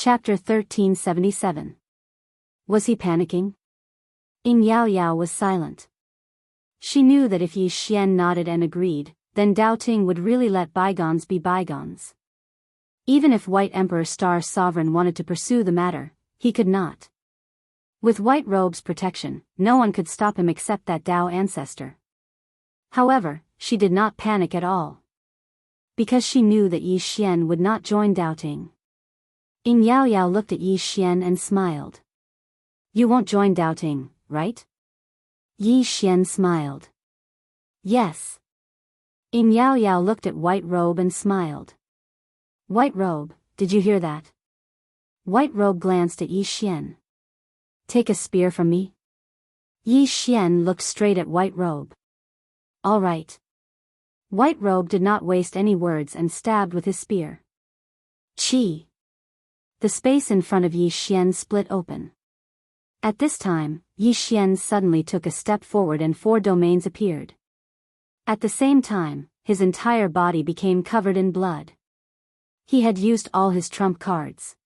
Chapter 1377. Was he panicking? Yin Yaoyao was silent. She knew that if Yi Xian nodded and agreed, then Dao Ting would really let bygones be bygones. Even if White Emperor Star Sovereign wanted to pursue the matter, he could not. With White Robe's protection, no one could stop him except that Dao ancestor. However, she did not panic at all. Because she knew that Yi Xian would not join Dao Ting. Yin Yaoyao looked at Yi Xian and smiled. You won't join Dao Ting, right? Yi Xian smiled. Yes. Yin Yaoyao looked at White Robe and smiled. White Robe, did you hear that? White Robe glanced at Yi Xian. Take a spear from me? Yi Xian looked straight at White Robe. All right. White Robe did not waste any words and stabbed with his spear. Chi. The space in front of Yi Xian split open. At this time, Yi Xian suddenly took a step forward and 4 domains appeared. At the same time, his entire body became covered in blood. He had used all his trump cards.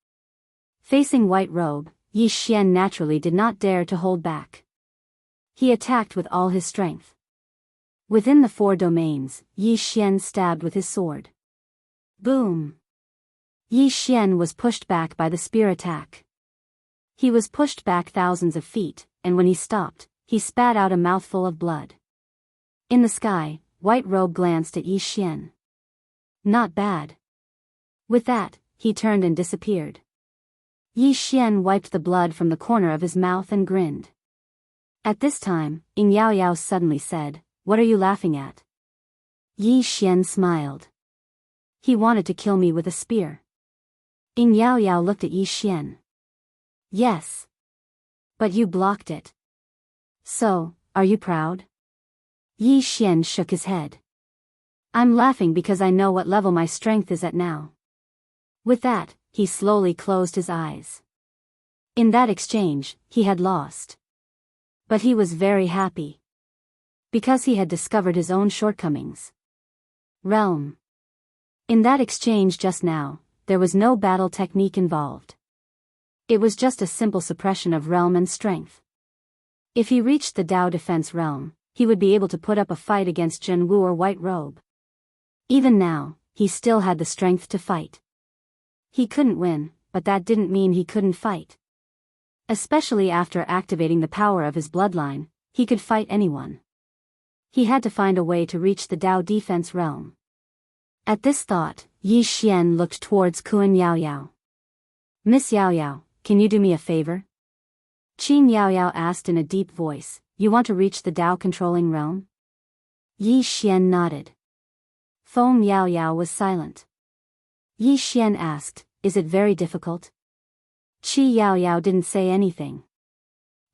Facing White Robe, Yi Xian naturally did not dare to hold back. He attacked with all his strength. Within the 4 domains, Yi Xian stabbed with his sword. Boom! Yi Xian was pushed back by the spear attack. He was pushed back thousands of feet, and when he stopped, he spat out a mouthful of blood. In the sky, White Robe glanced at Yi Xian. Not bad. With that, he turned and disappeared. Yi Xian wiped the blood from the corner of his mouth and grinned. At this time, Yin Yaoyao suddenly said, "What are you laughing at?" Yi Xian smiled. He wanted to kill me with a spear. Yin Yaoyao looked at Yi Xian. Yes. But you blocked it. So, are you proud? Yi Xian shook his head. I'm laughing because I know what level my strength is at now. With that, he slowly closed his eyes. In that exchange, he had lost. But he was very happy. Because he had discovered his own shortcomings. Realm. In that exchange just now, there was no battle technique involved. It was just a simple suppression of realm and strength. If he reached the Dao defense realm, he would be able to put up a fight against Jianghu or White Robe. Even now, he still had the strength to fight. He couldn't win, but that didn't mean he couldn't fight. Especially after activating the power of his bloodline, he could fight anyone. He had to find a way to reach the Dao defense realm. At this thought, Yi Xian looked towards Qin Yaoyao. Miss Yaoyao, can you do me a favor? Qin Yaoyao asked in a deep voice, you want to reach the Dao controlling realm? Yi Xian nodded. Feng Yaoyao was silent. Yi Xian asked, is it very difficult? Qi Yaoyao didn't say anything.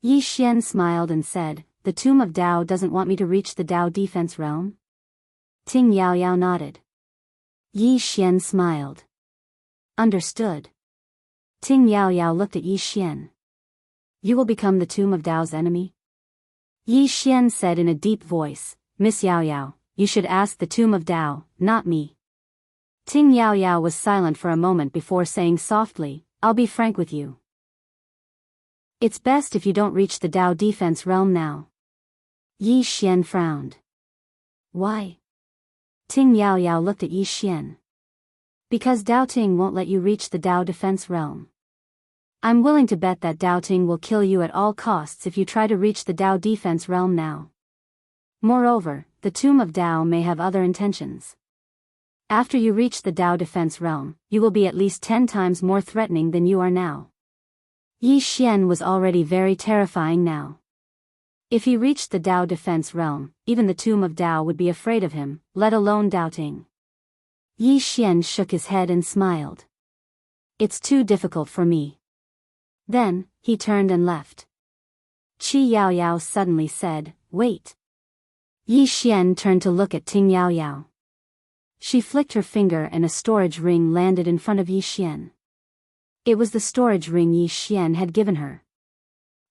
Yi Xian smiled and said, the Tomb of Dao doesn't want me to reach the Dao defense realm? Ting Yaoyao nodded. Yi Xian smiled. Understood. Ting Yaoyao looked at Yi Xian. You will become the Tomb of Dao's enemy? Yi Xian said in a deep voice, Miss Yaoyao, you should ask the Tomb of Dao, not me. Ting Yaoyao was silent for a moment before saying softly, I'll be frank with you. It's best if you don't reach the Dao defense realm now. Yi Xian frowned. Why? Ting Yaoyao looked at Yi Xian. Because Dao Ting won't let you reach the Dao defense realm. I'm willing to bet that Dao Ting will kill you at all costs if you try to reach the Dao defense realm now. Moreover, the Tomb of Dao may have other intentions. After you reach the Dao defense realm, you will be at least 10 times more threatening than you are now. Yi Xian was already very terrifying now. If he reached the Dao defense realm, even the Tomb of Dao would be afraid of him, let alone Dao Ting. Yi Xian shook his head and smiled. It's too difficult for me. Then, he turned and left. Qi Yaoyao suddenly said, wait. Yi Xian turned to look at Ting Yaoyao. She flicked her finger and a storage ring landed in front of Yi Xian. It was the storage ring Yi Xian had given her.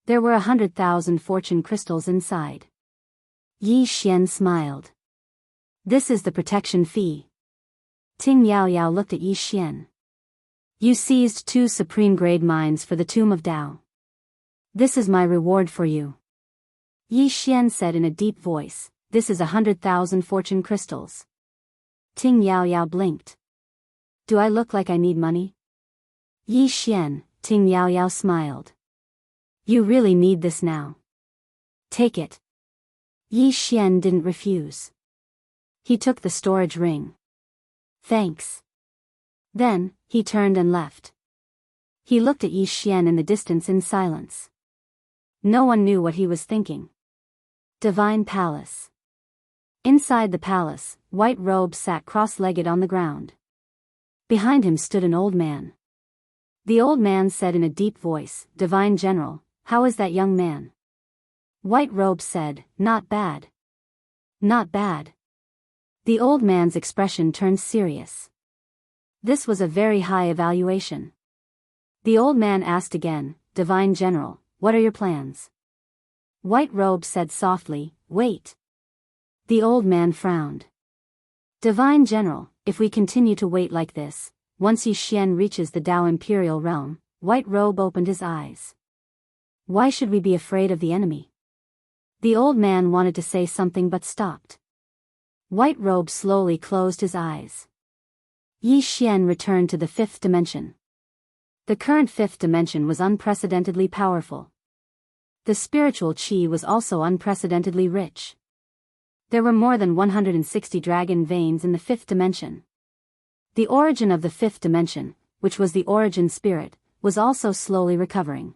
There were 100,000 fortune crystals inside. Yi Xian smiled. This is the protection fee. Ting Yaoyao looked at Yi Xian. You seized 2 supreme-grade mines for the Tomb of Tao. This is my reward for you. Yi Xian said in a deep voice, this is 100,000 fortune crystals. Ting Yao Yao blinked. Do I look like I need money? Yi Xian, Ting Yao Yao smiled. You really need this now. Take it. Yi Xian didn't refuse. He took the storage ring. Thanks. Then, he turned and left. He looked at Yi Xian in the distance in silence. No one knew what he was thinking. Divine Palace. Inside the palace, White Robe sat cross-legged on the ground. Behind him stood an old man. The old man said in a deep voice, Divine General, how is that young man? White Robe said, not bad. Not bad. The old man's expression turned serious. This was a very high evaluation. The old man asked again, Divine General, what are your plans? White Robe said softly, wait. The old man frowned. Divine General, if we continue to wait like this, once Yi Xian reaches the Tao Imperial Realm, White Robe opened his eyes. Why should we be afraid of the enemy? The old man wanted to say something but stopped. White Robe slowly closed his eyes. Yi Xian returned to the 5th dimension. The current 5th dimension was unprecedentedly powerful. The spiritual qi was also unprecedentedly rich. There were more than 160 dragon veins in the 5th dimension. The origin of the 5th dimension, which was the origin spirit, was also slowly recovering.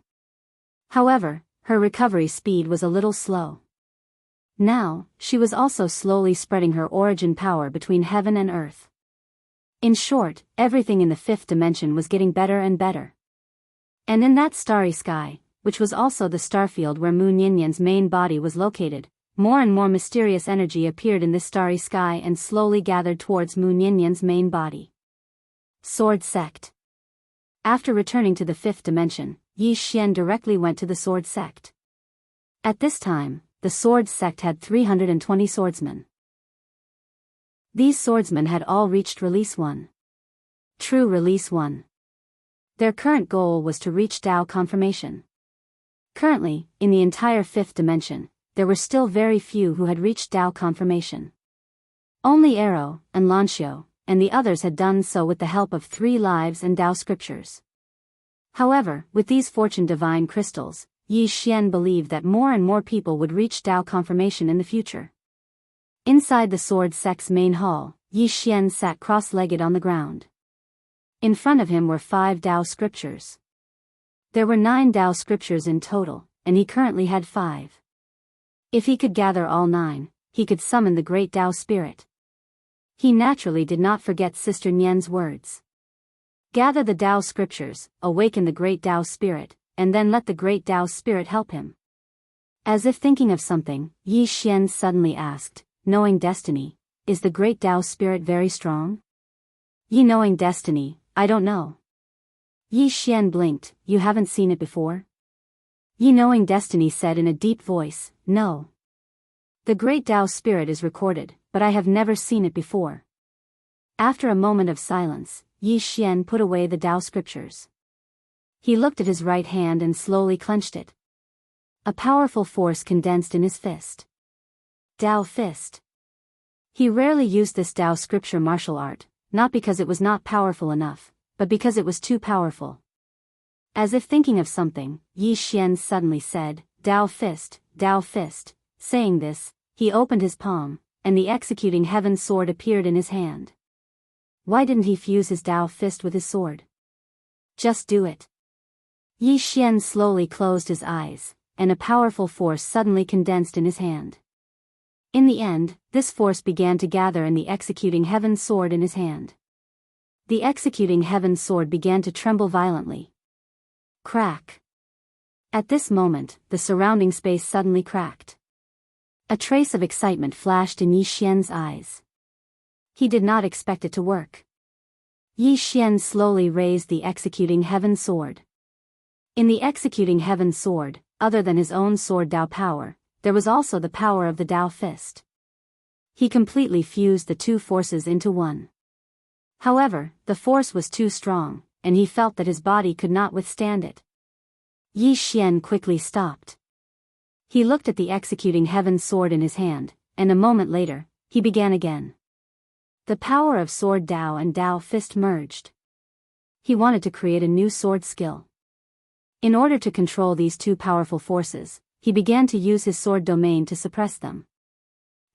However, her recovery speed was a little slow. Now, she was also slowly spreading her origin power between heaven and earth. In short, everything in the 5th dimension was getting better and better. And in that starry sky, which was also the starfield where Mu Ninian's main body was located, more and more mysterious energy appeared in this starry sky and slowly gathered towards Mu Ninian's main body. Sword Sect. After returning to the 5th dimension, Yi Xian directly went to the Sword Sect. At this time, the Sword Sect had 320 swordsmen. These swordsmen had all reached Release 1. True Release 1. Their current goal was to reach Tao confirmation. Currently, in the entire 5th dimension, there were still very few who had reached Tao confirmation. Only Arrow, and Lanxiu, and the others had done so with the help of 3 lives and Tao scriptures. However, with these fortune divine crystals, Yi Xian believed that more and more people would reach Tao confirmation in the future. Inside the Sword Sect's main hall, Yi Xian sat cross-legged on the ground. In front of him were 5 Tao scriptures. There were 9 Tao scriptures in total, and he currently had 5. If he could gather all 9, he could summon the great Tao spirit. He naturally did not forget Sister Nian's words. Gather the Tao scriptures, awaken the great Tao spirit, and then let the great Tao spirit help him. As if thinking of something, Yi Xian suddenly asked, knowing destiny, is the great Tao spirit very strong? Yi knowing destiny, I don't know. Yi Xian blinked, you haven't seen it before? Yi knowing destiny said in a deep voice, no. The great Tao spirit is recorded, but I have never seen it before. After a moment of silence, Yi Xian put away the Tao scriptures. He looked at his right hand and slowly clenched it. A powerful force condensed in his fist. Tao fist. He rarely used this Tao scripture martial art, not because it was not powerful enough, but because it was too powerful. As if thinking of something, Yi Xian suddenly said, Tao fist, Tao fist. Saying this, he opened his palm, and the executing heaven sword appeared in his hand. Why didn't he fuse his Tao fist with his sword? Just do it. Yi Xian slowly closed his eyes, and a powerful force suddenly condensed in his hand. In the end, this force began to gather in the executing heaven sword in his hand. The executing heaven sword began to tremble violently. Crack. At this moment, the surrounding space suddenly cracked. A trace of excitement flashed in Yi Xian's eyes. He did not expect it to work. Yi Xian slowly raised the executing heaven sword. In the executing heaven sword, other than his own sword Tao power, there was also the power of the Tao fist. He completely fused the 2 forces into one. However, the force was too strong, and he felt that his body could not withstand it. Yi Xian quickly stopped. He looked at the executing heaven sword in his hand, and a moment later, he began again. The power of sword Dao and Dao fist merged. He wanted to create a new sword skill. In order to control these two powerful forces, he began to use his sword domain to suppress them.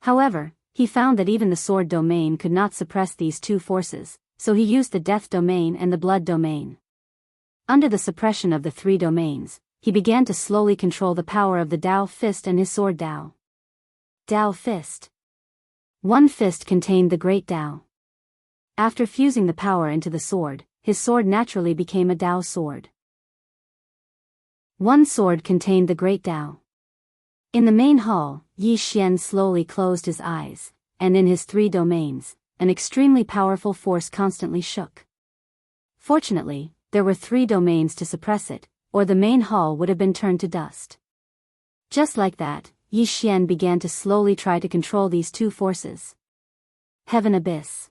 However, he found that even the sword domain could not suppress these two forces, so he used the death domain and the blood domain. Under the suppression of the three domains, he began to slowly control the power of the Dao fist and his sword Dao. Dao fist. One fist contained the great Dao. After fusing the power into the sword, his sword naturally became a Dao sword. One sword contained the great Dao. In the main hall, Yi Xian slowly closed his eyes, and in his three domains, an extremely powerful force constantly shook. Fortunately, there were three domains to suppress it, or the main hall would have been turned to dust. Just like that, Yi Xian began to slowly try to control these two forces. Heaven Abyss.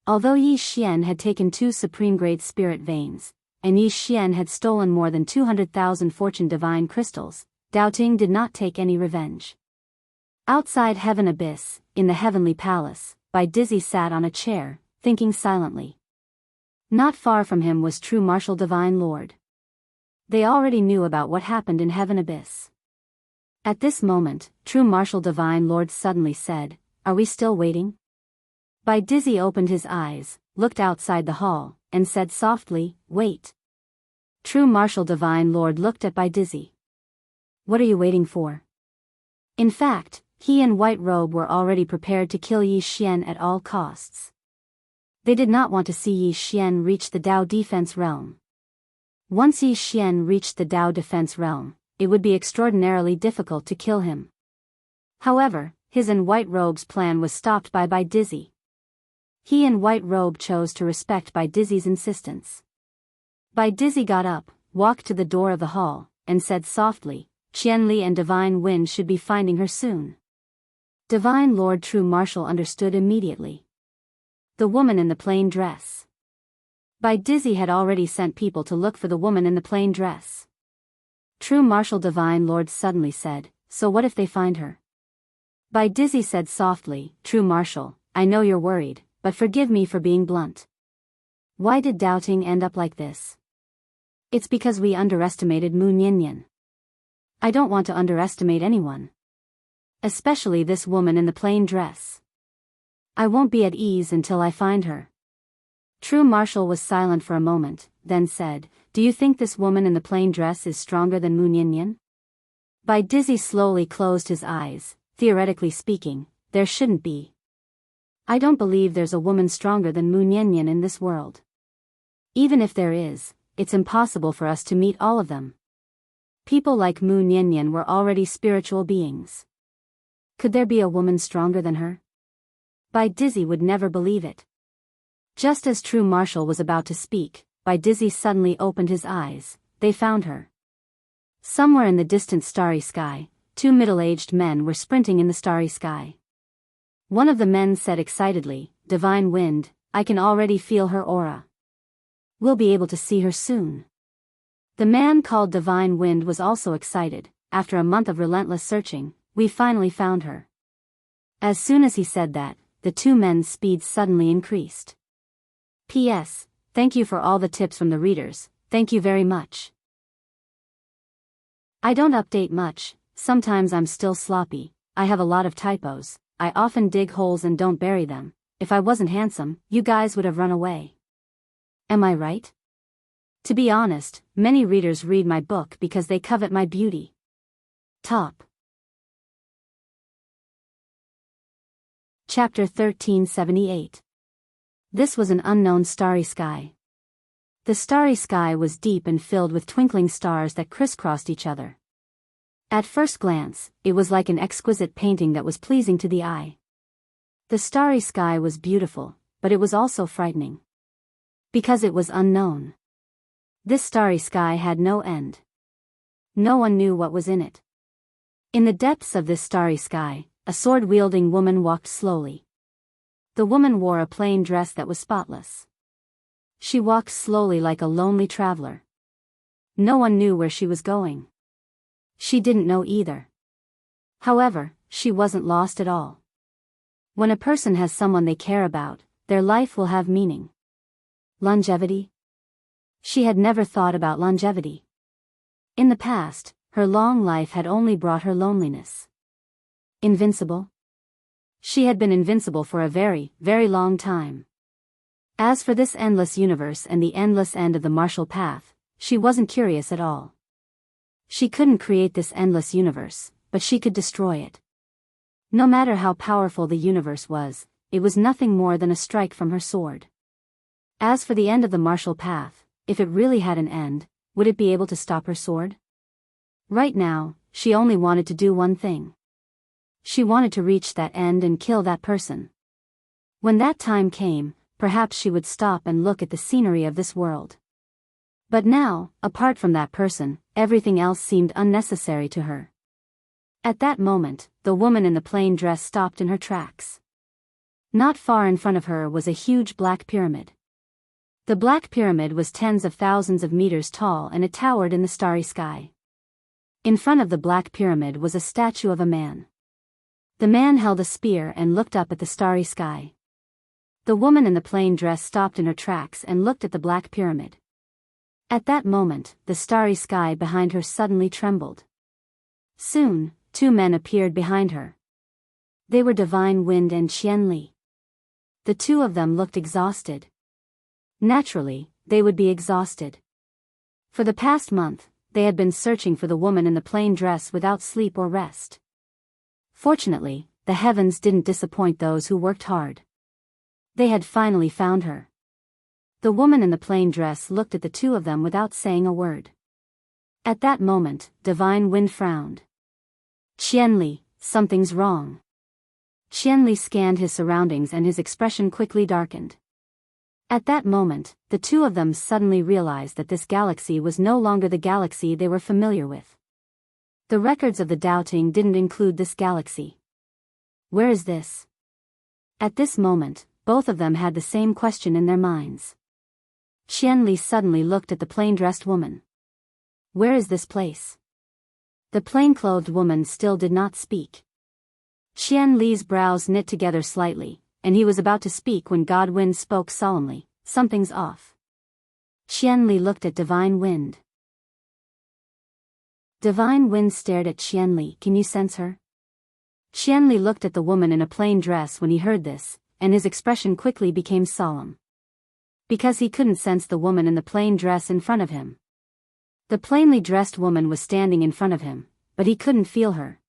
Although Yi Xian had taken 2 supreme-grade spirit veins, and Yi Xian had stolen more than 200,000 fortune divine crystals, Doubting did not take any revenge. Outside Heaven Abyss, in the Heavenly Palace, Bai Dizzy sat on a chair, thinking silently. Not far from him was True Martial Divine Lord. They already knew about what happened in Heaven Abyss. At this moment, True Martial Divine Lord suddenly said, "Are we still waiting?" Bai Dizzy opened his eyes, looked outside the hall, and said softly, "Wait." True Martial Divine Lord looked at Bai Dizzy. "What are you waiting for?" In fact, he and White Robe were already prepared to kill Yi Xian at all costs. They did not want to see Yi Xian reach the Dao defense realm. Once Yi Xian reached the Dao defense realm, it would be extraordinarily difficult to kill him. However, his and White Robe's plan was stopped by Bai Dizzy. He and White Robe chose to respect Bai Dizzy's insistence. Bai Dizzy got up, walked to the door of the hall, and said softly, "Qianli and Divine Wind should be finding her soon." Divine Lord True Martial understood immediately. The woman in the plain dress. Bai Dizzy had already sent people to look for the woman in the plain dress. True Martial Divine Lord suddenly said, "So what if they find her?" Bai Dizzy said softly, "True Martial, I know you're worried, but forgive me for being blunt. Why did Doubting end up like this? It's because we underestimated Mu Nianyan. I don't want to underestimate anyone. Especially this woman in the plain dress. I won't be at ease until I find her." True Martial was silent for a moment, then said, "Do you think this woman in the plain dress is stronger than Mu Nianyan?" Bai Dizzy slowly closed his eyes. Theoretically speaking, there shouldn't be. I don't believe there's a woman stronger than Mu Nianyan in this world. Even if there is, it's impossible for us to meet all of them. People like Mu Nianyan were already spiritual beings. Could there be a woman stronger than her? Bai Dizzy would never believe it. Just as True Martial was about to speak, Bai Dizzy suddenly opened his eyes. They found her. Somewhere in the distant starry sky, 2 middle-aged men were sprinting in the starry sky. One of the men said excitedly, "Divine Wind, I can already feel her aura. We'll be able to see her soon." The man called Divine Wind was also excited. "After a month of relentless searching, we finally found her." As soon as he said that, the 2 men's speed suddenly increased. P.S. Thank you for all the tips from the readers, thank you very much. I don't update much, sometimes I'm still sloppy, I have a lot of typos, I often dig holes and don't bury them. If I wasn't handsome, you guys would have run away. Am I right? To be honest, many readers read my book because they covet my beauty. Top. Chapter 1378. This was an unknown starry sky. The starry sky was deep and filled with twinkling stars that crisscrossed each other. At first glance, it was like an exquisite painting that was pleasing to the eye. The starry sky was beautiful, but it was also frightening. Because it was unknown. This starry sky had no end. No one knew what was in it. In the depths of this starry sky, a sword-wielding woman walked slowly. The woman wore a plain dress that was spotless. She walked slowly like a lonely traveler. No one knew where she was going. She didn't know either. However, she wasn't lost at all. When a person has someone they care about, their life will have meaning. Longevity? She had never thought about longevity. In the past, her long life had only brought her loneliness. Invincible? She had been invincible for a very, very long time. As for this endless universe and the endless end of the martial path, she wasn't curious at all. She couldn't create this endless universe, but she could destroy it. No matter how powerful the universe was, it was nothing more than a strike from her sword. As for the end of the martial path, if it really had an end, would it be able to stop her sword? Right now, she only wanted to do one thing. She wanted to reach that end and kill that person. When that time came, perhaps she would stop and look at the scenery of this world. But now, apart from that person, everything else seemed unnecessary to her. At that moment, the woman in the plain dress stopped in her tracks. Not far in front of her was a huge black pyramid. The black pyramid was tens of thousands of meters tall and it towered in the starry sky. In front of the black pyramid was a statue of a man. The man held a spear and looked up at the starry sky. The woman in the plain dress stopped in her tracks and looked at the black pyramid. At that moment, the starry sky behind her suddenly trembled. Soon, two men appeared behind her. They were Divine Wind and Qian Li. The two of them looked exhausted. Naturally, they would be exhausted. For the past month, they had been searching for the woman in the plain dress without sleep or rest. Fortunately, the heavens didn't disappoint those who worked hard. They had finally found her. The woman in the plain dress looked at the two of them without saying a word. At that moment, Divine Wind frowned. Qian Li, something's wrong. Qian Li scanned his surroundings and his expression quickly darkened. At that moment, the two of them suddenly realized that this galaxy was no longer the galaxy they were familiar with. The records of the doubting didn't include this galaxy. Where is this? At this moment, both of them had the same question in their minds. Qian Li suddenly looked at the plain-dressed woman. Where is this place? The plain-clothed woman still did not speak. Qian Li's brows knit together slightly, and he was about to speak when God Wind spoke solemnly, something's off. Qian Li looked at Divine Wind. Divine Wind stared at Qian Li. Can you sense her? Qian Li looked at the woman in a plain dress when he heard this, and his expression quickly became solemn. Because he couldn't sense the woman in the plain dress in front of him. The plainly dressed woman was standing in front of him, but he couldn't feel her.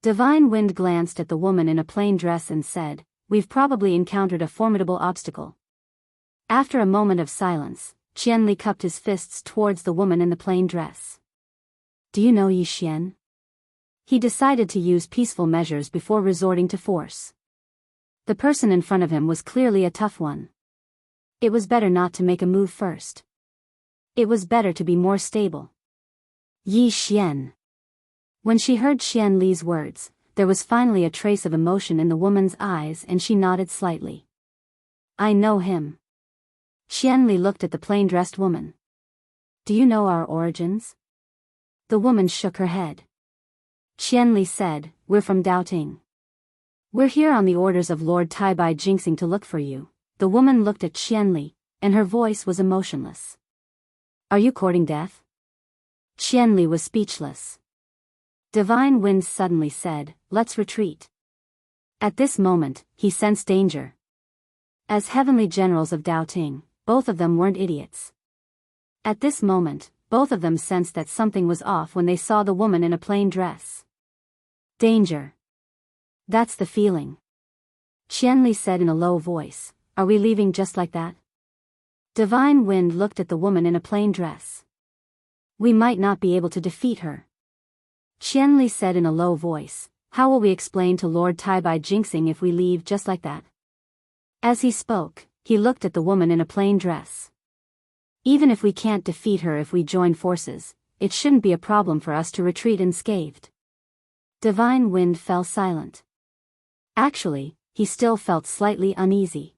Divine Wind glanced at the woman in a plain dress and said, "We've probably encountered a formidable obstacle." After a moment of silence, Qian Li cupped his fists towards the woman in the plain dress. Do you know Yi Xian? He decided to use peaceful measures before resorting to force. The person in front of him was clearly a tough one. It was better not to make a move first. It was better to be more stable. Yi Xian. When she heard Qian Li's words, there was finally a trace of emotion in the woman's eyes and she nodded slightly. I know him. Qian Li looked at the plain-dressed woman. Do you know our origins? The woman shook her head. Qian Li said, We're from Daoting. We're here on the orders of Lord Taibai Jinxing to look for you. The woman looked at Qian Li, and her voice was emotionless. Are you courting death? Qian Li was speechless. Divine Wind suddenly said, Let's retreat. At this moment, he sensed danger. As heavenly generals of Daoting, both of them weren't idiots. At this moment, both of them sensed that something was off when they saw the woman in a plain dress. Danger. That's the feeling. Qian Li said in a low voice, Are we leaving just like that? Divine Wind looked at the woman in a plain dress. We might not be able to defeat her. Qian Li said in a low voice, How will we explain to Lord Taibai Jinxing if we leave just like that? As he spoke, he looked at the woman in a plain dress. Even if we can't defeat her if we join forces, it shouldn't be a problem for us to retreat unscathed. Divine Wind fell silent. Actually, he still felt slightly uneasy.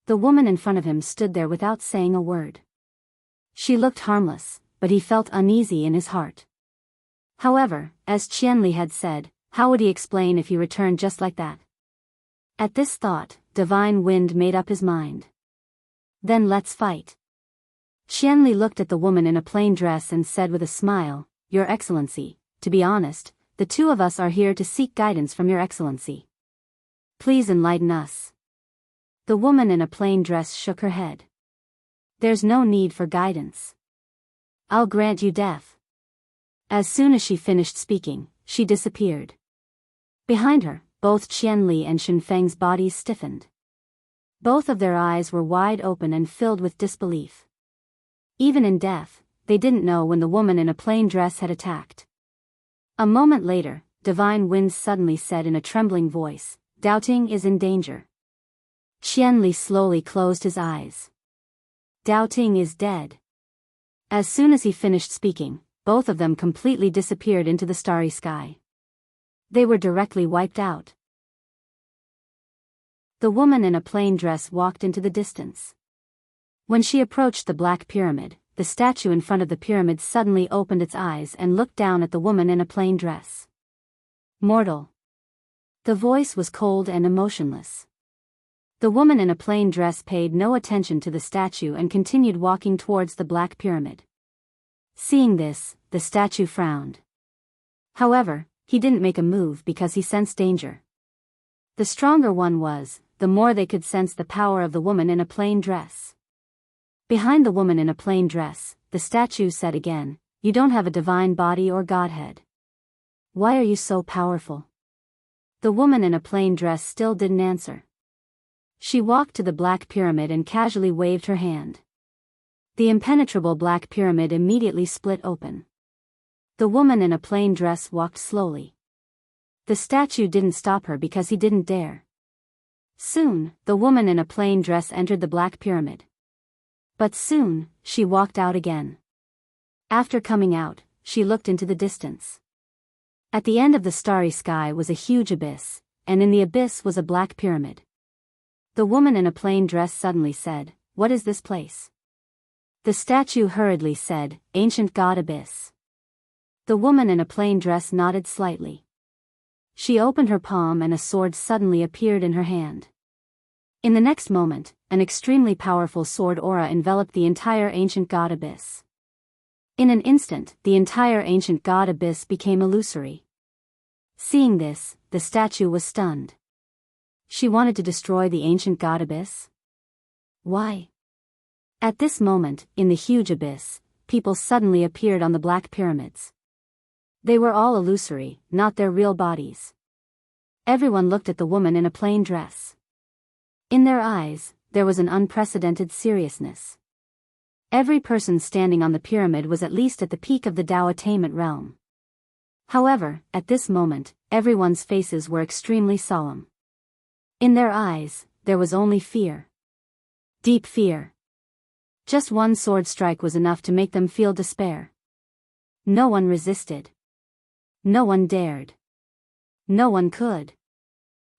The woman in front of him stood there without saying a word. She looked harmless, but he felt uneasy in his heart. However, as Qianli had said, how would he explain if he returned just like that? At this thought, Divine Wind made up his mind. Then let's fight. Qianli looked at the woman in a plain dress and said with a smile, Your Excellency, to be honest, the two of us are here to seek guidance from Your Excellency. Please enlighten us. The woman in a plain dress shook her head. There's no need for guidance. I'll grant you death. As soon as she finished speaking, she disappeared. Behind her, both Qianli and Shenfeng's bodies stiffened. Both of their eyes were wide open and filled with disbelief. Even in death, they didn't know when the woman in a plain dress had attacked. A moment later, Divine Wind suddenly said in a trembling voice, Doubting is in danger. Qianli slowly closed his eyes. Doubting is dead. As soon as he finished speaking, both of them completely disappeared into the starry sky. They were directly wiped out. The woman in a plain dress walked into the distance. When she approached the Black Pyramid, the statue in front of the pyramid suddenly opened its eyes and looked down at the woman in a plain dress. Mortal. The voice was cold and emotionless. The woman in a plain dress paid no attention to the statue and continued walking towards the Black Pyramid. Seeing this, the statue frowned. However, he didn't make a move because he sensed danger. The stronger one was, the more they could sense the power of the woman in a plain dress. Behind the woman in a plain dress, the statue said again, You don't have a divine body or godhead. Why are you so powerful? The woman in a plain dress still didn't answer. She walked to the Black Pyramid and casually waved her hand. The impenetrable Black Pyramid immediately split open. The woman in a plain dress walked slowly. The statue didn't stop her because he didn't dare. Soon, the woman in a plain dress entered the Black Pyramid. But soon, she walked out again. After coming out, she looked into the distance. At the end of the starry sky was a huge abyss, and in the abyss was a Black Pyramid. The woman in a plain dress suddenly said, What is this place? The statue hurriedly said, Ancient God Abyss. The woman in a plain dress nodded slightly. She opened her palm and a sword suddenly appeared in her hand. In the next moment, an extremely powerful sword aura enveloped the entire Ancient God Abyss. In an instant, the entire Ancient God Abyss became illusory. Seeing this, the statue was stunned. She wanted to destroy the Ancient God Abyss? Why? At this moment, in the huge abyss, people suddenly appeared on the Black Pyramids. They were all illusory, not their real bodies. Everyone looked at the woman in a plain dress. In their eyes, there was an unprecedented seriousness. Every person standing on the pyramid was at least at the peak of the Tao attainment realm. However, at this moment, everyone's faces were extremely solemn. In their eyes, there was only fear. Deep fear. Just one sword strike was enough to make them feel despair. No one resisted. No one dared. No one could.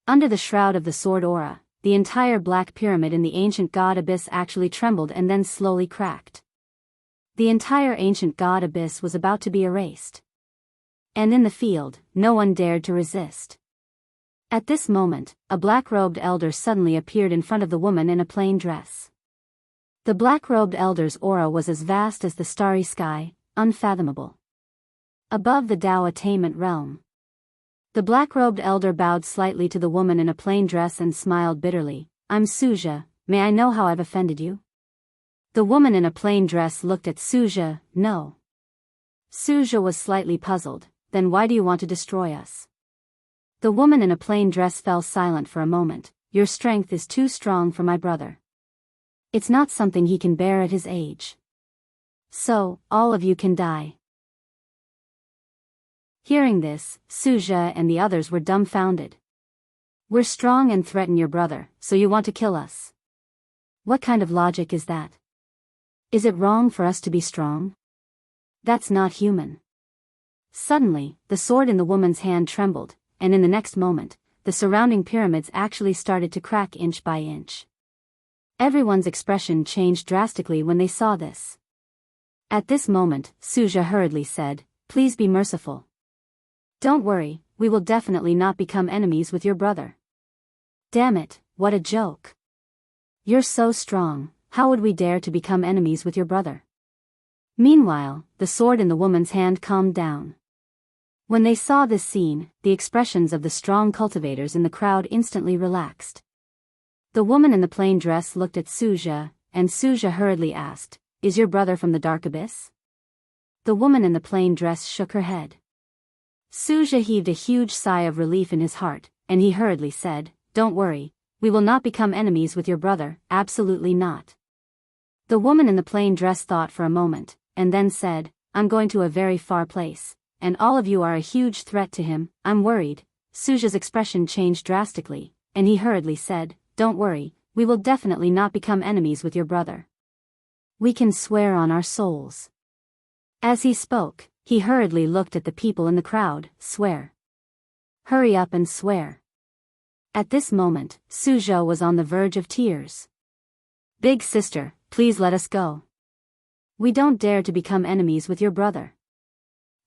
Under the shroud of the sword aura, the entire Black Pyramid in the Ancient God Abyss actually trembled and then slowly cracked. The entire Ancient God Abyss was about to be erased. And in the field, no one dared to resist. At this moment, a black-robed elder suddenly appeared in front of the woman in a plain dress. The black-robed elder's aura was as vast as the starry sky, unfathomable. Above the Tao attainment realm. The black-robed elder bowed slightly to the woman in a plain dress and smiled bitterly. I'm Suja, may I know how I've offended you? The woman in a plain dress looked at Suja. No. Suja was slightly puzzled. Then why do you want to destroy us? The woman in a plain dress fell silent for a moment. Your strength is too strong for my brother. It's not something he can bear at his age. So, all of you can die. Hearing this, Suja and the others were dumbfounded. We're strong and threaten your brother, so you want to kill us. What kind of logic is that? Is it wrong for us to be strong? That's not human. Suddenly, the sword in the woman's hand trembled, and in the next moment, the surrounding pyramids actually started to crack inch by inch. Everyone's expression changed drastically when they saw this. At this moment, Suzha hurriedly said, "Please be merciful. Don't worry, we will definitely not become enemies with your brother." Damn it, what a joke. You're so strong, how would we dare to become enemies with your brother? Meanwhile, the sword in the woman's hand calmed down. When they saw this scene, the expressions of the strong cultivators in the crowd instantly relaxed. The woman in the plain dress looked at Suzha, and Suzha hurriedly asked, "Is your brother from the dark abyss?" The woman in the plain dress shook her head. Suzha heaved a huge sigh of relief in his heart, and he hurriedly said, "Don't worry, we will not become enemies with your brother, absolutely not." The woman in the plain dress thought for a moment, and then said, "I'm going to a very far place, and all of you are a huge threat to him, I'm worried." Suzha's expression changed drastically, and he hurriedly said, "Don't worry, we will definitely not become enemies with your brother. We can swear on our souls." As he spoke, he hurriedly looked at the people in the crowd. "Swear. Hurry up and swear." At this moment, Suzhou was on the verge of tears. "Big sister, please let us go. We don't dare to become enemies with your brother."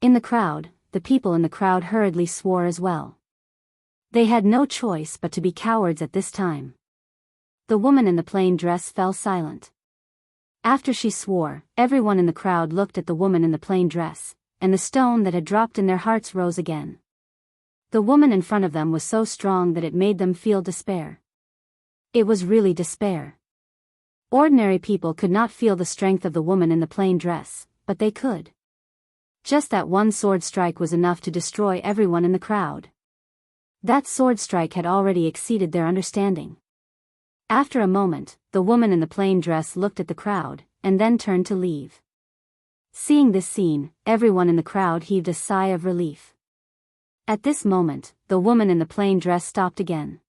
In the crowd, the people in the crowd hurriedly swore as well. They had no choice but to be cowards at this time. The woman in the plain dress fell silent. After she swore, everyone in the crowd looked at the woman in the plain dress, and the stone that had dropped in their hearts rose again. The woman in front of them was so strong that it made them feel despair. It was really despair. Ordinary people could not feel the strength of the woman in the plain dress, but they could. Just that one sword strike was enough to destroy everyone in the crowd. That sword strike had already exceeded their understanding. After a moment, the woman in the plain dress looked at the crowd, and then turned to leave. Seeing this scene, everyone in the crowd heaved a sigh of relief. At this moment, the woman in the plain dress stopped again.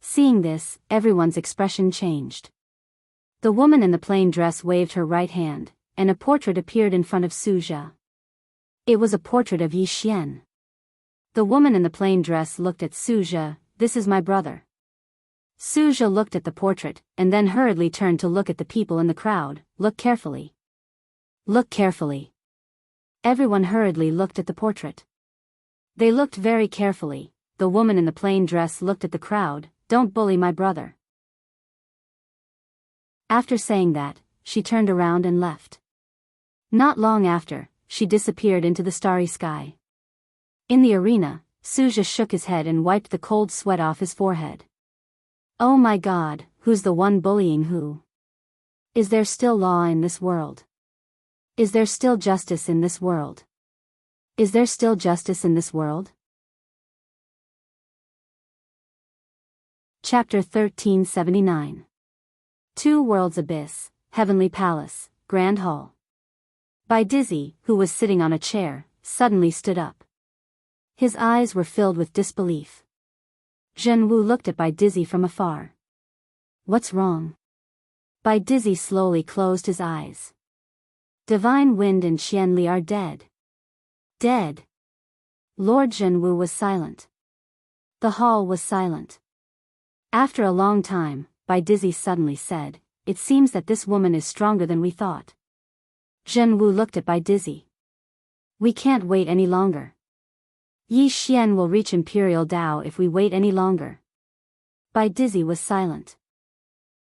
Seeing this, everyone's expression changed. The woman in the plain dress waved her right hand, and a portrait appeared in front of Suzha. It was a portrait of Yi Xian. The woman in the plain dress looked at Suzha. "This is my brother." Suzha looked at the portrait, and then hurriedly turned to look at the people in the crowd. "Look carefully. Look carefully." Everyone hurriedly looked at the portrait. They looked very carefully. The woman in the plain dress looked at the crowd. "Don't bully my brother." After saying that, she turned around and left. Not long after, she disappeared into the starry sky. In the arena, Suzha shook his head and wiped the cold sweat off his forehead. Oh my God, who's the one bullying who? Is there still law in this world? Is there still justice in this world? Is there still justice in this world? Chapter 1379. Two Worlds Abyss, Heavenly Palace, Grand Hall. Bai Dizzy, who was sitting on a chair, suddenly stood up. His eyes were filled with disbelief. Jianghu looked at Bai Dizzy from afar. "What's wrong?" Bai Dizzy slowly closed his eyes. Divine Wind and Qianli are dead. Dead. Lord Jianghu was silent. The hall was silent. After a long time, Bai Dizzy suddenly said, "It seems that this woman is stronger than we thought." Jianghu looked at Bai Dizzy. "We can't wait any longer. Yi Xian will reach Imperial Dao if we wait any longer." Bai Dizzy was silent.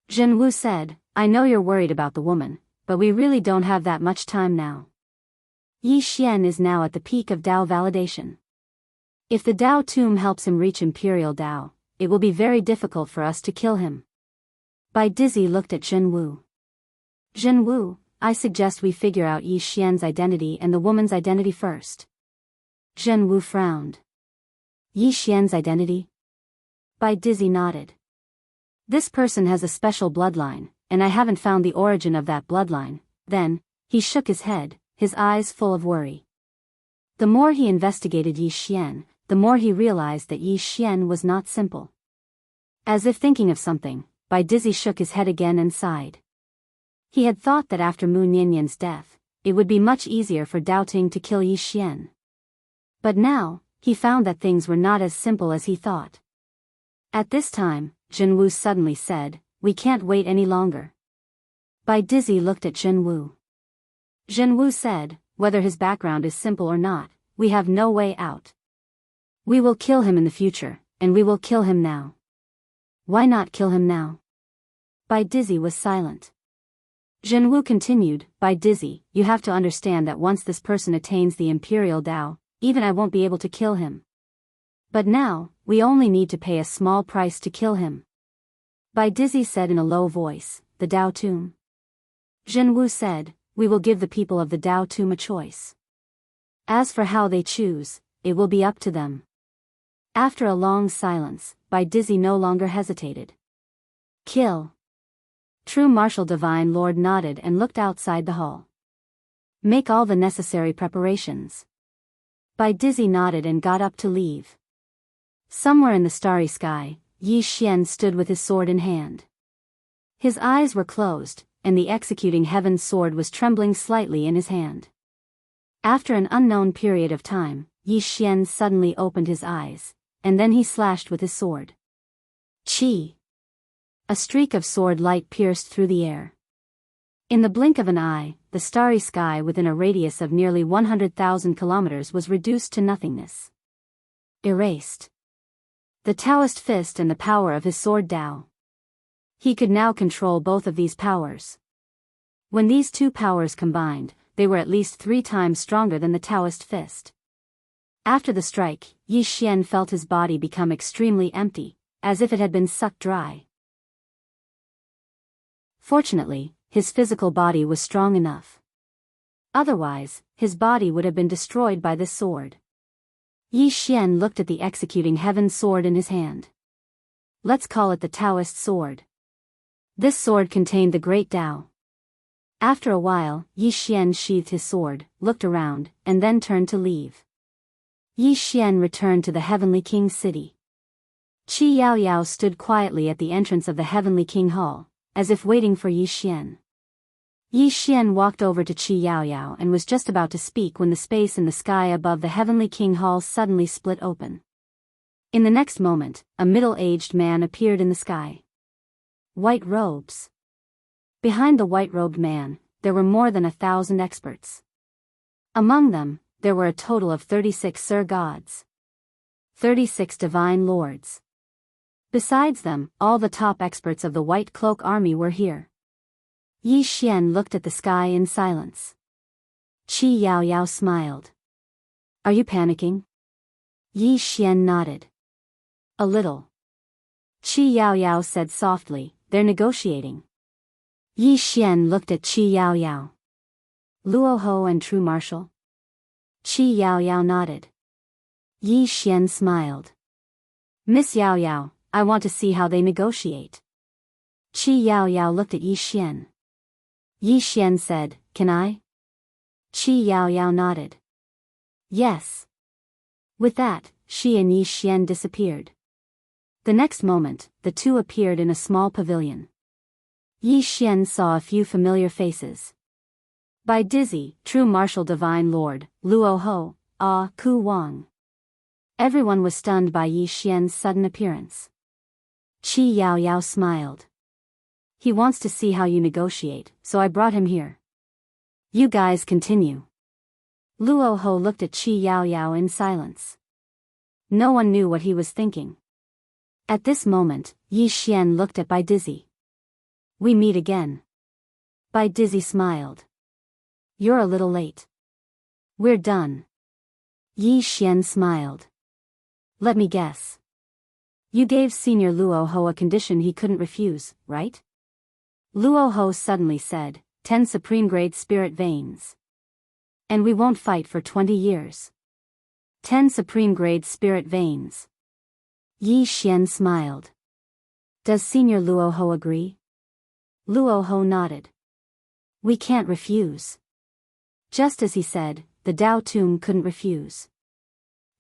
Jianghu said, "I know you're worried about the woman, but we really don't have that much time now. Yi Xian is now at the peak of Dao validation. If the Dao tomb helps him reach Imperial Dao, it will be very difficult for us to kill him." Bai Dizzy looked at Jianghu. "Jianghu, I suggest we figure out Yi Xian's identity and the woman's identity first." Jianghu frowned. "Yi Xian's identity?" Bai Dizzy nodded. "This person has a special bloodline, and I haven't found the origin of that bloodline." Then, he shook his head, his eyes full of worry. The more he investigated Yi Xian, the more he realized that Yi Xian was not simple. As if thinking of something, Bai Dizzy shook his head again and sighed. He had thought that after Mu Nianyan's death, it would be much easier for Dao Ting to kill Yi Xian. But now, he found that things were not as simple as he thought. At this time, Jianghu suddenly said, we can't wait any longer. Bai Dizzy looked at Jianghu. Jianghu said, whether his background is simple or not, we have no way out. We will kill him in the future, and we will kill him now. Why not kill him now? Bai Dizzy was silent. Jianghu continued, Bai Dizzy, you have to understand that once this person attains the Imperial Tao, even I won't be able to kill him. But now, we only need to pay a small price to kill him. Bai Dizzy said in a low voice, the Tao Tomb. Jianghu said, we will give the people of the Tao Tomb a choice. As for how they choose, it will be up to them. After a long silence, Bai Dizzy no longer hesitated. Kill. True Martial Divine Lord nodded and looked outside the hall. Make all the necessary preparations. Bai Dizzy nodded and got up to leave. Somewhere in the starry sky, Yi Xian stood with his sword in hand. His eyes were closed, and the executing heaven's sword was trembling slightly in his hand. After an unknown period of time, Yi Xian suddenly opened his eyes, and then he slashed with his sword. Chi! A streak of sword light pierced through the air. In the blink of an eye, the starry sky within a radius of nearly 100,000 kilometers was reduced to nothingness. Erased. The Taoist fist and the power of his sword Tao. He could now control both of these powers. When these two powers combined, they were at least 3 times stronger than the Taoist fist. After the strike, Yi Xian felt his body become extremely empty, as if it had been sucked dry. Fortunately, his physical body was strong enough. Otherwise, his body would have been destroyed by this sword. Yi Xian looked at the executing heaven sword in his hand. Let's call it the Taoist sword. This sword contained the great Tao. After a while, Yi Xian sheathed his sword, looked around, and then turned to leave. Yi Xian returned to the Heavenly King's city. Qi Yao Yao stood quietly at the entrance of the Heavenly King Hall, as if waiting for Yi Xian. Yi Xian walked over to Qi Yao Yao and was just about to speak when the space in the sky above the Heavenly King Hall suddenly split open. In the next moment, a middle-aged man appeared in the sky. White robes. Behind the white-robed man, there were more than 1,000 experts. Among them, there were a total of 36 Sir Gods. 36 Divine Lords. Besides them, all the top experts of the White Cloak Army were here. Yi Xian looked at the sky in silence. Qi Yao Yao smiled. Are you panicking? Yi Xian nodded. A little. Qi Yao Yao said softly, they're negotiating. Yi Xian looked at Qi Yao Yao. Luo Ho and True Martial? Qi Yao Yao nodded. Yi Xian smiled. Miss Yao Yao, I want to see how they negotiate. Qi Yao Yao looked at Yi Xian. Yi Xian said, can I? Qi Yao Yao nodded. Yes. With that, she and Yi Xian disappeared. The next moment, the two appeared in a small pavilion. Yi Xian saw a few familiar faces. Bai Dizzy, True Martial Divine Lord, Luo Ho, Ku Wang. Everyone was stunned by Yi Xian's sudden appearance. Qi Yao Yao smiled. He wants to see how you negotiate, so I brought him here. You guys continue. Luo Ho looked at Qi Yao Yao in silence. No one knew what he was thinking. At this moment, Yi Xian looked at Bai Dizzy. We meet again. Bai Dizzy smiled. You're a little late. We're done. Yi Xian smiled. Let me guess. You gave Senior Luo Ho a condition he couldn't refuse, right? Luo Ho suddenly said, 10 supreme-grade spirit veins. And we won't fight for 20 years. 10 supreme-grade spirit veins. Yi Xian smiled. Does Senior Luo Ho agree? Luo Ho nodded. We can't refuse. Just as he said, the Tao Tomb couldn't refuse.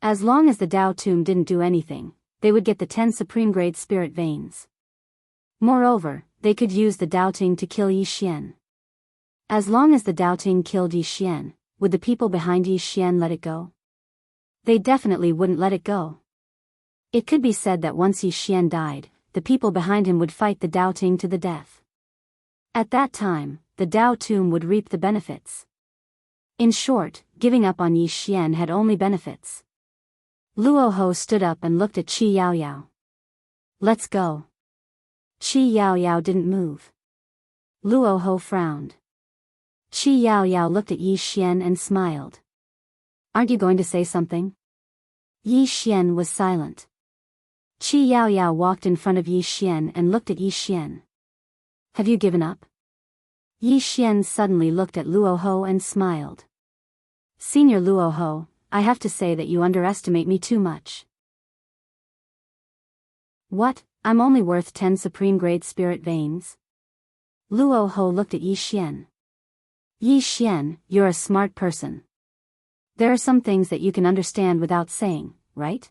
As long as the Tao Tomb didn't do anything, they would get the 10 supreme-grade spirit veins. Moreover, they could use the doubting to kill Yi Xian. As long as the doubting killed Yi Xian, would the people behind Yi Xian let it go? They definitely wouldn't let it go. It could be said that once Yi Xian died, the people behind him would fight the doubting to the death. At that time, the Dao tomb would reap the benefits. In short, giving up on Yi Xian had only benefits. Luoho stood up and looked at Qi Yaoyao. Let's go. Qi Yaoyao didn't move. Luoho frowned. Qi Yaoyao looked at Yi Xian and smiled. Aren't you going to say something? Yi Xian was silent. Qi Yaoyao walked in front of Yi Xian and looked at Yi Xian. Have you given up? Yi Xian suddenly looked at Luoho and smiled. Senior Luoho, I have to say that you underestimate me too much. What, I'm only worth 10 supreme grade spirit veins? Luoho looked at Yi Xian. Yi Xian, you're a smart person. There are some things that you can understand without saying, right?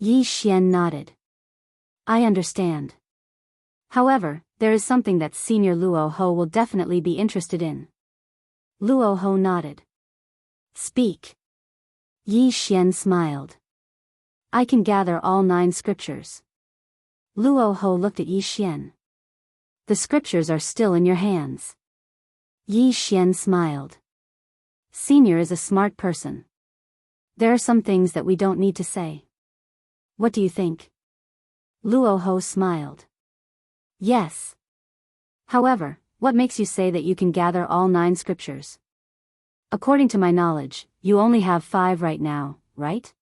Yi Xian nodded. I understand. However, there is something that Senior Luoho will definitely be interested in. Luoho nodded. Speak. Yi Xian smiled. I can gather all 9 scriptures. Luoho looked at Yi Xian. The scriptures are still in your hands. Yi Xian smiled. Senior is a smart person. There are some things that we don't need to say. What do you think? Luoho smiled. Yes. However, what makes you say that you can gather all 9 scriptures? According to my knowledge, you only have 5 right now, right?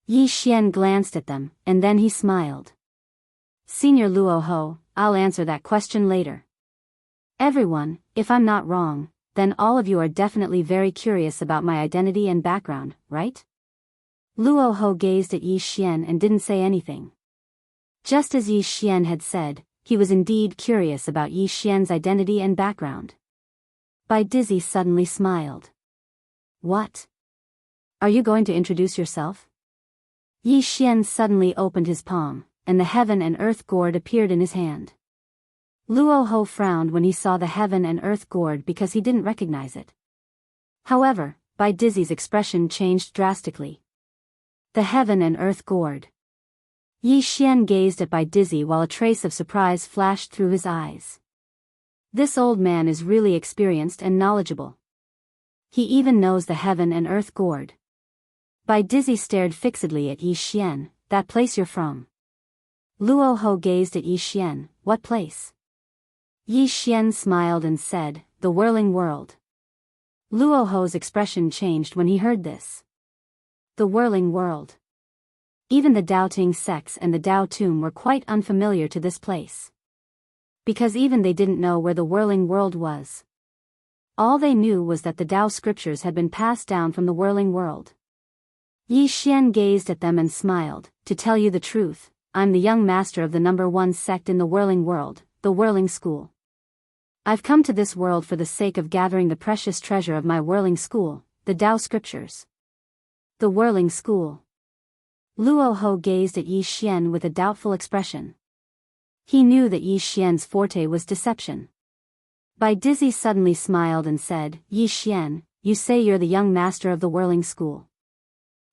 Yi Xian glanced at them, and then he smiled. Senior Luoho, I'll answer that question later. Everyone, if I'm not wrong, then all of you are definitely very curious about my identity and background, right? Luoho gazed at Yi Xian and didn't say anything. Just as Yi Xian had said, he was indeed curious about Yi Xian's identity and background. Bai Dizzy suddenly smiled. What? Are you going to introduce yourself? Yi Xian suddenly opened his palm, and the heaven and earth gourd appeared in his hand. Luoho frowned when he saw the heaven and earth gourd because he didn't recognize it. However, Bai Dizzy's expression changed drastically. The heaven and earth gourd. Yi Xian gazed at Bai Dizzy while a trace of surprise flashed through his eyes. This old man is really experienced and knowledgeable. He even knows the heaven and earth gourd. Bai Dizzy stared fixedly at Yi Xian. That place you're from? Luoho gazed at Yi Xian. What place? Yi Xian smiled and said, the whirling world. Luoho's expression changed when he heard this. The whirling world. Even the doubting sects and the Dao tomb were quite unfamiliar to this place. Because even they didn't know where the whirling world was. All they knew was that the Dao scriptures had been passed down from the whirling world. Yi Xian gazed at them and smiled. To tell you the truth, I'm the young master of the number 1 sect in the whirling world, the whirling school. I've come to this world for the sake of gathering the precious treasure of my whirling school, the Dao scriptures. The whirling school. Luoho gazed at Yi Xian with a doubtful expression. He knew that Yi Xian's forte was deception. Bai Dizzy suddenly smiled and said, Yi Xian, you say you're the young master of the whirling school.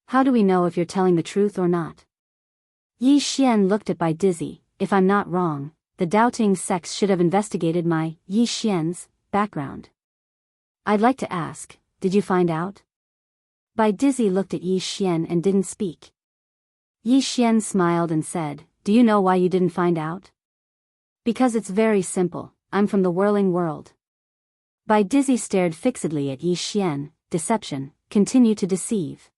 How do we know if you're telling the truth or not? Yi Xian looked at Bai Dizzy. If I'm not wrong, the doubting sects should have investigated my, Yi Xian's, background. I'd like to ask, did you find out? Bai Dizzy looked at Yi Xian and didn't speak. Yi Xian smiled and said, do you know why you didn't find out? Because it's very simple, I'm from the whirling world. Bai Dizzy stared fixedly at Yi Xian. Deception, continue to deceive.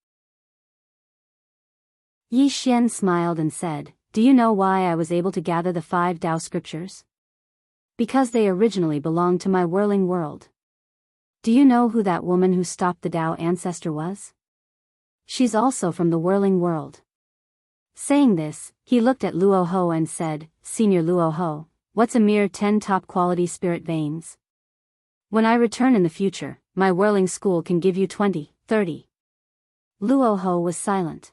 Yi Xian smiled and said, do you know why I was able to gather the 5 Dao scriptures? Because they originally belonged to my whirling world. Do you know who that woman who stopped the Dao ancestor was? She's also from the whirling world. Saying this, he looked at Luoho and said, Senior Luoho, what's a mere 10 top-quality spirit veins? When I return in the future, my whirling school can give you 20, 30. Luoho was silent.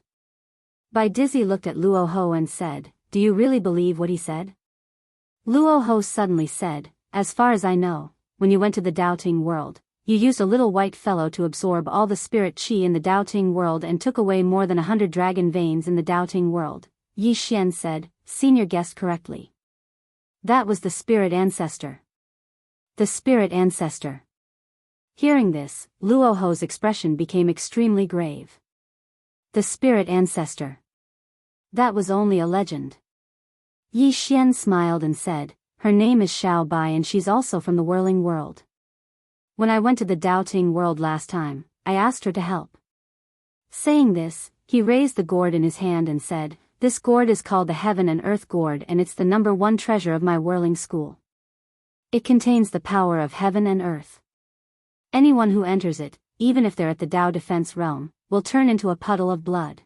Bai Dizzy looked at Luoho and said, do you really believe what he said? Luoho suddenly said, as far as I know, when you went to the doubting world, you used a little white fellow to absorb all the spirit chi in the doubting world and took away more than 100 dragon veins in the doubting world. Yi Xian said, "Senior guessed correctly. That was the spirit ancestor." The spirit ancestor. Hearing this, Luoho's expression became extremely grave. The spirit ancestor. That was only a legend. Yi Xian smiled and said, "Her name is Xiao Bai and she's also from the whirling world. When I went to the Doubting world last time, I asked her to help." Saying this, he raised the gourd in his hand and said, "This gourd is called the Heaven and Earth Gourd and it's the #1 treasure of my whirling school. It contains the power of heaven and earth. Anyone who enters it, even if they're at the Tao defense realm, will turn into a puddle of blood."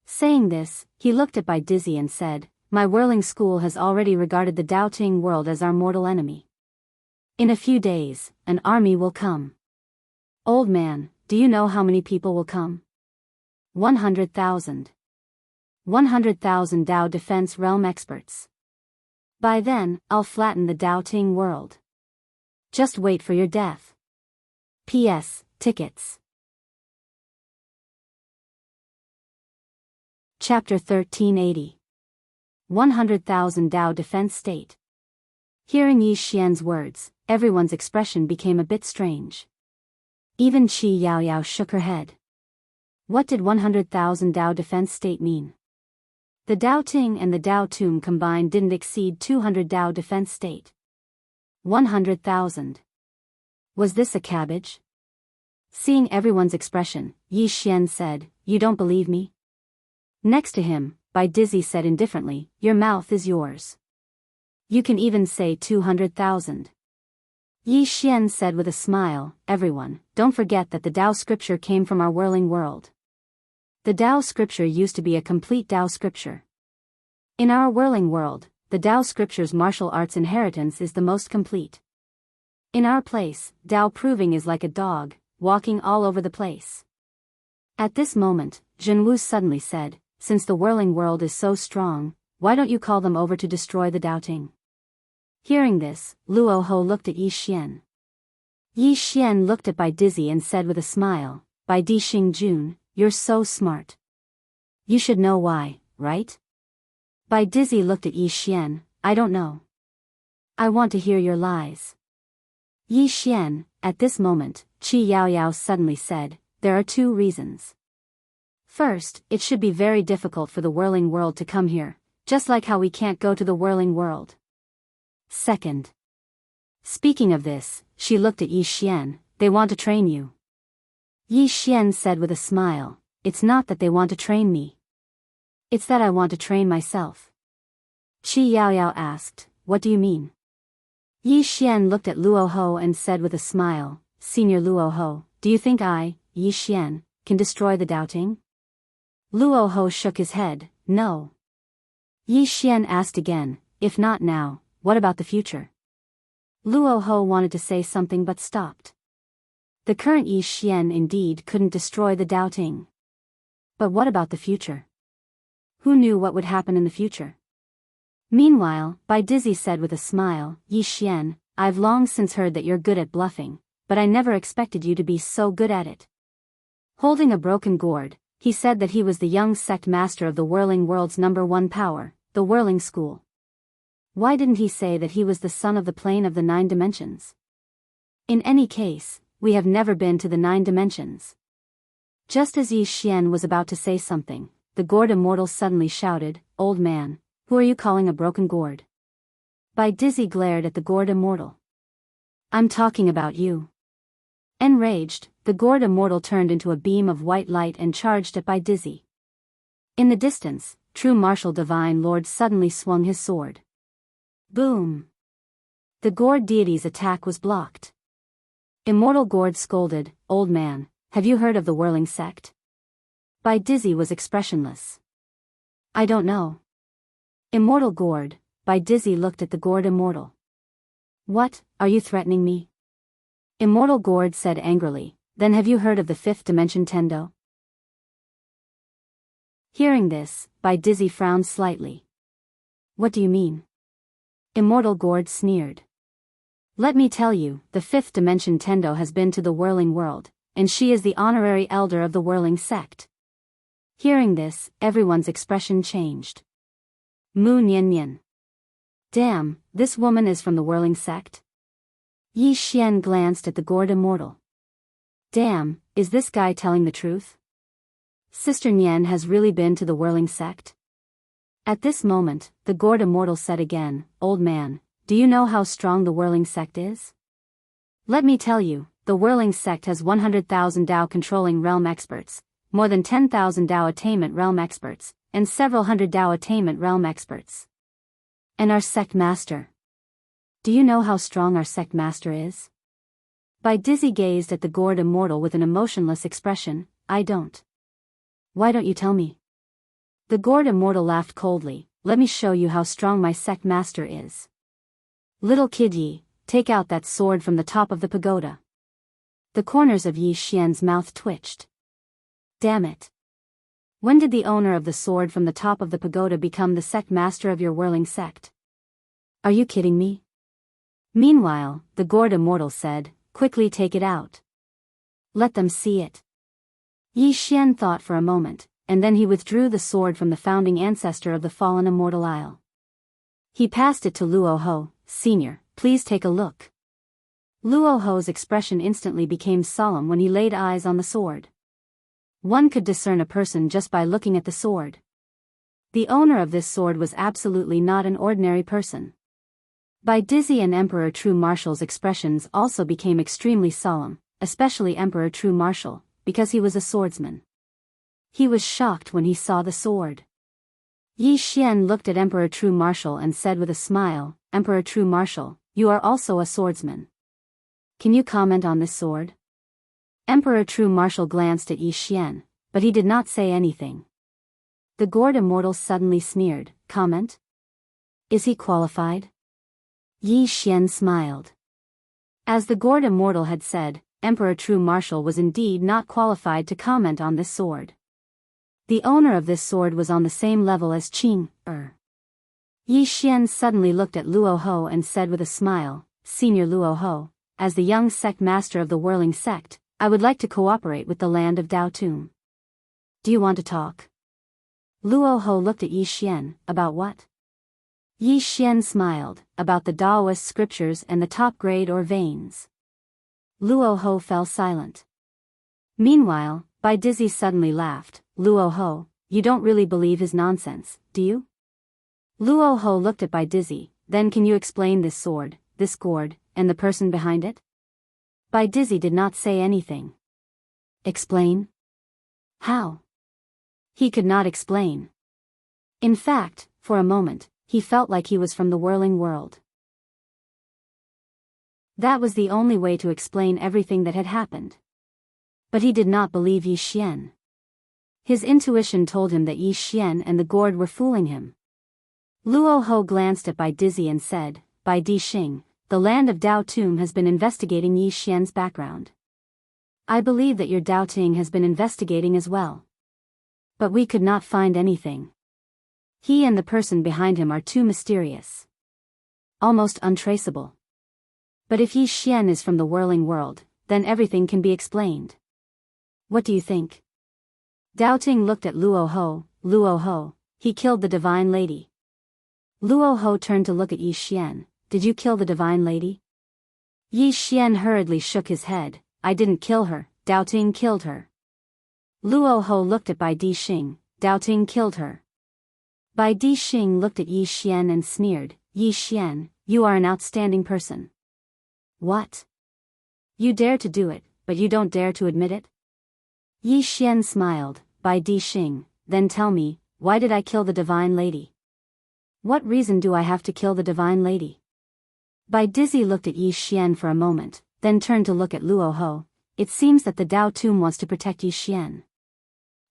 Saying this, he looked at Bai Dizzy and said, "My whirling school has already regarded the Doubting world as our mortal enemy. In a few days, an army will come. Old man, do you know how many people will come? 100,000. 100,000 Tao defense realm experts. By then, I'll flatten the Doubting world. Just wait for your death. P.S. Tickets." Chapter 1380. 100,000 Tao Defense State. Hearing Yi Xian's words, everyone's expression became a bit strange. Even Qi Yaoyao shook her head. What did 100,000 Tao Defense State mean? The Tao Ting and the Tao Tomb combined didn't exceed 200 Tao Defense State. 100,000. Was this a cabbage? Seeing everyone's expression, Yi Xian said, "You don't believe me?" Next to him, Bai Dizzy said indifferently, "Your mouth is yours. You can even say 200,000. Yi Xian said with a smile, "Everyone, don't forget that the Tao scripture came from our whirling world. The Tao scripture used to be a complete Tao scripture. In our whirling world, the Tao scripture's martial arts inheritance is the most complete. In our place, Tao proving is like a dog, walking all over the place." At this moment, Jianghu suddenly said, "Since the whirling world is so strong, why don't you call them over to destroy the Doubting?" Hearing this, Luoho looked at Yi Xian. Yi Xian looked at Bai Dizzy and said with a smile, "Bai Di Xing Jun, you're so smart. You should know why, right?" Bai Dizzy looked at Yi Xian, "I don't know. I want to hear your lies." Yi Xian, at this moment, Qi Yaoyao suddenly said, "There are 2 reasons. First, it should be very difficult for the whirling world to come here, just like how we can't go to the whirling world. Second." Speaking of this, she looked at Yi Xian, "They want to train you." Yi Xian said with a smile, "It's not that they want to train me. It's that I want to train myself." Qi Yaoyao asked, "What do you mean?" Yi Xian looked at Luoho and said with a smile, "Senior Luoho, do you think I, Yi Xian, can destroy the Doubting?" Luoho shook his head, "No." Yi Xian asked again, "If not now, what about the future?" Luoho wanted to say something but stopped. The current Yi Xian indeed couldn't destroy the Doubting. But what about the future? Who knew what would happen in the future? Meanwhile, Bai Dizzy said with a smile, "Yi Xian, I've long since heard that you're good at bluffing, but I never expected you to be so good at it." Holding a broken gourd, he said that he was the young sect master of the whirling world's #1 power, the whirling school. Why didn't he say that he was the son of the plane of the 9 dimensions? In any case, we have never been to the 9 dimensions. Just as Yi Xian was about to say something, the gourd Immortal suddenly shouted, "Old man, who are you calling a broken gourd?" Bai Dizzy glared at the gourd Immortal. "I'm talking about you." Enraged, the gourd Immortal turned into a beam of white light and charged at Bai Dizzy. In the distance, True Martial Divine Lord suddenly swung his sword. Boom! The gourd deity's attack was blocked. Immortal Gourd scolded, "Old man, have you heard of the whirling sect?" Bai Dizzy was expressionless. "I don't know." Immortal Gourd, Bai Dizzy looked at the gourd Immortal. "What, are you threatening me?" Immortal Gourd said angrily, "Then have you heard of the 5th dimension Tendo?" Hearing this, Bai Dizzy frowned slightly. "What do you mean?" Immortal Gourd sneered. "Let me tell you, the 5th dimension Tendo has been to the whirling world, and she is the honorary elder of the whirling sect." Hearing this, everyone's expression changed. Mu Nian Nian. Damn, this woman is from the whirling sect? Yi Xian glanced at the gourd immortal. Damn, is this guy telling the truth? Sister Nian has really been to the whirling sect? At this moment, the gourd immortal said again, Old man, do you know how strong the whirling sect is? Let me tell you, the whirling sect has 100,000 Dao controlling realm experts, more than 10,000 Dao attainment realm experts, and several hundred Dao attainment realm experts. And our sect master. Do you know how strong our sect master is? Bai Dizzy gazed at the gourd immortal with an emotionless expression. I don't. Why don't you tell me? The gourd immortal laughed coldly. Let me show you how strong my sect master is. Little kid Yi, take out that sword from the top of the pagoda. The corners of Yi Xian's mouth twitched. Damn it. When did the owner of the sword from the top of the pagoda become the sect master of your whirling sect? Are you kidding me? Meanwhile, the gourd immortal said, quickly take it out. Let them see it. Yi Xian thought for a moment, and then he withdrew the sword from the founding ancestor of the fallen immortal isle. He passed it to Luo Ho. Senior, please take a look. Luo Ho's expression instantly became solemn when he laid eyes on the sword. One could discern a person just by looking at the sword. The owner of this sword was absolutely not an ordinary person. Bai Dizzy and Emperor True Martial's expressions also became extremely solemn, especially Emperor True Martial, because he was a swordsman. He was shocked when he saw the sword. Yi Xian looked at Emperor True Martial and said with a smile, Emperor True Martial, you are also a swordsman. Can you comment on this sword? Emperor True Martial glanced at Yi Xian, but he did not say anything. The gourd immortal suddenly sneered, comment? Is he qualified? Yi Xian smiled. As the gourd immortal had said, Emperor True Martial was indeed not qualified to comment on this sword. The owner of this sword was on the same level as Qing. Yi Xian suddenly looked at Luo Ho and said with a smile, Senior Luo Ho, as the young sect master of the whirling sect, I would like to cooperate with the land of Dao Tomb. Do you want to talk? Luo Ho looked at Yi Xian, about what? Yi Xian smiled, about the Daoist scriptures and the top grade or veins. Luo Ho fell silent. Meanwhile, Bai Dizzy suddenly laughed, Luo Ho, you don't really believe his nonsense, do you? Luo Ho looked at Bai Dizzy, then can you explain this sword, this gourd, and the person behind it? Bai Dizzy did not say anything. Explain? How? He could not explain. In fact, for a moment, he felt like he was from the whirling world. That was the only way to explain everything that had happened. But he did not believe Yi Xian. His intuition told him that Yi Xian and the gourd were fooling him. Luo Ho glanced at Bai Dizzy and said, Bai Di Xing, the land of Dao Tomb has been investigating Yi Xian's background. I believe that your Dao Ting has been investigating as well. But we could not find anything. He and the person behind him are too mysterious. Almost untraceable. But if Yi Xian is from the whirling world, then everything can be explained. What do you think? Dao Ting looked at Luo Ho, he killed the divine lady. Luo Ho turned to look at Yi Xian, did you kill the divine lady? Yi Xian hurriedly shook his head, I didn't kill her, Dao Ting killed her. Luo Ho looked at Bai Di Xing, Dao Ting killed her. Bai Di Xing looked at Yi Xian and sneered, Yi Xian, you are an outstanding person. What? You dare to do it, but you don't dare to admit it? Yi Xian smiled, Bai Di Xing, then tell me, why did I kill the divine lady? What reason do I have to kill the divine lady? Bai Dizzy looked at Yi Xian for a moment, then turned to look at Luo Ho. It seems that the Dao Tomb wants to protect Yi Xian.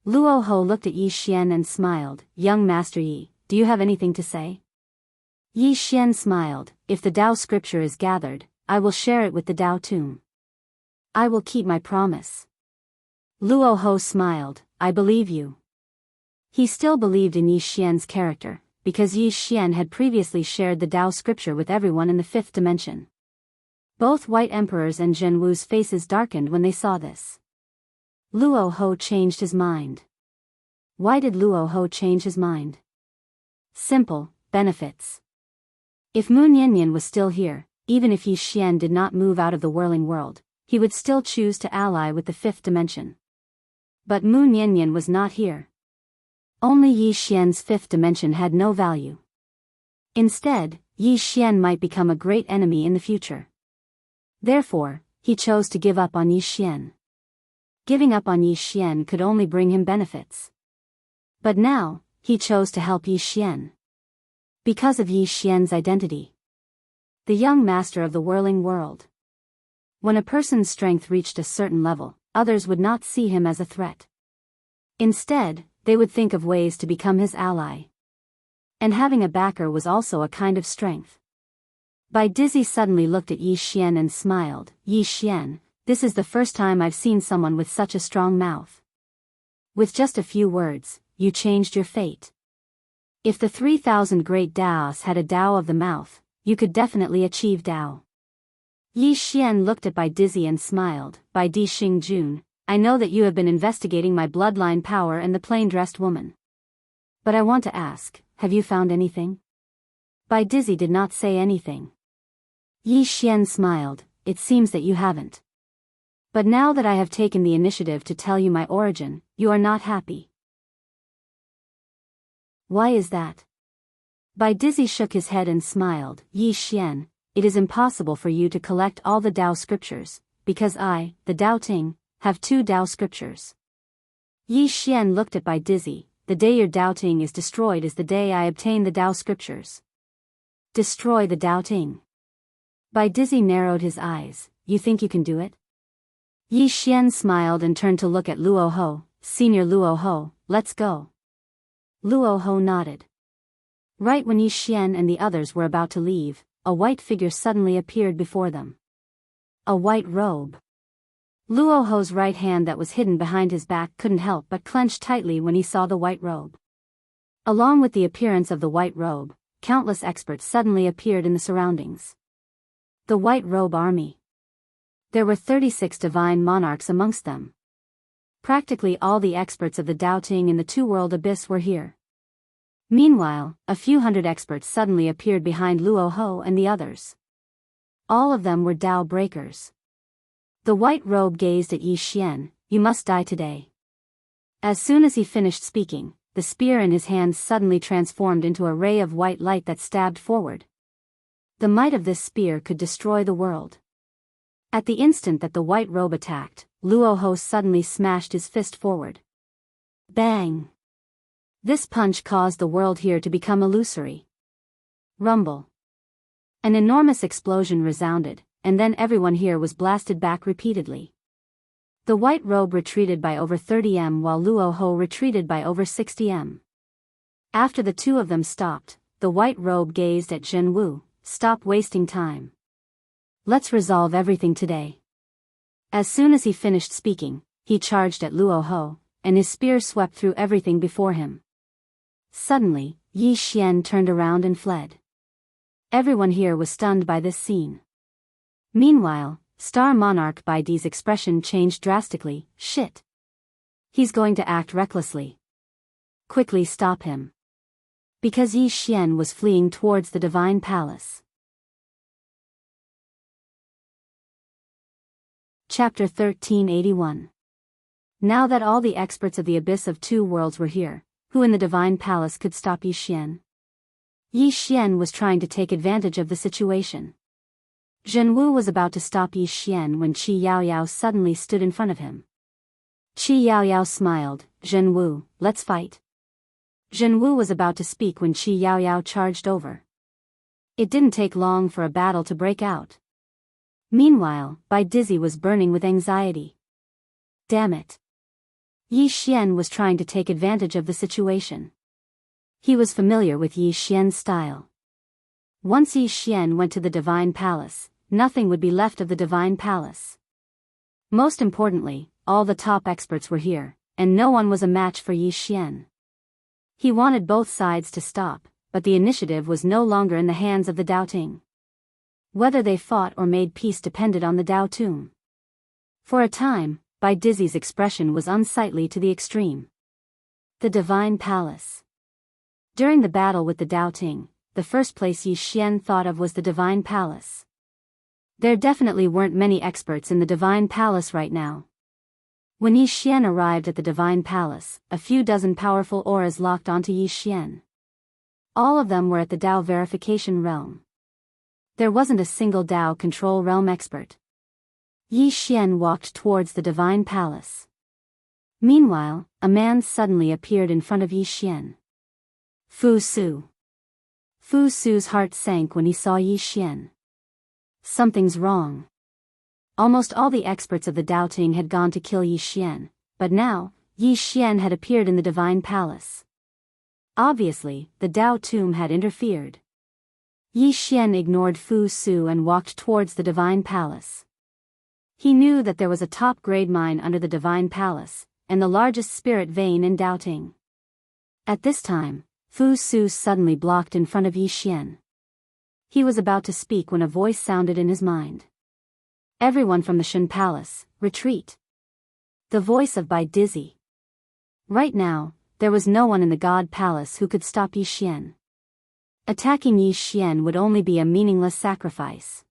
Luo Ho looked at Yi Xian and smiled, Young Master Yi, do you have anything to say? Yi Xian smiled, if the Dao scripture is gathered, I will share it with the Dao Tomb. I will keep my promise. Luo Ho smiled, I believe you. He still believed in Yi Xian's character, because Yi Xian had previously shared the Dao scripture with everyone in the fifth dimension. Both White Emperors and Jianghu's faces darkened when they saw this. Luo Ho changed his mind. Why did Luo Ho change his mind? Simple, benefits. If Mu Niannian was still here, even if Yi Xian did not move out of the whirling world, he would still choose to ally with the fifth dimension. But Mu Niannian was not here. Only Yi Xian's fifth dimension had no value. Instead, Yi Xian might become a great enemy in the future. Therefore, he chose to give up on Yi Xian. Giving up on Yi Xian could only bring him benefits. But now, he chose to help Yi Xian. Because of Yi Xian's identity. The young master of the whirling world. When a person's strength reached a certain level, others would not see him as a threat. Instead, they would think of ways to become his ally. And having a backer was also a kind of strength. Bai Dizzy suddenly looked at Yi Xian and smiled. Yi Xian, this is the first time I've seen someone with such a strong mouth. With just a few words, you changed your fate. If the 3,000 great Daos had a Dao of the mouth, you could definitely achieve Dao. Yi Xian looked at Bai Dizzy and smiled. Bai Di Xing Jun, I know that you have been investigating my bloodline power and the plain-dressed woman. But I want to ask, have you found anything? Bai Dizzy did not say anything. Yi Xian smiled, it seems that you haven't. But now that I have taken the initiative to tell you my origin, you are not happy. Why is that? Bai Dizzy shook his head and smiled. Yi Xian, it is impossible for you to collect all the Dao scriptures, because I, the Dao Ting, have 2 Dao scriptures. Yi Xian looked at Bai Dizzy, the day your Dao Ting is destroyed is the day I obtain the Dao scriptures. Destroy the Dao Ting. Bai Dizzy narrowed his eyes, you think you can do it? Yi Xian smiled and turned to look at Luo Ho. Senior Luo Ho, let's go. Luo Ho nodded. Right when Yi Xian and the others were about to leave, a white figure suddenly appeared before them. A white robe. Luo Ho's right hand that was hidden behind his back couldn't help but clench tightly when he saw the white robe. Along with the appearance of the white robe, countless experts suddenly appeared in the surroundings. The White Robe Army. There were 36 divine monarchs amongst them. Practically all the experts of the Dao Ting in the two-world abyss were here. Meanwhile, a few hundred experts suddenly appeared behind Luo Ho and the others. All of them were Dao breakers. The white robe gazed at Yi Xian, you must die today. As soon as he finished speaking, the spear in his hands suddenly transformed into a ray of white light that stabbed forward. The might of this spear could destroy the world. At the instant that the white robe attacked, Luo Ho suddenly smashed his fist forward. Bang! This punch caused the world here to become illusory. Rumble. An enormous explosion resounded, and then everyone here was blasted back repeatedly. The white robe retreated by over 30 m while Luo Ho retreated by over 60 m. After the two of them stopped, the white robe gazed at Jianghu, stop wasting time. Let's resolve everything today. As soon as he finished speaking, he charged at Luo Ho, and his spear swept through everything before him. Suddenly, Yi Xian turned around and fled. Everyone here was stunned by this scene. Meanwhile, Star Monarch Bai Di's expression changed drastically. Shit. He's going to act recklessly. Quickly stop him. Because Yi Xian was fleeing towards the Divine Palace. Chapter 1381. Now that all the experts of the Abyss of Two Worlds were here, who in the Divine Palace could stop Yi Xian? Yi Xian was trying to take advantage of the situation. Jianghu was about to stop Yi Xian when Qi Yaoyao suddenly stood in front of him. Qi Yaoyao smiled, Jianghu, let's fight. Jianghu was about to speak when Qi Yaoyao charged over. It didn't take long for a battle to break out. Meanwhile, Bai Dizzy was burning with anxiety. Damn it. Yi Xian was trying to take advantage of the situation. He was familiar with Yi Xian's style. Once Yi Xian went to the Divine Palace, nothing would be left of the Divine Palace. Most importantly, all the top experts were here, and no one was a match for Yi Xian. He wanted both sides to stop, but the initiative was no longer in the hands of the Dao Ting. Whether they fought or made peace depended on the Dao Tung. For a time, Bai Dizzy's expression was unsightly to the extreme. The Divine Palace. During the battle with the Doubting, the first place Yi Xian thought of was the Divine Palace. There definitely weren't many experts in the Divine Palace right now. When Yi Xian arrived at the Divine Palace, a few dozen powerful auras locked onto Yi Xian. All of them were at the Dao Verification Realm. There wasn't a single Dao Control Realm expert. Yi Xian walked towards the Divine Palace. Meanwhile, a man suddenly appeared in front of Yi Xian. Fu Su. Fu Su's heart sank when he saw Yi Xian. Something's wrong. Almost all the experts of the Doubting had gone to kill Yi Xian, but now, Yi Xian had appeared in the Divine Palace. Obviously, the Dao Tomb had interfered. Yi Xian ignored Fu Su and walked towards the Divine Palace. He knew that there was a top-grade mine under the Divine Palace, and the largest spirit vein in Doubting. At this time, Fu Su suddenly blocked in front of Yi Xian. He was about to speak when a voice sounded in his mind. Everyone from the Shen Palace, retreat. The voice of Bai Dizzy. Right now, there was no one in the God Palace who could stop Yi Xian. Attacking Yi Xian would only be a meaningless sacrifice.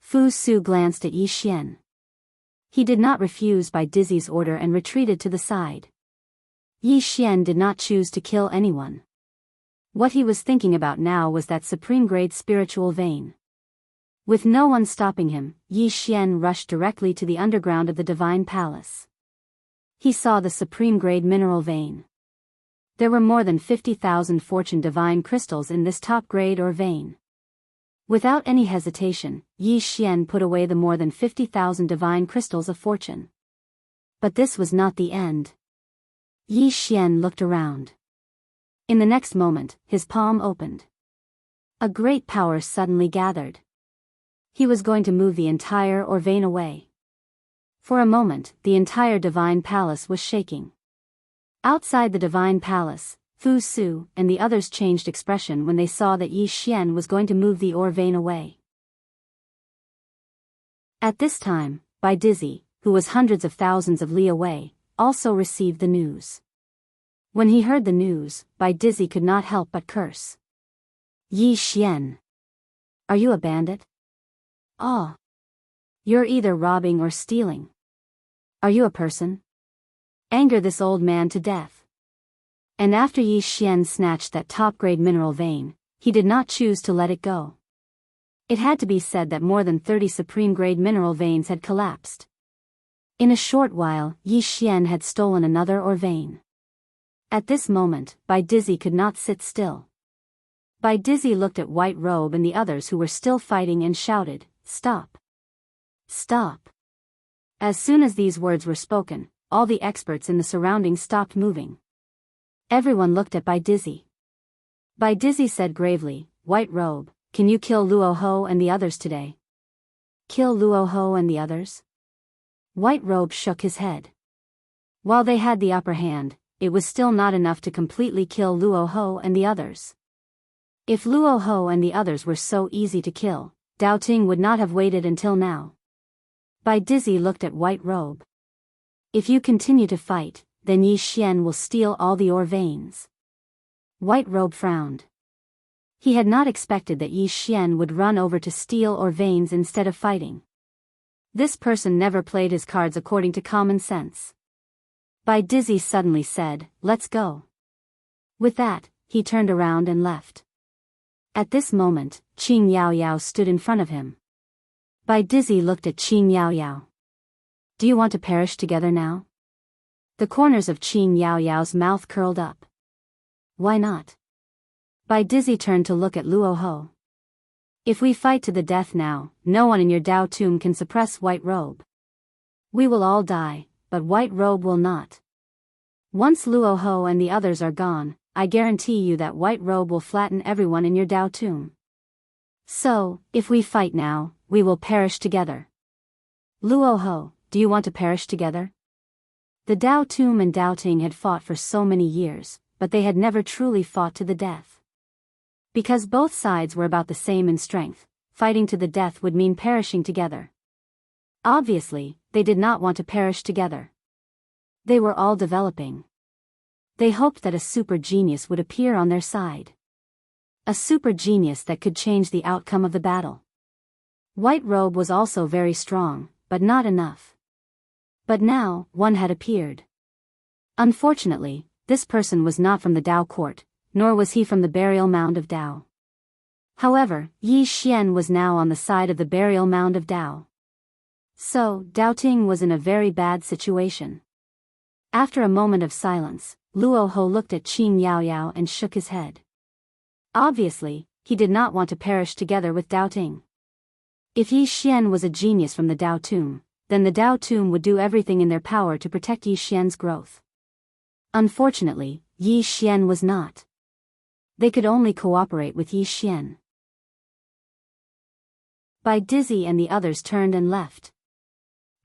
Fu Su glanced at Yi Xian. He did not refuse Bai Dizzy's order and retreated to the side. Yi Xian did not choose to kill anyone. What he was thinking about now was that supreme-grade spiritual vein. With no one stopping him, Yi Xian rushed directly to the underground of the Divine Palace. He saw the supreme-grade mineral vein. There were more than 50,000 fortune divine crystals in this top-grade or vein. Without any hesitation, Yi Xian put away the more than 50,000 divine crystals of fortune. But this was not the end. Yi Xian looked around. In the next moment, his palm opened. A great power suddenly gathered. He was going to move the entire or vein away. For a moment, the entire Divine Palace was shaking. Outside the Divine Palace, Fu Su and the others changed expression when they saw that Yi Xian was going to move the ore vein away. At this time, Bai Dizzy, who was hundreds of thousands of li away, also received the news. When he heard the news, Bai Dizzy could not help but curse. Yi Xian. Are you a bandit? Ah. You're either robbing or stealing. Are you a person? Anger this old man to death. And after Yi Xian snatched that top-grade mineral vein, he did not choose to let it go. It had to be said that more than 30 supreme-grade mineral veins had collapsed. In a short while, Yi Xian had stolen another ore vein. At this moment, Bai Dizzy could not sit still. Bai Dizzy looked at White Robe and the others who were still fighting and shouted, "Stop! Stop!" As soon as these words were spoken, all the experts in the surroundings stopped moving. Everyone looked at Bai Dizzy. Bai Dizzy said gravely, "White Robe, can you kill Luo Ho and the others today?" Kill Luo Ho and the others? White Robe shook his head. While they had the upper hand, it was still not enough to completely kill Luo Ho and the others. If Luo Ho and the others were so easy to kill, Dao Ting would not have waited until now. Bai Dizzy looked at White Robe. If you continue to fight, then Yi Xian will steal all the ore veins. White Robe frowned. He had not expected that Yi Xian would run over to steal ore veins instead of fighting. This person never played his cards according to common sense. Bai Dizzy suddenly said, "Let's go." With that, he turned around and left. At this moment, Qing Yao Yao stood in front of him. Bai Dizzy looked at Qing Yao Yao. "Do you want to perish together now?" The corners of Qing Yao Yao's mouth curled up. "Why not?" Bai Dizzy turned to look at Luo Ho. "If we fight to the death now, no one in your Dao Tomb can suppress White Robe. We will all die, but White Robe will not. Once Luo Ho and the others are gone, I guarantee you that White Robe will flatten everyone in your Dao Tomb. So, if we fight now, we will perish together. Luo Ho, do you want to perish together?" The Dao Tomb and Dao Ting had fought for so many years, but they had never truly fought to the death. Because both sides were about the same in strength, fighting to the death would mean perishing together. Obviously, they did not want to perish together. They were all developing. They hoped that a super genius would appear on their side. A super genius that could change the outcome of the battle. White Robe was also very strong, but not enough. But now, one had appeared. Unfortunately, this person was not from the Dao court, nor was he from the burial mound of Dao. However, Yi Xian was now on the side of the burial mound of Dao. So, Dao Ting was in a very bad situation. After a moment of silence, Luo Ho looked at Qin Yaoyao and shook his head. Obviously, he did not want to perish together with Dao Ting. If Yi Xian was a genius from the Dao tomb, then the Dao tomb would do everything in their power to protect Yi Xian's growth. Unfortunately, Yi Xian was not. They could only cooperate with Yi Xian. Bai Dizzy and the others turned and left.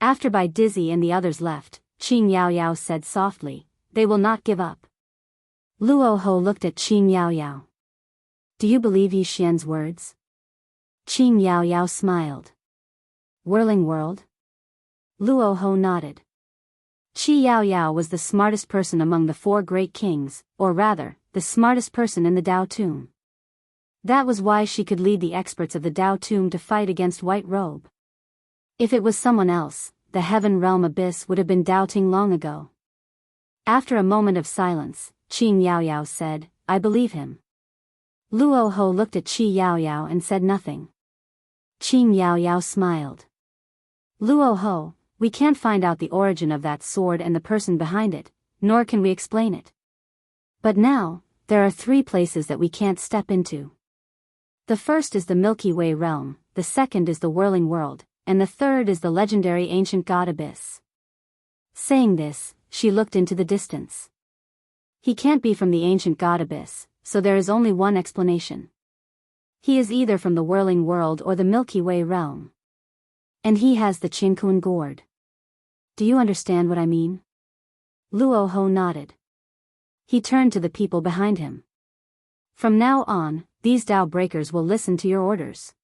After Bai Dizzy and the others left, Qin Yaoyao said softly, "They will not give up." Luo Ho looked at Qin Yaoyao. "Do you believe Yi Xian's words?" Qin Yaoyao smiled. "Whirling world?" Luo Ho nodded. Qi Yaoyao was the smartest person among the four great kings, or rather, the smartest person in the Dao tomb. That was why she could lead the experts of the Dao tomb to fight against White Robe. If it was someone else, the Heaven Realm Abyss would have been doubting long ago. After a moment of silence, Qin Yaoyao said, "I believe him." Luo Ho looked at Qi Yaoyao and said nothing. Qin Yaoyao smiled. "Luo Ho, we can't find out the origin of that sword and the person behind it, nor can we explain it. But now, there are 3 places that we can't step into. The first is the Milky Way realm, the second is the Whirling World, and the third is the legendary ancient god Abyss." Saying this, she looked into the distance. He can't be from the ancient god Abyss, so there is only one explanation. He is either from the Whirling World or the Milky Way realm. And he has the Qinkuan gourd. Do you understand what I mean? Luo Ho nodded. He turned to the people behind him. "From now on, these Dao breakers will listen to your orders."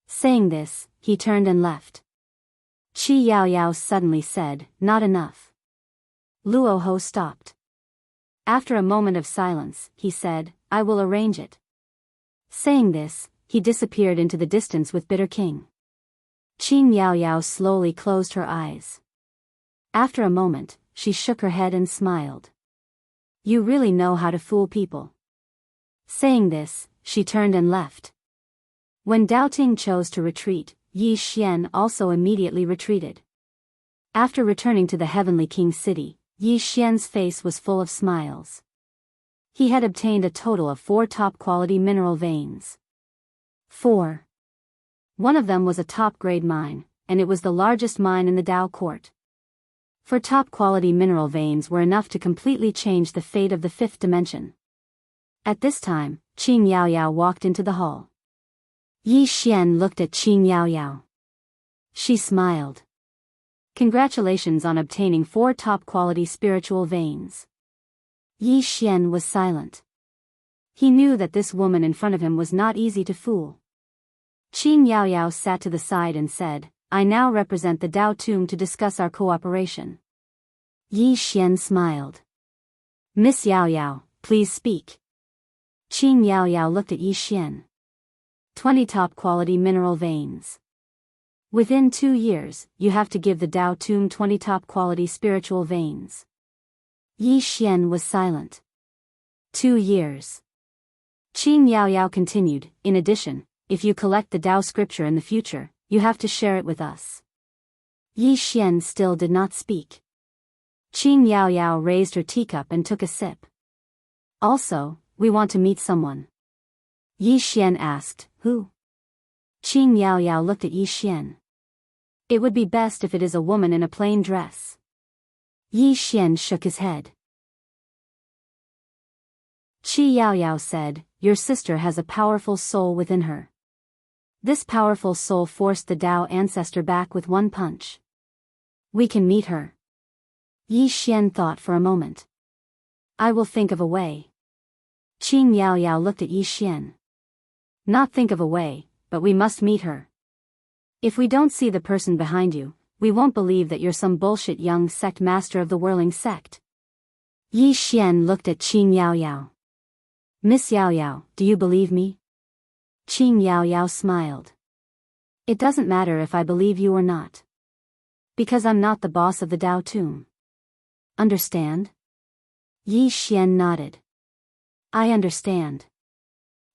Saying this, he turned and left. Qi Yaoyao suddenly said, "Not enough." Luo Ho stopped. After a moment of silence, he said, "I will arrange it." Saying this, he disappeared into the distance with Bitter King. Qin Yaoyao slowly closed her eyes. After a moment, she shook her head and smiled. "You really know how to fool people." Saying this, she turned and left. When Dao Ting chose to retreat, Yi Xian also immediately retreated. After returning to the Heavenly King's city, Yi Xian's face was full of smiles. He had obtained a total of 4 top-quality mineral veins. 4. One of them was a top-grade mine, and it was the largest mine in the Dao court. 4 top-quality mineral veins were enough to completely change the fate of the 5th dimension. At this time, Qin Yaoyao walked into the hall. Yi Xian looked at Qin Yaoyao. She smiled. "Congratulations on obtaining 4 top-quality spiritual veins." Yi Xian was silent. He knew that this woman in front of him was not easy to fool. Qin Yaoyao sat to the side and said, "I now represent the Dao tomb to discuss our cooperation." Yi Xian smiled. "Miss Yaoyao, please speak." Qin Yaoyao looked at Yi Xian. 20 top-quality mineral veins. Within 2 years, you have to give the Dao tomb 20 top-quality spiritual veins. Yi Xian was silent. 2 years. Qin Yaoyao continued, "In addition, if you collect the Dao scripture in the future, you have to share it with us." Yi Xian still did not speak. Qin Yaoyao raised her teacup and took a sip. "Also, we want to meet someone." Yi Xian asked, "Who?" Qin Yaoyao looked at Yi Xian. "It would be best if it is a woman in a plain dress." Yi Xian shook his head. Qi Yaoyao said, "Your sister has a powerful soul within her. This powerful soul forced the Dao ancestor back with one punch. We can meet her." Yi Xian thought for a moment. "I will think of a way." Qin Yaoyao looked at Yi Xian. "Not think of a way, but we must meet her. If we don't see the person behind you, we won't believe that you're some bullshit young sect master of the whirling sect." Yi Xian looked at Qin Yao Yao. Miss Yao Yao, do you believe me? Qin Yao Yao smiled. It doesn't matter if I believe you or not. Because I'm not the boss of the Dao Tomb. Understand? Yi Xian nodded. I understand.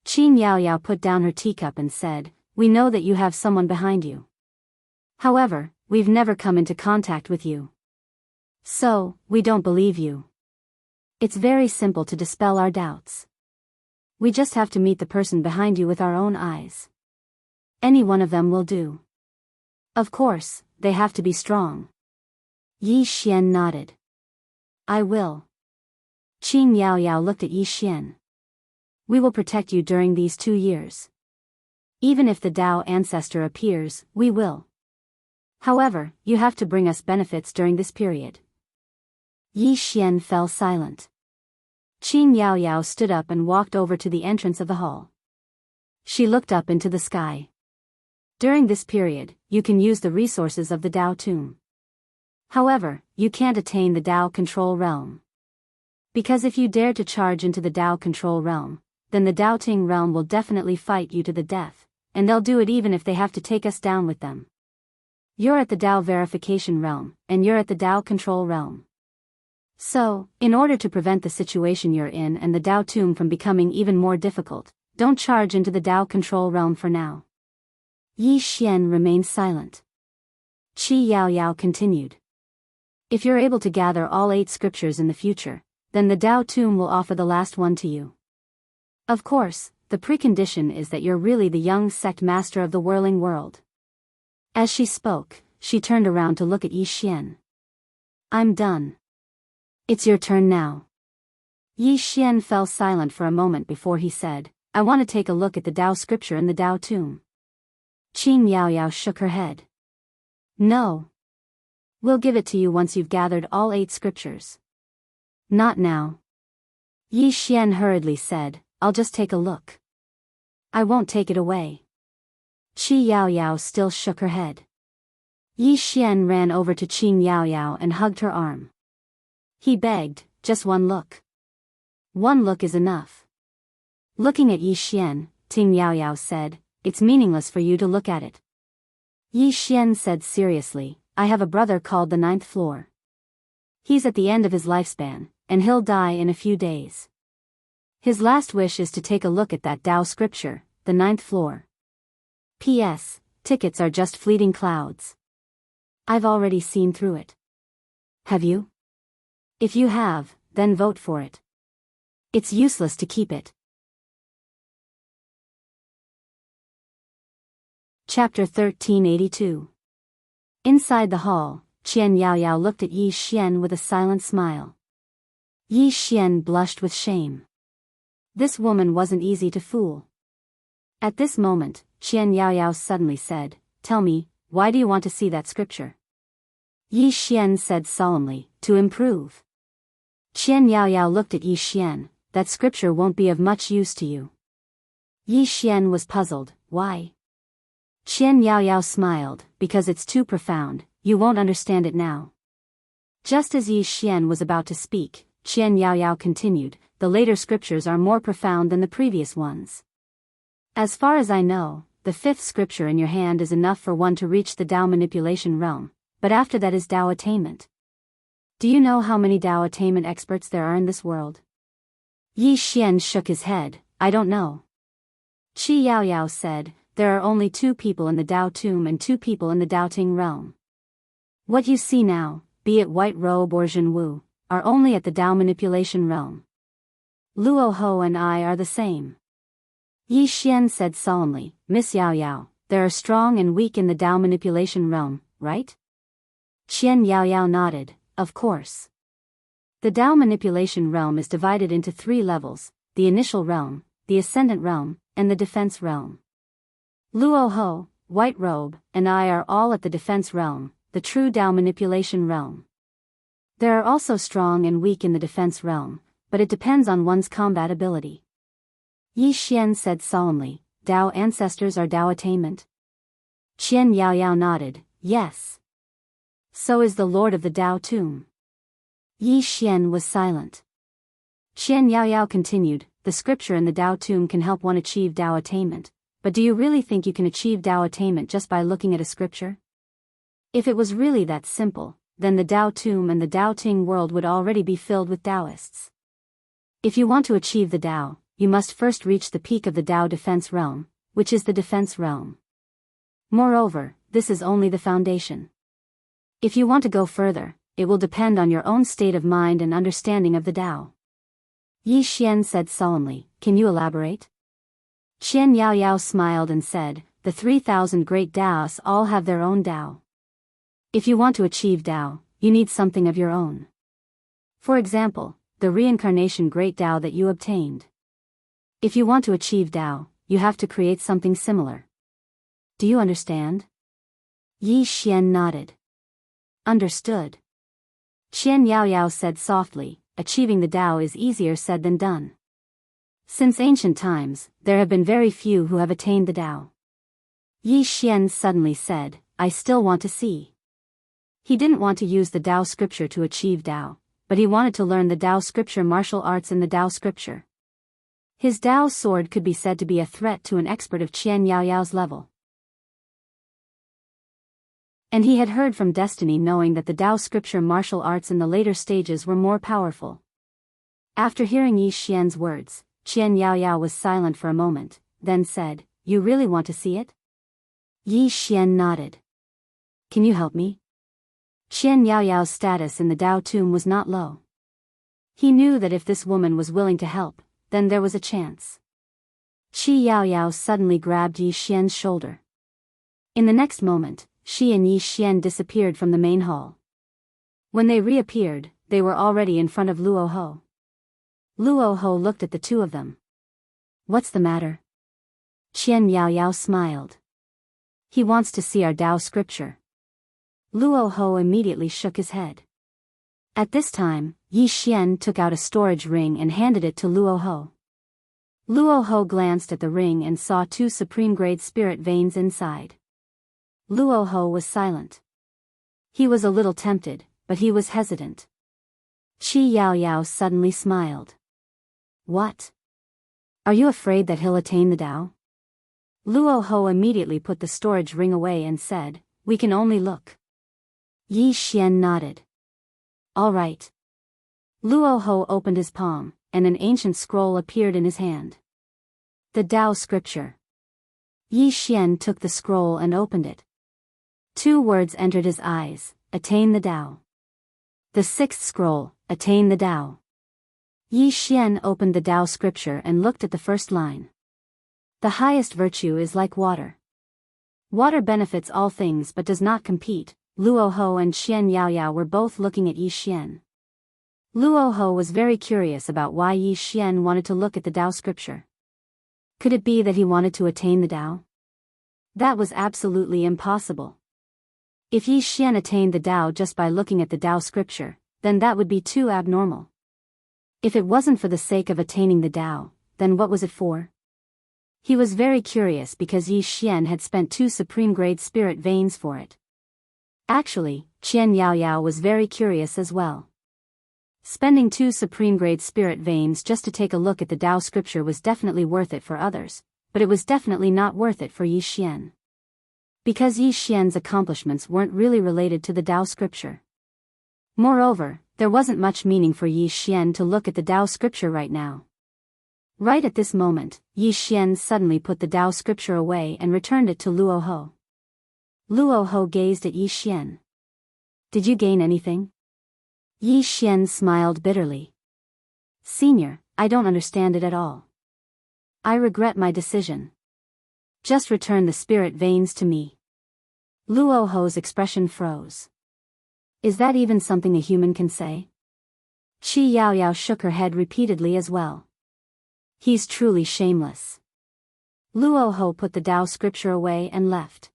Qin Yao Yao put down her teacup and said, we know that you have someone behind you. However, we've never come into contact with you. So, we don't believe you. It's very simple to dispel our doubts. We just have to meet the person behind you with our own eyes. Any one of them will do. Of course, they have to be strong. Yi Xian nodded. I will. Qin Yao Yao looked at Yi Xian. We will protect you during these 2 years. Even if the Dao ancestor appears, we will. However, you have to bring us benefits during this period. Yi Xian fell silent. Qin Yao Yao stood up and walked over to the entrance of the hall. She looked up into the sky. During this period, you can use the resources of the Dao Tomb. However, you can't attain the Dao Control Realm. Because if you dare to charge into the Dao Control Realm, then the Dao Ting Realm will definitely fight you to the death, and they'll do it even if they have to take us down with them. You're at the Dao Verification Realm, and you're at the Dao Control Realm. So, in order to prevent the situation you're in and the Dao Tomb from becoming even more difficult, don't charge into the Dao Control Realm for now. Yi Xian remained silent. Qi Yao Yao continued. If you're able to gather all 8 scriptures in the future, then the Dao Tomb will offer the last one to you. Of course, the precondition is that you're really the young sect master of the whirling world. As she spoke, she turned around to look at Yi Xian. I'm done. It's your turn now. Yi Xian fell silent for a moment before he said, I want to take a look at the Dao scripture in the Dao Tomb. Qin Yao Yao shook her head. No. We'll give it to you once you've gathered all 8 scriptures. Not now. Yi Xian hurriedly said, I'll just take a look. I won't take it away. Qi Yao Yao still shook her head. Yi Xian ran over to Qin Yao Yao and hugged her arm. He begged, just one look. One look is enough. Looking at Yi Xian, Ting Yao Yao said, it's meaningless for you to look at it. Yi Xian said seriously, I have a brother called the 9th floor. He's at the end of his lifespan, and he'll die in a few days. His last wish is to take a look at that Dao scripture, the 9th floor. P.S. Tickets are just fleeting clouds. I've already seen through it. Have you? If you have, then vote for it. It's useless to keep it. Chapter 1382. Inside the hall, Qian Yao Yao looked at Yi Xian with a silent smile. Yi Xian blushed with shame. This woman wasn't easy to fool. At this moment, Qian Yao Yao suddenly said, Tell me, why do you want to see that scripture? Yi Xian said solemnly, To improve. Qian Yao Yao looked at Yi Xian, that scripture won't be of much use to you. Yi Xian was puzzled, why? Qian Yao Yao smiled, because it's too profound, you won't understand it now. Just as Yi Xian was about to speak, Qian Yao Yao continued, the later scriptures are more profound than the previous ones. As far as I know, the 5th scripture in your hand is enough for one to reach the Dao manipulation realm, but after that is Dao attainment. Do you know how many Dao attainment experts there are in this world? Yi Xian shook his head, I don't know. Qi Yao Yao said, there are only 2 people in the Dao Tomb and 2 people in the Dao Ting realm. What you see now, be it White Robe or Jianghu, are only at the Dao manipulation realm. Luo Ho and I are the same. Yi Xian said solemnly, Miss Yao Yao, there are strong and weak in the Dao manipulation realm, right? Qian Yao Yao nodded, of course. The Dao manipulation realm is divided into 3 levels, the initial realm, the ascendant realm, and the defense realm. Luo Ho, White Robe, and I are all at the defense realm, the true Dao manipulation realm. There are also strong and weak in the defense realm, but it depends on one's combat ability. Yi Xian said solemnly, Dao ancestors are Dao attainment? Qian Yao Yao nodded, yes. So is the Lord of the Dao Tomb. Yi Xian was silent. Qian Yaoyao continued, the scripture and the Tao tomb can help one achieve Tao attainment, but do you really think you can achieve Tao attainment just by looking at a scripture? If it was really that simple, then the Tao tomb and the Tao Ting world would already be filled with Taoists. If you want to achieve the Tao, you must first reach the peak of the Tao defense realm, which is the defense realm. Moreover, this is only the foundation. If you want to go further, it will depend on your own state of mind and understanding of the Tao. Yi Xian said solemnly, can you elaborate? Qian Yaoyao smiled and said, the 3,000 great Taoists all have their own Tao. If you want to achieve Tao, you need something of your own. For example, the reincarnation great Tao that you obtained. If you want to achieve Tao, you have to create something similar. Do you understand? Yi Xian nodded. Understood. Qian Yaoyao said softly, achieving the Tao is easier said than done. Since ancient times, there have been very few who have attained the Tao. Yi Xian suddenly said, I still want to see. He didn't want to use the Tao scripture to achieve Tao, but he wanted to learn the Tao scripture martial arts in the Tao scripture. His Tao sword could be said to be a threat to an expert of Qian Yaoyao's level. And he had heard from Destiny knowing that the Tao scripture martial arts in the later stages were more powerful. After hearing Yi Xian's words, Qian Yaoyao was silent for a moment, then said, you really want to see it? Yi Xian nodded. Can you help me? Qian Yaoyao's status in the Tao tomb was not low. He knew that if this woman was willing to help, then there was a chance. Qi Yaoyao suddenly grabbed Yi Xian's shoulder. In the next moment, she and Yi Xian disappeared from the main hall. When they reappeared, they were already in front of Luo Ho. Luo Ho looked at the two of them. What's the matter? Qian Yaoyao smiled. He wants to see our Tao scripture. Luo Ho immediately shook his head. At this time, Yi Xian took out a storage ring and handed it to Luo Ho. Luo Ho glanced at the ring and saw 2 supreme-grade spirit veins inside. Luo Ho was silent. He was a little tempted, but he was hesitant. Qi Yaoyao suddenly smiled. What? Are you afraid that he'll attain the Tao? Luo Ho immediately put the storage ring away and said, we can only look. Yi Xian nodded. All right. Luo Ho opened his palm, and an ancient scroll appeared in his hand. The Tao scripture. Yi Xian took the scroll and opened it. 2 words entered his eyes, attain the Tao. The 6th scroll, attain the Tao. Yi Xian opened the Tao scripture and looked at the first line. The highest virtue is like water. Water benefits all things but does not compete. Luo Ho and Qian Yaoyao were both looking at Yi Xian. Luo Ho was very curious about why Yi Xian wanted to look at the Tao scripture. Could it be that he wanted to attain the Tao? That was absolutely impossible. If Yi Xian attained the Tao just by looking at the Tao scripture, then that would be too abnormal. If it wasn't for the sake of attaining the Tao, then what was it for? He was very curious because Yi Xian had spent 2 supreme-grade spirit veins for it. Actually, Qian Yaoyao was very curious as well. Spending 2 supreme-grade spirit veins just to take a look at the Tao scripture was definitely worth it for others, but it was definitely not worth it for Yi Xian. Because Yi Xian's accomplishments weren't really related to the Tao scripture. Moreover, there wasn't much meaning for Yi Xian to look at the Tao scripture right now. Right at this moment, Yi Xian suddenly put the Tao scripture away and returned it to Luo Ho. Luo Ho gazed at Yi Xian. Did you gain anything? Yi Xian smiled bitterly. Senior, I don't understand it at all. I regret my decision. Just return the spirit veins to me. Luo Ho's expression froze. Is that even something a human can say? Qi Yaoyao shook her head repeatedly as well. He's truly shameless. Luo Ho put the Tao scripture away and left.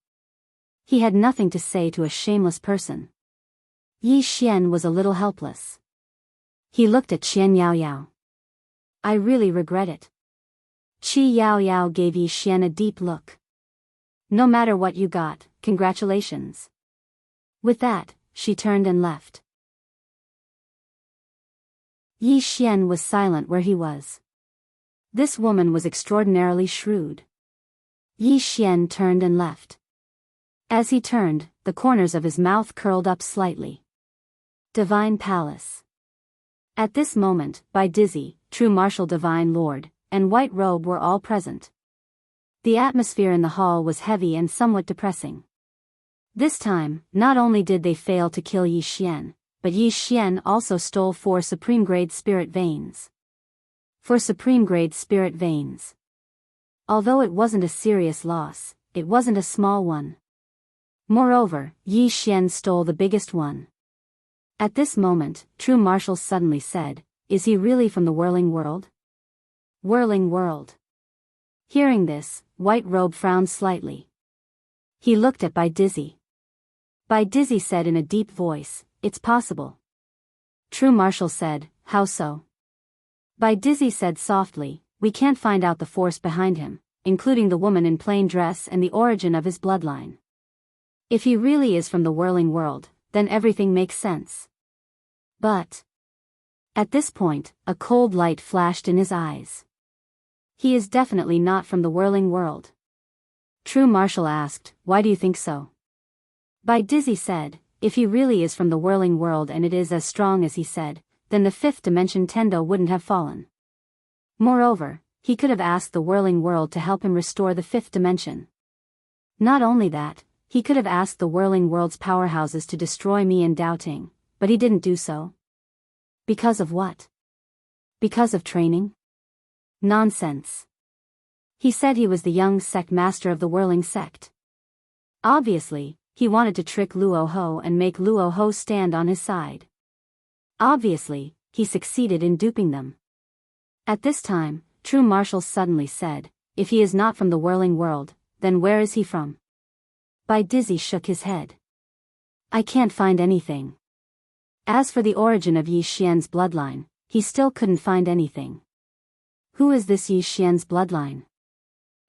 He had nothing to say to a shameless person. Yi Xian was a little helpless. He looked at Qian Yaoyao. I really regret it. Qi Yaoyao gave Yi Xian a deep look. No matter what you got, congratulations. With that, she turned and left. Yi Xian was silent where he was. This woman was extraordinarily shrewd. Yi Xian turned and left. As he turned, the corners of his mouth curled up slightly. Divine Palace. At this moment, Bai Dizzy, True Martial Divine Lord, and White Robe were all present. The atmosphere in the hall was heavy and somewhat depressing. This time, not only did they fail to kill Yi Xian, but Yi Xian also stole 4 supreme-grade spirit veins. 4 supreme-grade spirit veins. Although it wasn't a serious loss, it wasn't a small one. Moreover, Yi Xian stole the biggest one. At this moment, True Martial suddenly said, "Is he really from the Whirling World?" Whirling World. Hearing this, White Robe frowned slightly. He looked at Bai Dizzy. Bai Dizzy said in a deep voice, "It's possible." True Martial said, "How so?" Bai Dizzy said softly, "We can't find out the force behind him, including the woman in plain dress and the origin of his bloodline. If he really is from the Whirling World, then everything makes sense. But..." At this point, a cold light flashed in his eyes. "He is definitely not from the Whirling World." True Martial asked, "Why do you think so?" Bai Dizzy said, "If he really is from the Whirling World and it is as strong as he said, then the 5th dimension Tendo wouldn't have fallen. Moreover, he could have asked the Whirling World to help him restore the 5th dimension. Not only that, he could have asked the Whirling World's powerhouses to destroy me and Doubting, but he didn't do so. Because of what? Because of training? Nonsense. He said he was the young sect master of the Whirling Sect. Obviously, he wanted to trick Luo Ho and make Luo Ho stand on his side. Obviously, he succeeded in duping them." At this time, True Martial suddenly said, "If he is not from the Whirling World, then where is he from?" Bai Dizzy shook his head. "I can't find anything." As for the origin of Yi Xian's bloodline, he still couldn't find anything. Who is this Yi Xian's bloodline?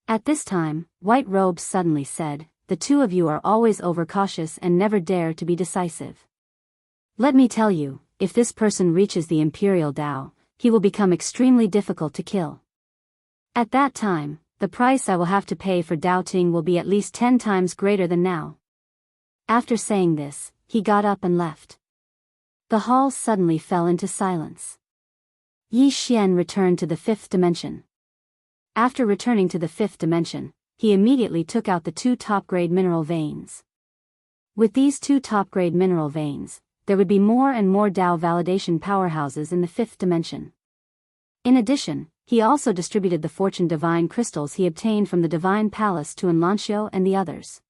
At this time, White Robe suddenly said, "The two of you are always overcautious and never dare to be decisive. Let me tell you, if this person reaches the Imperial Dao, he will become extremely difficult to kill. At that time, the price I will have to pay for Doubting will be at least 10 times greater than now." After saying this, he got up and left. The hall suddenly fell into silence. Yi Xian returned to the 5th dimension. After returning to the 5th dimension, he immediately took out the 2 top-grade mineral veins. With these 2 top-grade mineral veins, there would be more and more Dao validation powerhouses in the 5th dimension. In addition, he also distributed the Fortune Divine crystals he obtained from the Divine Palace to Enlancio and the others.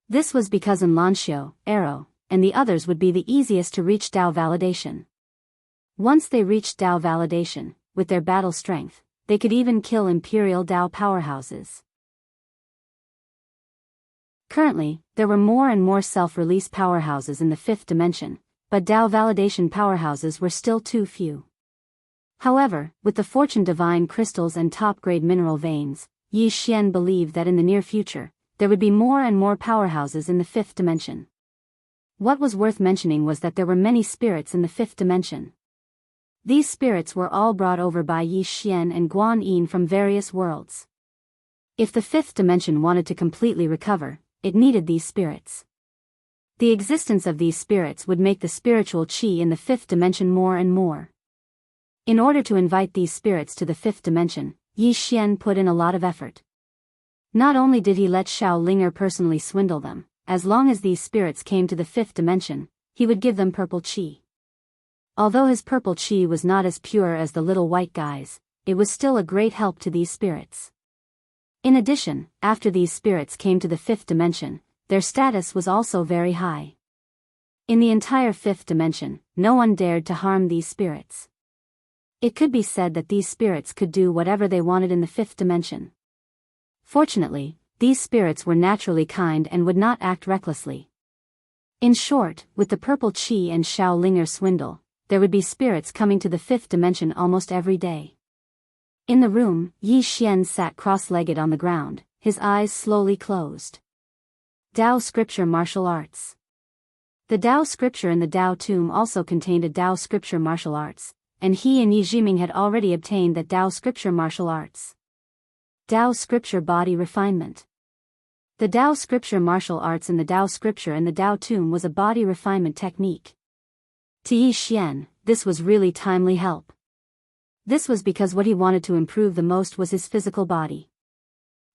This was because Enlancio, Arrow, and the others would be the easiest to reach Dao validation. Once they reached Dao validation, with their battle strength, they could even kill Imperial Dao powerhouses. Currently, there were more and more self-release powerhouses in the 5th dimension, but Dao validation powerhouses were still too few. However, with the Fortune Divine crystals and top-grade mineral veins, Yi Xian believed that in the near future, there would be more and more powerhouses in the 5th dimension. What was worth mentioning was that there were many spirits in the 5th dimension. These spirits were all brought over by Yi Xian and Guan Yin from various worlds. If the 5th dimension wanted to completely recover, it needed these spirits. The existence of these spirits would make the spiritual qi in the 5th dimension more and more. In order to invite these spirits to the 5th dimension, Yi Xian put in a lot of effort. Not only did he let Xiao Linger personally swindle them, as long as these spirits came to the 5th dimension, he would give them purple qi. Although his purple qi was not as pure as the little white guy's, it was still a great help to these spirits. In addition, after these spirits came to the 5th dimension, their status was also very high. In the entire 5th dimension, no one dared to harm these spirits. It could be said that these spirits could do whatever they wanted in the 5th dimension. Fortunately, these spirits were naturally kind and would not act recklessly. In short, with the purple qi and Xiao Linger swindle, there would be spirits coming to the 5th dimension almost every day. In the room, Yi Xian sat cross-legged on the ground, his eyes slowly closed. Dao Scripture Martial Arts. The Dao Scripture in the Dao Tomb also contained a Dao Scripture Martial Arts, and he and Yi Jiming had already obtained that Tao scripture martial arts. Tao scripture body refinement. The Tao scripture martial arts in the Tao scripture and the Tao tomb was a body refinement technique. To Yi Xian, this was really timely help. This was because what he wanted to improve the most was his physical body.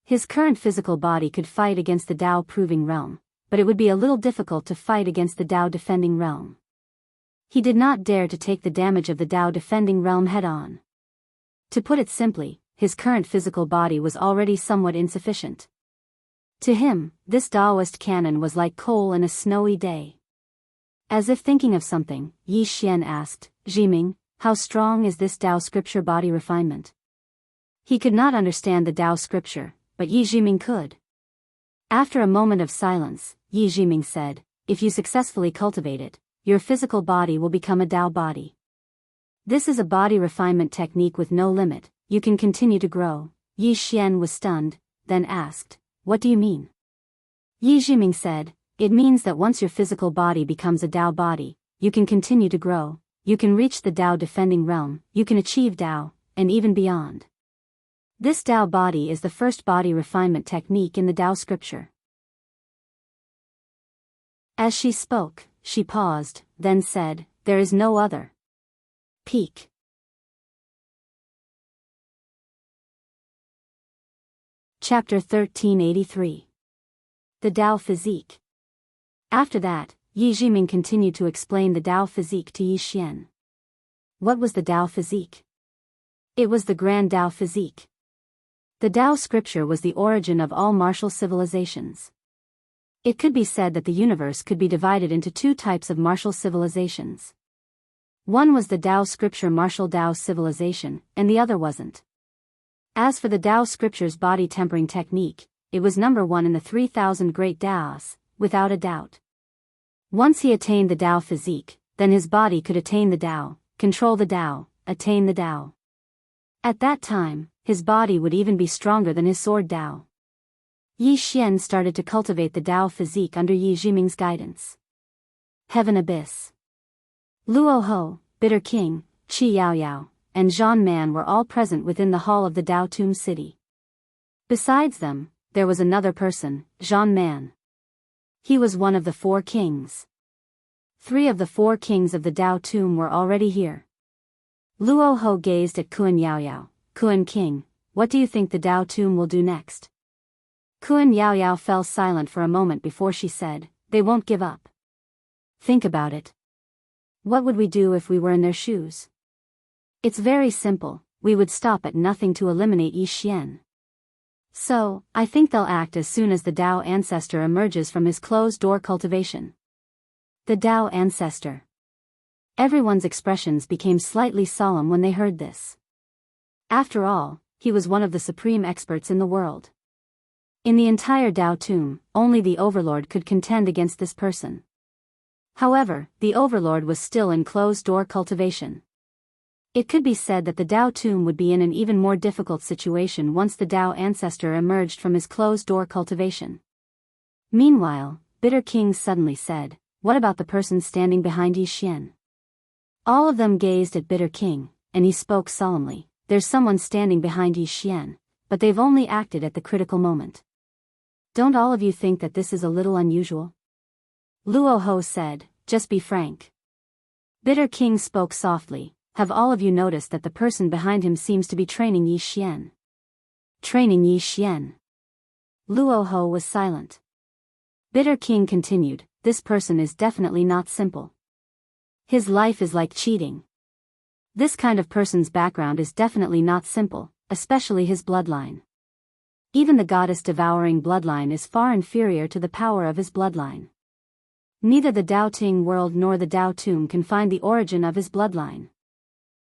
His current physical body could fight against the Tao proving realm, but it would be a little difficult to fight against the Tao defending realm. He did not dare to take the damage of the Tao defending realm head-on. To put it simply, his current physical body was already somewhat insufficient. To him, this Taoist cannon was like coal in a snowy day. As if thinking of something, Yi Xian asked, Jiming, how strong is this Tao scripture body refinement? He could not understand the Tao scripture, but Yi Jiming could. After a moment of silence, Yi Jiming said, if you successfully cultivate it, your physical body will become a Tao body. This is a body refinement technique with no limit, you can continue to grow. Yi Xian was stunned, then asked, what do you mean? Yi Jiming said, it means that once your physical body becomes a Tao body, you can continue to grow, you can reach the Tao defending realm, you can achieve Tao, and even beyond. This Tao body is the first body refinement technique in the Tao scripture. As she spoke, she paused, then said, there is no other. Peak. Chapter 1383. The Tao Physique. After that, Yi Jiming continued to explain the Tao Physique to Yi Xian. What was the Tao Physique? It was the Grand Tao Physique. The Tao scripture was the origin of all martial civilizations. It could be said that the universe could be divided into two types of martial civilizations. One was the Tao scripture martial Tao civilization, and the other wasn't. As for the Tao scripture's body tempering technique, it was number one in the 3,000 great Taos, without a doubt. Once he attained the Tao physique, then his body could attain the Tao, control the Tao, attain the Tao. At that time, his body would even be stronger than his sword Tao. Yi Xian started to cultivate the Tao physique under Yi Jiming's guidance. Heaven Abyss. Luo Ho, Bitter King, Qi Yaoyao, and Zhan Man were all present within the hall of the Tao Tomb city. Besides them, there was another person, Zhan Man. He was one of the 4 kings. 3 of the 4 kings of the Tao Tomb were already here. Luo Ho gazed at Kuan Yaoyao. Kuan King, what do you think the Tao Tomb will do next? Kuan Yaoyao fell silent for a moment before she said, they won't give up. Think about it. What would we do if we were in their shoes? It's very simple, we would stop at nothing to eliminate Yi Xian. So, I think they'll act as soon as the Tao ancestor emerges from his closed-door cultivation. The Tao ancestor. Everyone's expressions became slightly solemn when they heard this. After all, he was one of the supreme experts in the world. In the entire Tao Tomb, only the Overlord could contend against this person. However, the Overlord was still in closed-door cultivation. It could be said that the Tao Tomb would be in an even more difficult situation once the Tao ancestor emerged from his closed-door cultivation. Meanwhile, Bitter King suddenly said, what about the person standing behind Yi Xian? All of them gazed at Bitter King, and he spoke solemnly, there's someone standing behind Yi Xian, but they've only acted at the critical moment. Don't all of you think that this is a little unusual? Luo Ho said, just be frank. Bitter King spoke softly, have all of you noticed that the person behind him seems to be training Yi Xian? Training Yi Xian. Luo Ho was silent. Bitter King continued, this person is definitely not simple. His life is like cheating. This kind of person's background is definitely not simple, especially his bloodline. Even the goddess-devouring bloodline is far inferior to the power of his bloodline. Neither the Tao Ting world nor the Tao Tomb can find the origin of his bloodline.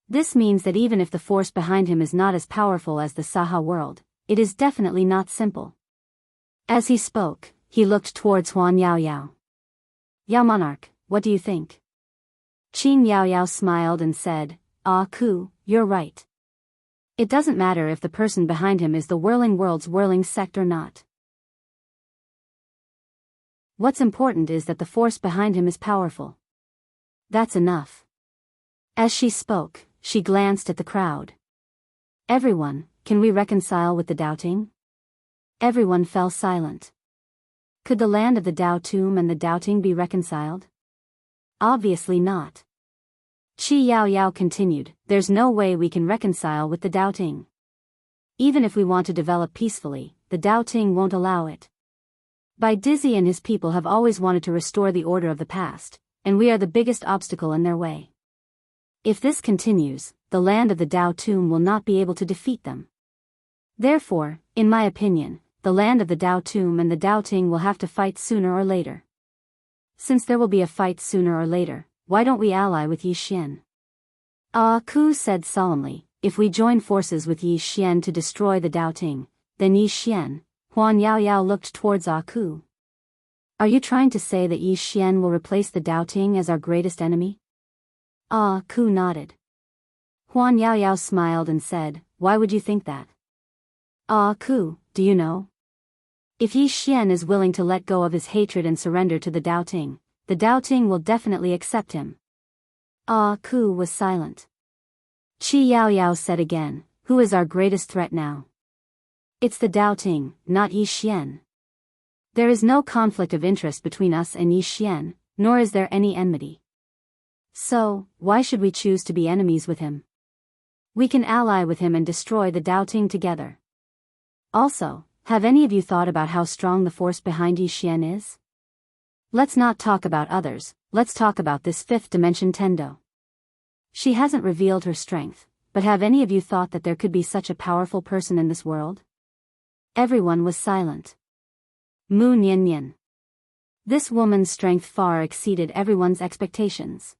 This means that even if the force behind him is not as powerful as the Saha world, it is definitely not simple. As he spoke, he looked towards Huan Yaoyao. Yao Monarch, what do you think? Qin Yaoyao smiled and said, Ah Ku, you're right. It doesn't matter if the person behind him is the Whirling World's whirling sect or not. What's important is that the force behind him is powerful. That's enough. As she spoke, she glanced at the crowd. Everyone, can we reconcile with the doubting? Everyone fell silent. Could the land of the Dao tomb and the doubting be reconciled? Obviously not. Qi Yao Yao continued, there's no way we can reconcile with the doubting. Even if we want to develop peacefully, the doubting won't allow it. Bai Dizzy and his people have always wanted to restore the order of the past, and we are the biggest obstacle in their way. If this continues, the land of the Dao tomb will not be able to defeat them. Therefore, in my opinion, the land of the Dao tomb and the doubting will have to fight sooner or later. Since there will be a fight sooner or later, why don't we ally with Yi Xian? Ah Ku said solemnly, if we join forces with Yi Xian to destroy the doubting, then Yi Xian. Huan Yao Yao looked towards Ah Ku. Are you trying to say that Yi Xian will replace the doubting as our greatest enemy? Ah Ku nodded. Huan Yao Yao smiled and said, why would you think that? Ah Ku, do you know? If Yi Xian is willing to let go of his hatred and surrender to the doubting will definitely accept him. Ah Ku was silent. Qi Yao Yao said again, who is our greatest threat now? It's the doubting, not Yi Xian. There is no conflict of interest between us and Yi Xian, nor is there any enmity. So, why should we choose to be enemies with him? We can ally with him and destroy the doubting together. Also, have any of you thought about how strong the force behind Yi Xian is? Let's not talk about others, let's talk about this fifth dimension Tendo. She hasn't revealed her strength, but have any of you thought that there could be such a powerful person in this world? Everyone was silent. Mu Nian Nian. This woman's strength far exceeded everyone's expectations.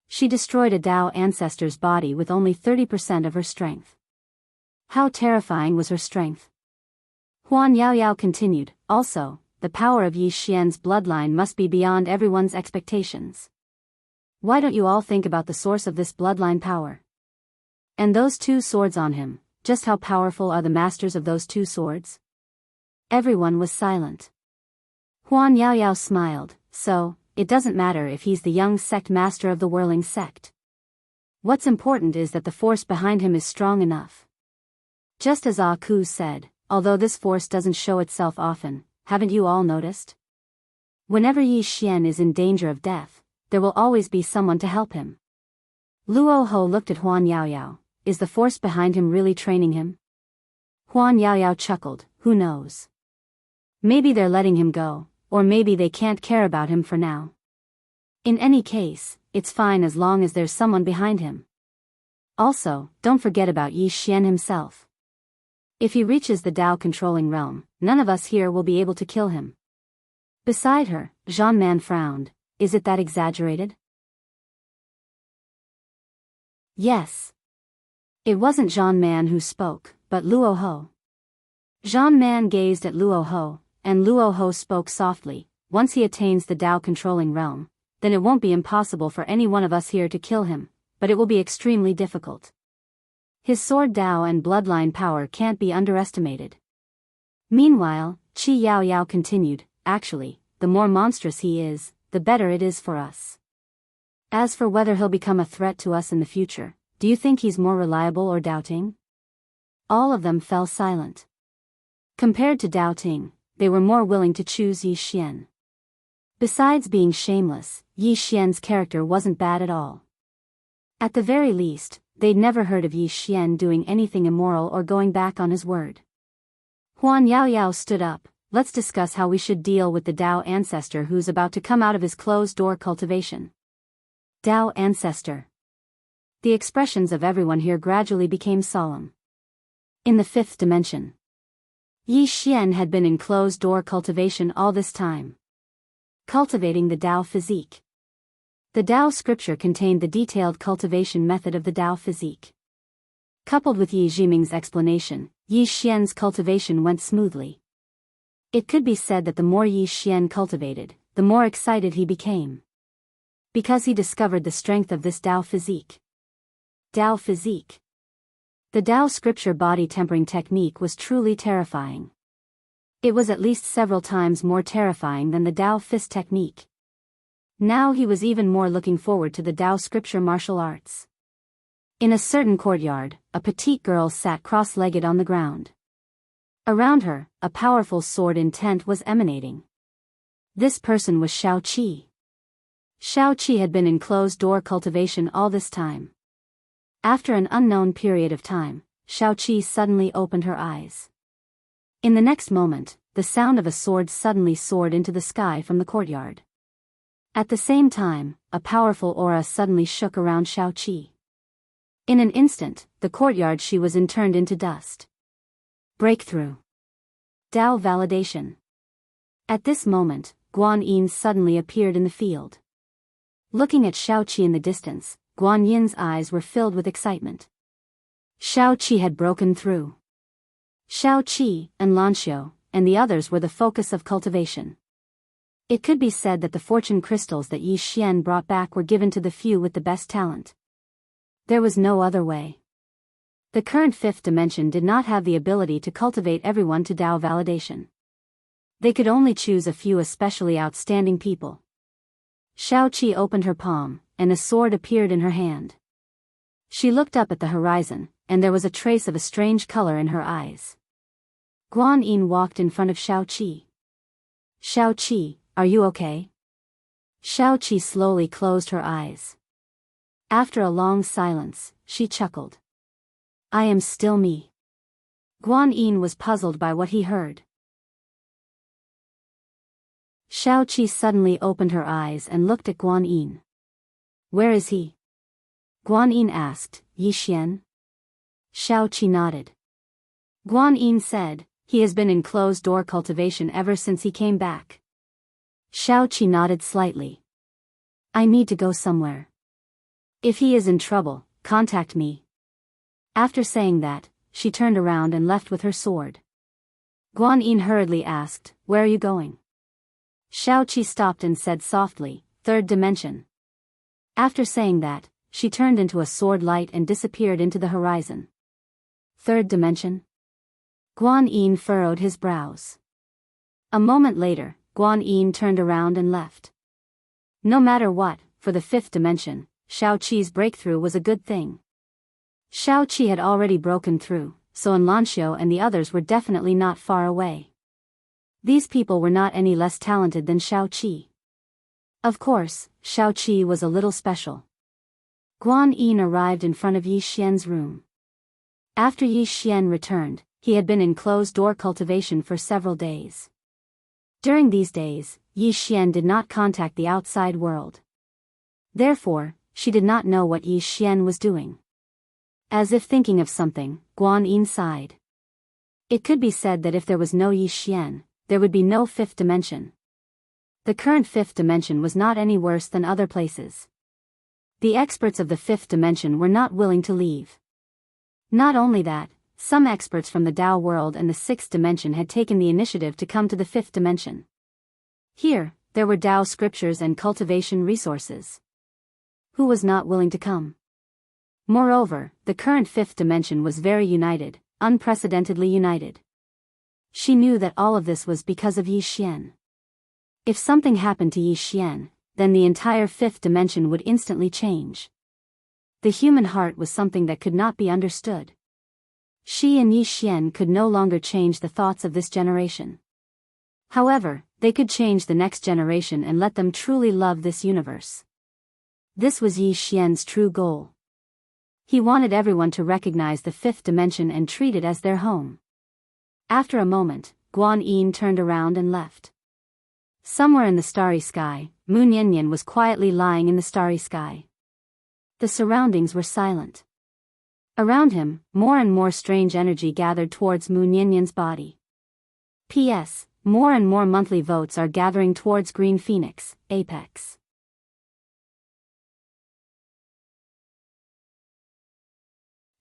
She destroyed a Dao ancestor's body with only 30% of her strength. How terrifying was her strength? Huan Yao Yao continued, also, the power of Yi Xian's bloodline must be beyond everyone's expectations. Why don't you all think about the source of this bloodline power? And those two swords on him, just how powerful are the masters of those two swords? Everyone was silent. Huan Yao Yao smiled, so, it doesn't matter if he's the young sect master of the whirling sect. What's important is that the force behind him is strong enough. Just as Ah Ku said, although this force doesn't show itself often, haven't you all noticed? Whenever Yi Xian is in danger of death, there will always be someone to help him. Luo Ho looked at Huan Yao Yao, is the force behind him really training him? Huan Yao Yao chuckled, who knows? Maybe they're letting him go, or maybe they can't care about him for now. In any case, it's fine as long as there's someone behind him. Also, don't forget about Yi Xian himself. If he reaches the Dao controlling realm, none of us here will be able to kill him. Beside her, Zhan Man frowned, is it that exaggerated? Yes. It wasn't Zhan Man who spoke, but Luo Ho. Zhan Man gazed at Luo Ho, and Luo Ho spoke softly, once he attains the Dao controlling realm, then it won't be impossible for any one of us here to kill him, but it will be extremely difficult. His sword Dao and bloodline power can't be underestimated. Meanwhile, Qi Yao Yao continued, actually, the more monstrous he is, the better it is for us. As for whether he'll become a threat to us in the future, do you think he's more reliable or doubting? All of them fell silent. Compared to doubting, they were more willing to choose Yi Xian. Besides being shameless, Yi Xian's character wasn't bad at all. At the very least, they'd never heard of Yi Xian doing anything immoral or going back on his word. Huan Yao Yao stood up, let's discuss how we should deal with the Dao ancestor who's about to come out of his closed-door cultivation. Dao ancestor. The expressions of everyone here gradually became solemn. In the fifth dimension, Yi Xian had been in closed-door cultivation all this time, cultivating the Dao physique. The Dao scripture contained the detailed cultivation method of the Dao physique. Coupled with Yi Jiming's explanation, Yi Xian's cultivation went smoothly. It could be said that the more Yi Xian cultivated, the more excited he became. Because he discovered the strength of this Dao physique. Dao physique. The Dao scripture body tempering technique was truly terrifying. It was at least several times more terrifying than the Dao fist technique. Now he was even more looking forward to the Dao scripture martial arts. In a certain courtyard, a petite girl sat cross-legged on the ground. Around her, a powerful sword intent was emanating. This person was Shao Qi. Shao Qi had been in closed-door cultivation all this time. After an unknown period of time, Shao Qi suddenly opened her eyes. In the next moment, the sound of a sword suddenly soared into the sky from the courtyard. At the same time, a powerful aura suddenly shook around Shao Qi. In an instant, the courtyard she was in turned into dust. Breakthrough. Dao validation. At this moment, Guan Yin suddenly appeared in the field. Looking at Shao Qi in the distance, Guan Yin's eyes were filled with excitement. Shao Qi had broken through. Shao Qi, and Lanxiu, and the others were the focus of cultivation. It could be said that the fortune crystals that Yi Xian brought back were given to the few with the best talent. There was no other way. The current fifth dimension did not have the ability to cultivate everyone to Dao validation. They could only choose a few especially outstanding people. Shao Qi opened her palm, and a sword appeared in her hand. She looked up at the horizon, and there was a trace of a strange color in her eyes. Guan Yin walked in front of Shao Qi. Shao Qi, are you okay? Shao Qi slowly closed her eyes. After a long silence, she chuckled. I am still me. Guan Yin was puzzled by what he heard. Shao Qi suddenly opened her eyes and looked at Guan Yin. Where is he? Guan Yin asked, Yi Xian? Shao Qi nodded. Guan Yin said, he has been in closed-door cultivation ever since he came back. Shao Qi nodded slightly. I need to go somewhere. If he is in trouble, contact me. After saying that, she turned around and left with her sword. Guan Yin hurriedly asked, where are you going? Shao Qi stopped and said softly, third dimension. After saying that, she turned into a sword light and disappeared into the horizon. Third dimension? Guan Yin furrowed his brows. A moment later, Guan Yin turned around and left. No matter what, for the fifth dimension, Shao Qi's breakthrough was a good thing. Shao Qi had already broken through, so Lanxiu and the others were definitely not far away. These people were not any less talented than Shao Qi. Of course, Shao Qi was a little special. Guan Yin arrived in front of Yi Xian's room. After Yi Xian returned, he had been in closed-door cultivation for several days. During these days, Yi Xian did not contact the outside world. Therefore, she did not know what Yi Xian was doing. As if thinking of something, Guan Yin sighed. It could be said that if there was no Yi Xian, there would be no fifth dimension. The current fifth dimension was not any worse than other places. The experts of the fifth dimension were not willing to leave. Not only that, some experts from the Dao world and the sixth dimension had taken the initiative to come to the fifth dimension. Here, there were Dao scriptures and cultivation resources. Who was not willing to come? Moreover, the current fifth dimension was very united, unprecedentedly united. She knew that all of this was because of Yi Xian. If something happened to Yi Xian, then the entire fifth dimension would instantly change. The human heart was something that could not be understood. She and Yi Xian could no longer change the thoughts of this generation. However, they could change the next generation and let them truly love this universe. This was Yi Xian's true goal. He wanted everyone to recognize the fifth dimension and treat it as their home. After a moment, Guan Yin turned around and left. Somewhere in the starry sky, Mu Niannian was quietly lying in the starry sky. The surroundings were silent. Around him, more and more strange energy gathered towards Mu Niannian's body. P.S. More and more monthly votes are gathering towards Green Phoenix, Apex.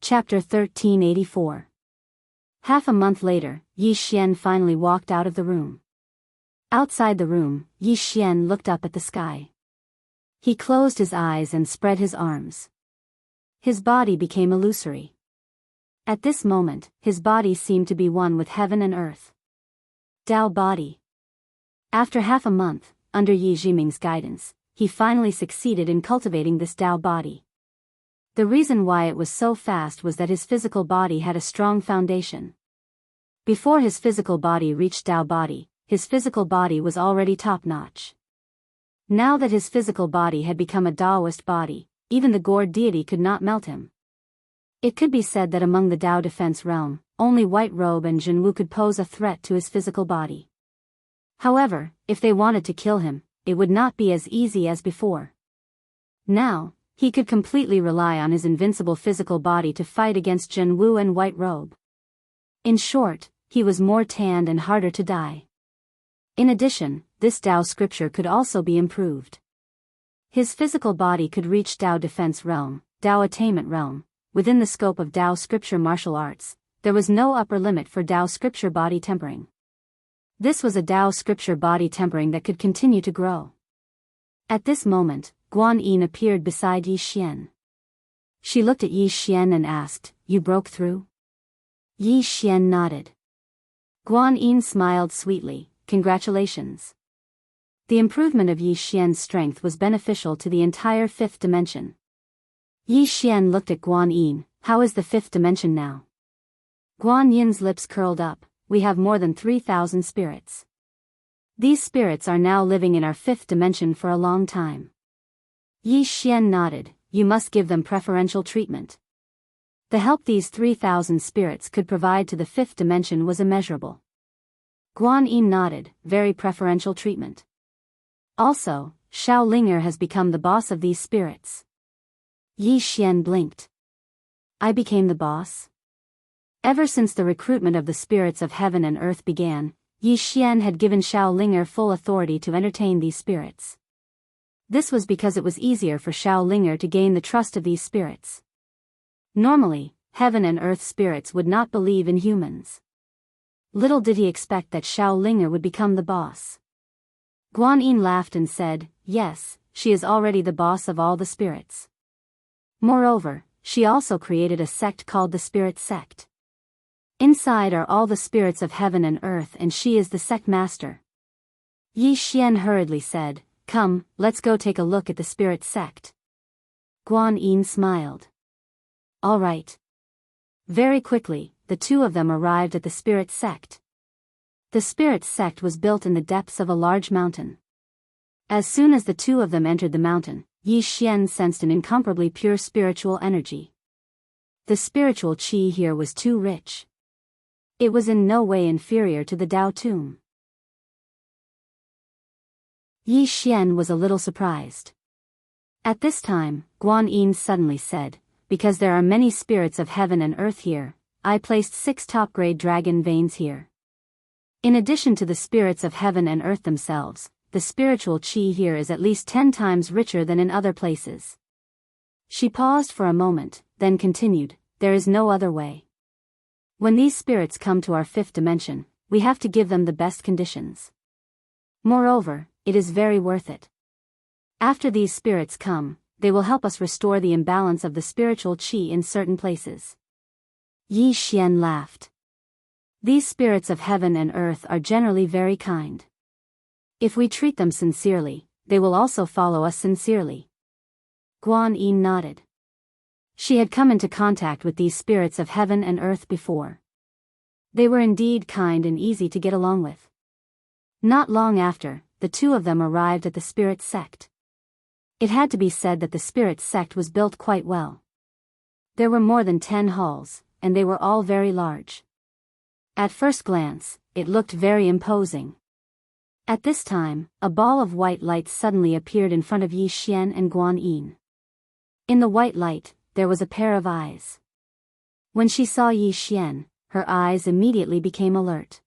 Chapter 1384. Half a month later, Yi Xian finally walked out of the room. Outside the room, Yi Xian looked up at the sky. He closed his eyes and spread his arms. His body became illusory. At this moment, his body seemed to be one with heaven and earth. Dao body. After half a month, under Yi Jiming's guidance, he finally succeeded in cultivating this Dao body. The reason why it was so fast was that his physical body had a strong foundation. Before his physical body reached Tao body, his physical body was already top-notch. Now that his physical body had become a Taoist body, even the gourd deity could not melt him. It could be said that among the Tao defense realm, only White Robe and Jianghu could pose a threat to his physical body. However, if they wanted to kill him, it would not be as easy as before. Now, he could completely rely on his invincible physical body to fight against Jianghu and White Robe. In short, he was more tanned and harder to die. In addition, this Tao scripture could also be improved. His physical body could reach Tao defense realm, Tao attainment realm. Within the scope of Tao scripture martial arts, there was no upper limit for Tao scripture body tempering. This was a Tao scripture body tempering that could continue to grow. At this moment, Guan Yin appeared beside Yi Xian. She looked at Yi Xian and asked, "You broke through?" Yi Xian nodded. Guan Yin smiled sweetly, "Congratulations." The improvement of Yi Xian's strength was beneficial to the entire fifth dimension. Yi Xian looked at Guan Yin, "How is the fifth dimension now?" Guan Yin's lips curled up, "We have more than 3,000 spirits. These spirits are now living in our fifth dimension for a long time." Yi Xian nodded, "You must give them preferential treatment." The help these 3,000 spirits could provide to the fifth dimension was immeasurable. Guan Yin nodded, "Very preferential treatment. Also, Xiao Linger has become the boss of these spirits." Yi Xian blinked. "I became the boss?" Ever since the recruitment of the spirits of heaven and earth began, Yi Xian had given Xiao Linger full authority to entertain these spirits. This was because it was easier for Xiao Linger to gain the trust of these spirits. Normally, heaven and earth spirits would not believe in humans. Little did he expect that Xiao Linger would become the boss. Guan Yin laughed and said, "Yes, she is already the boss of all the spirits. Moreover, she also created a sect called the Spirit Sect. Inside are all the spirits of heaven and earth, and she is the sect master." Yi Xian hurriedly said, "Come, let's go take a look at the Spirit Sect." Guan Yin smiled. "All right." Very quickly, the two of them arrived at the Spirit Sect. The Spirit Sect was built in the depths of a large mountain. As soon as the two of them entered the mountain, Yi Xian sensed an incomparably pure spiritual energy. The spiritual qi here was too rich. It was in no way inferior to the Tao tomb. Yi Xian was a little surprised. At this time, Guan Yin suddenly said, "Because there are many spirits of heaven and earth here, I placed 6 top-grade dragon veins here. In addition to the spirits of heaven and earth themselves, the spiritual qi here is at least 10 times richer than in other places." She paused for a moment, then continued, "There is no other way. When these spirits come to our fifth dimension, we have to give them the best conditions. Moreover, it is very worth it. After these spirits come, they will help us restore the imbalance of the spiritual qi in certain places." Yi Xian laughed. "These spirits of heaven and earth are generally very kind. If we treat them sincerely, they will also follow us sincerely." Guan Yin nodded. She had come into contact with these spirits of heaven and earth before. They were indeed kind and easy to get along with. Not long after, the two of them arrived at the Spirit Sect. It had to be said that the Spirit Sect was built quite well. There were more than 10 halls, and they were all very large. At first glance, it looked very imposing. At this time, a ball of white light suddenly appeared in front of Yi Xian and Guan Yin. In the white light, there was a pair of eyes. When she saw Yi Xian, her eyes immediately became alert.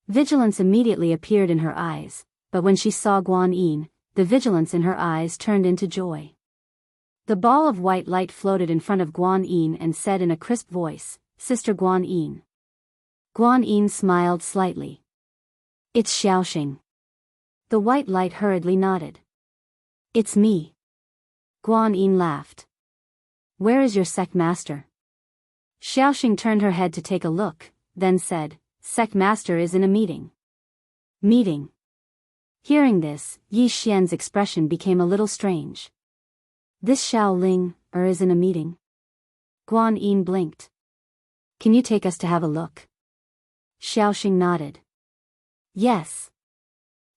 Vigilance immediately appeared in her eyes, but when she saw Guan Yin, the vigilance in her eyes turned into joy. The ball of white light floated in front of Guan Yin and said in a crisp voice, "Sister Guan Yin." Guan Yin smiled slightly. "It's Xiaoxing." The white light hurriedly nodded. "It's me." Guan Yin laughed. "Where is your sect master?" Xiaoxing turned her head to take a look, then said, "Sect master is in a meeting." Meeting. Hearing this, Yi Xian's expression became a little strange. This Xiao Ling, is in a meeting? Guan Yin blinked. Can you take us to have a look? Xiaoxing nodded. Yes.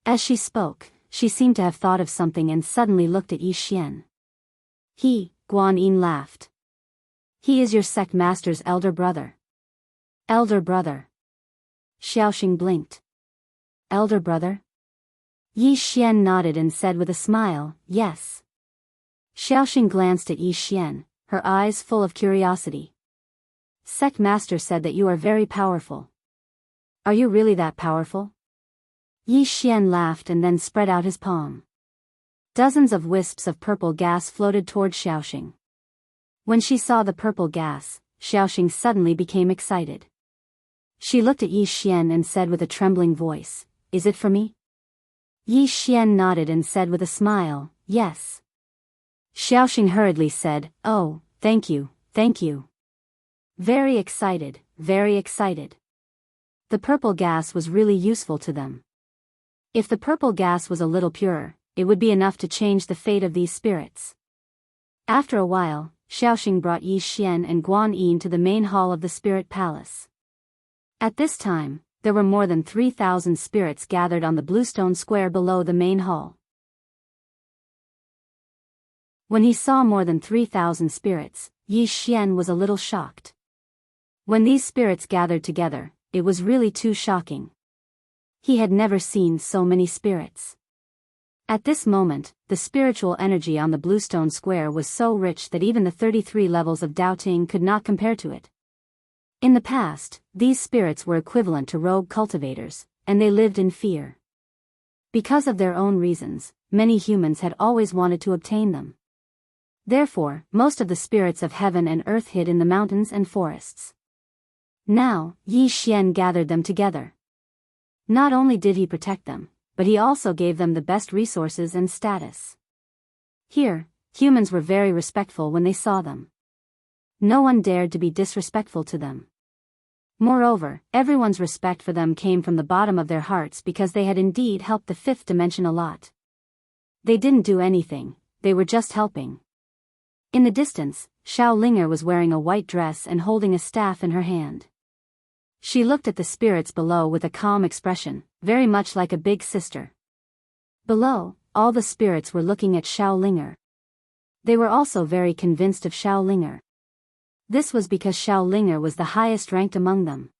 As she spoke, she seemed to have thought of something and suddenly looked at Yi Xian. Guan Yin laughed. He is your sect master's elder brother. Elder brother. Xiaoxing blinked. Elder brother? Yi Xian nodded and said with a smile, yes. Xiaoxing glanced at Yi Xian, her eyes full of curiosity. Sect master said that you are very powerful. Are you really that powerful? Yi Xian laughed and then spread out his palm. Dozens of wisps of purple gas floated toward Xiaoxing. When she saw the purple gas, Xiaoxing suddenly became excited. She looked at Yi Xian and said with a trembling voice, is it for me? Yi Xian nodded and said with a smile, yes. Xiaoxing hurriedly said, oh, thank you, thank you. Very excited, very excited. The purple gas was really useful to them. If the purple gas was a little purer, it would be enough to change the fate of these spirits. After a while, Xiaoxing brought Yi Xian and Guan Yin to the main hall of the spirit palace. At this time, there were more than 3,000 spirits gathered on the bluestone square below the main hall. When he saw more than 3,000 spirits, Yi Xian was a little shocked. When these spirits gathered together, it was really too shocking. He had never seen so many spirits. At this moment, the spiritual energy on the bluestone square was so rich that even the 33 levels of Daoting could not compare to it. In the past, these spirits were equivalent to rogue cultivators, and they lived in fear. Because of their own reasons, many humans had always wanted to obtain them. Therefore, most of the spirits of heaven and earth hid in the mountains and forests. Now, Yi Xian gathered them together. Not only did he protect them, but he also gave them the best resources and status. Here, humans were very respectful when they saw them. No one dared to be disrespectful to them. Moreover, everyone's respect for them came from the bottom of their hearts because they had indeed helped the fifth dimension a lot. They didn't do anything, they were just helping. In the distance, Xiao Linger was wearing a white dress and holding a staff in her hand. She looked at the spirits below with a calm expression, very much like a big sister. Below, all the spirits were looking at Xiao Linger. They were also very convinced of Xiao Linger. This was because Xiao Linger was the highest ranked among them.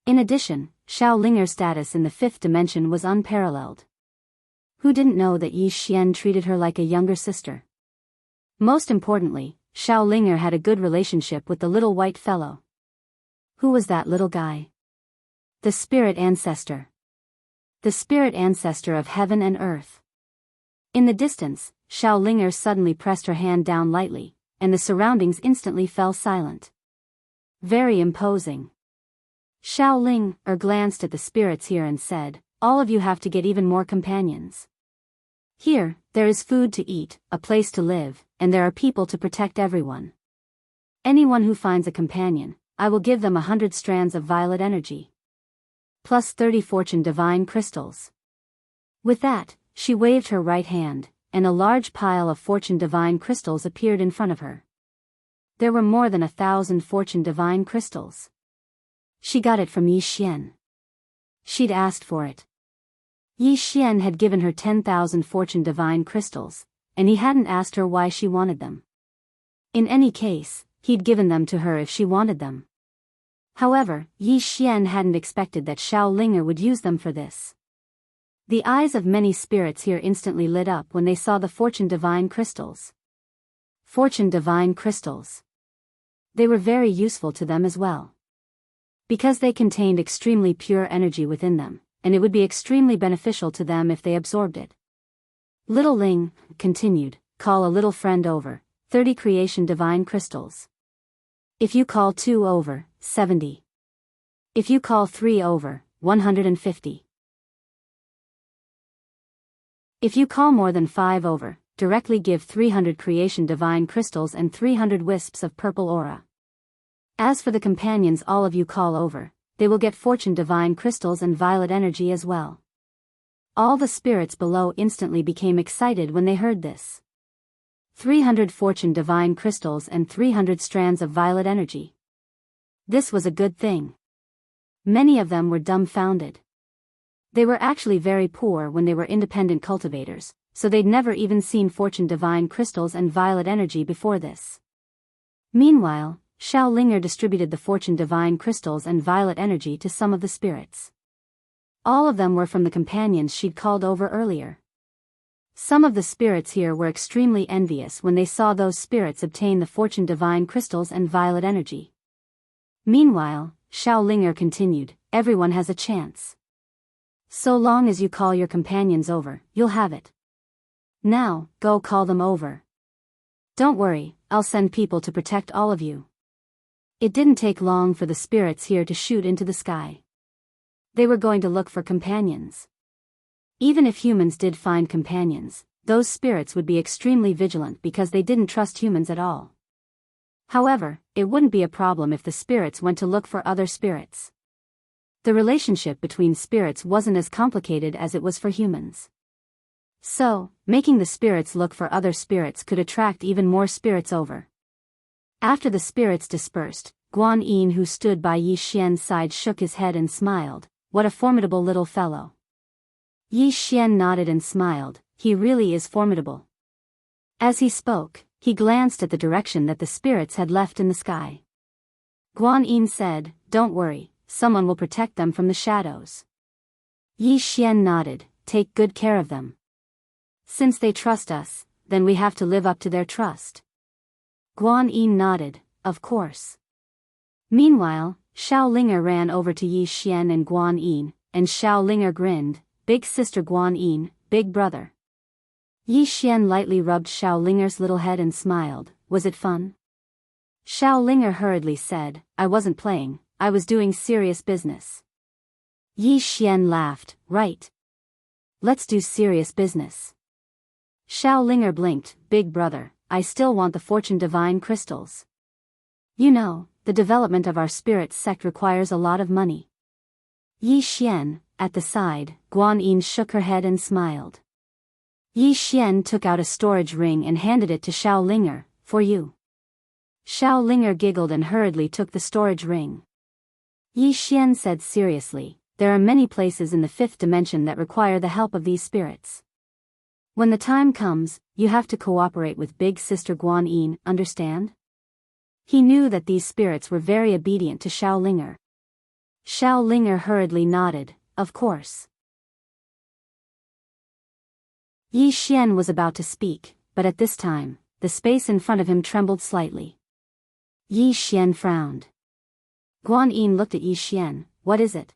In addition, Xiao Linger's status in the fifth dimension was unparalleled. Who didn't know that Yi Xian treated her like a younger sister? Most importantly, Xiao Linger had a good relationship with the little white fellow. Who was that little guy? The spirit ancestor. The spirit ancestor of heaven and earth. In the distance, Xiao Linger suddenly pressed her hand down lightly, and the surroundings instantly fell silent. Very imposing. Xiao Linger glanced at the spirits here and said, all of you have to get even more companions. Here, there is food to eat, a place to live, and there are people to protect everyone. Anyone who finds a companion, I will give them 100 strands of violet energy. Plus 30 fortune divine crystals. With that, she waved her right hand, and a large pile of fortune divine crystals appeared in front of her. There were more than 1,000 fortune divine crystals. She got it from Yi Xian. She'd asked for it. Yi Xian had given her 10,000 fortune divine crystals, and he hadn't asked her why she wanted them. In any case, he'd given them to her if she wanted them. However, Yi Xian hadn't expected that Xiao Linger would use them for this. The eyes of many spirits here instantly lit up when they saw the fortune divine crystals. Fortune divine crystals. They were very useful to them as well. Because they contained extremely pure energy within them, and it would be extremely beneficial to them if they absorbed it. Little Ling continued, call a little friend over, 30 creation divine crystals. If you call 2 over, 70. If you call 3 over, 150. If you call more than 5 over, directly give 300 creation divine crystals and 300 wisps of purple aura. As for the companions all of you call over, they will get fortune divine crystals and violet energy as well. All the spirits below instantly became excited when they heard this. 300 fortune divine crystals and 300 strands of violet energy. This was a good thing. Many of them were dumbfounded. They were actually very poor when they were independent cultivators, so they'd never even seen fortune divine crystals and violet energy before this. Meanwhile, Xiao Linger distributed the fortune divine crystals and violet energy to some of the spirits. All of them were from the companions she'd called over earlier. Some of the spirits here were extremely envious when they saw those spirits obtain the fortune divine crystals and violet energy. Meanwhile, Xiao Linger continued, everyone has a chance. So long as you call your companions over, you'll have it. Now, go call them over. Don't worry, I'll send people to protect all of you. It didn't take long for the spirits here to shoot into the sky. They were going to look for companions. Even if humans did find companions, those spirits would be extremely vigilant because they didn't trust humans at all. However, it wouldn't be a problem if the spirits went to look for other spirits. The relationship between spirits wasn't as complicated as it was for humans. So, making the spirits look for other spirits could attract even more spirits over. After the spirits dispersed, Guan Yin, who stood by Yi Xian's side, shook his head and smiled. What a formidable little fellow. Yi Xian nodded and smiled, he really is formidable. As he spoke, he glanced at the direction that the spirits had left in the sky. Guan Yin said, don't worry, someone will protect them from the shadows. Yi Xian nodded, take good care of them. Since they trust us, then we have to live up to their trust. Guan Yin nodded, of course. Meanwhile, Xiao Linger ran over to Yi Xian and Guan Yin, and Xiao Linger grinned, big sister Guan Yin, big brother. Yi Xian lightly rubbed Xiao Linger's little head and smiled, was it fun? Xiao Linger hurriedly said, I wasn't playing, I was doing serious business. Yi Xian laughed, right. Let's do serious business. Xiao Linger blinked, big brother, I still want the fortune divine crystals. You know, the development of our spirit sect requires a lot of money. Yi Xian, at the side, Guan Yin shook her head and smiled. Yi Xian took out a storage ring and handed it to Xiao Linger, for you. Xiao Linger giggled and hurriedly took the storage ring. Yi Xian said seriously, there are many places in the fifth dimension that require the help of these spirits. When the time comes, you have to cooperate with big sister Guan Yin, understand? He knew that these spirits were very obedient to Xiao Linger. Xiao Linger hurriedly nodded, of course. Yi Xian was about to speak, but at this time, the space in front of him trembled slightly. Yi Xian frowned. Guan Yin looked at Yi Xian, what is it?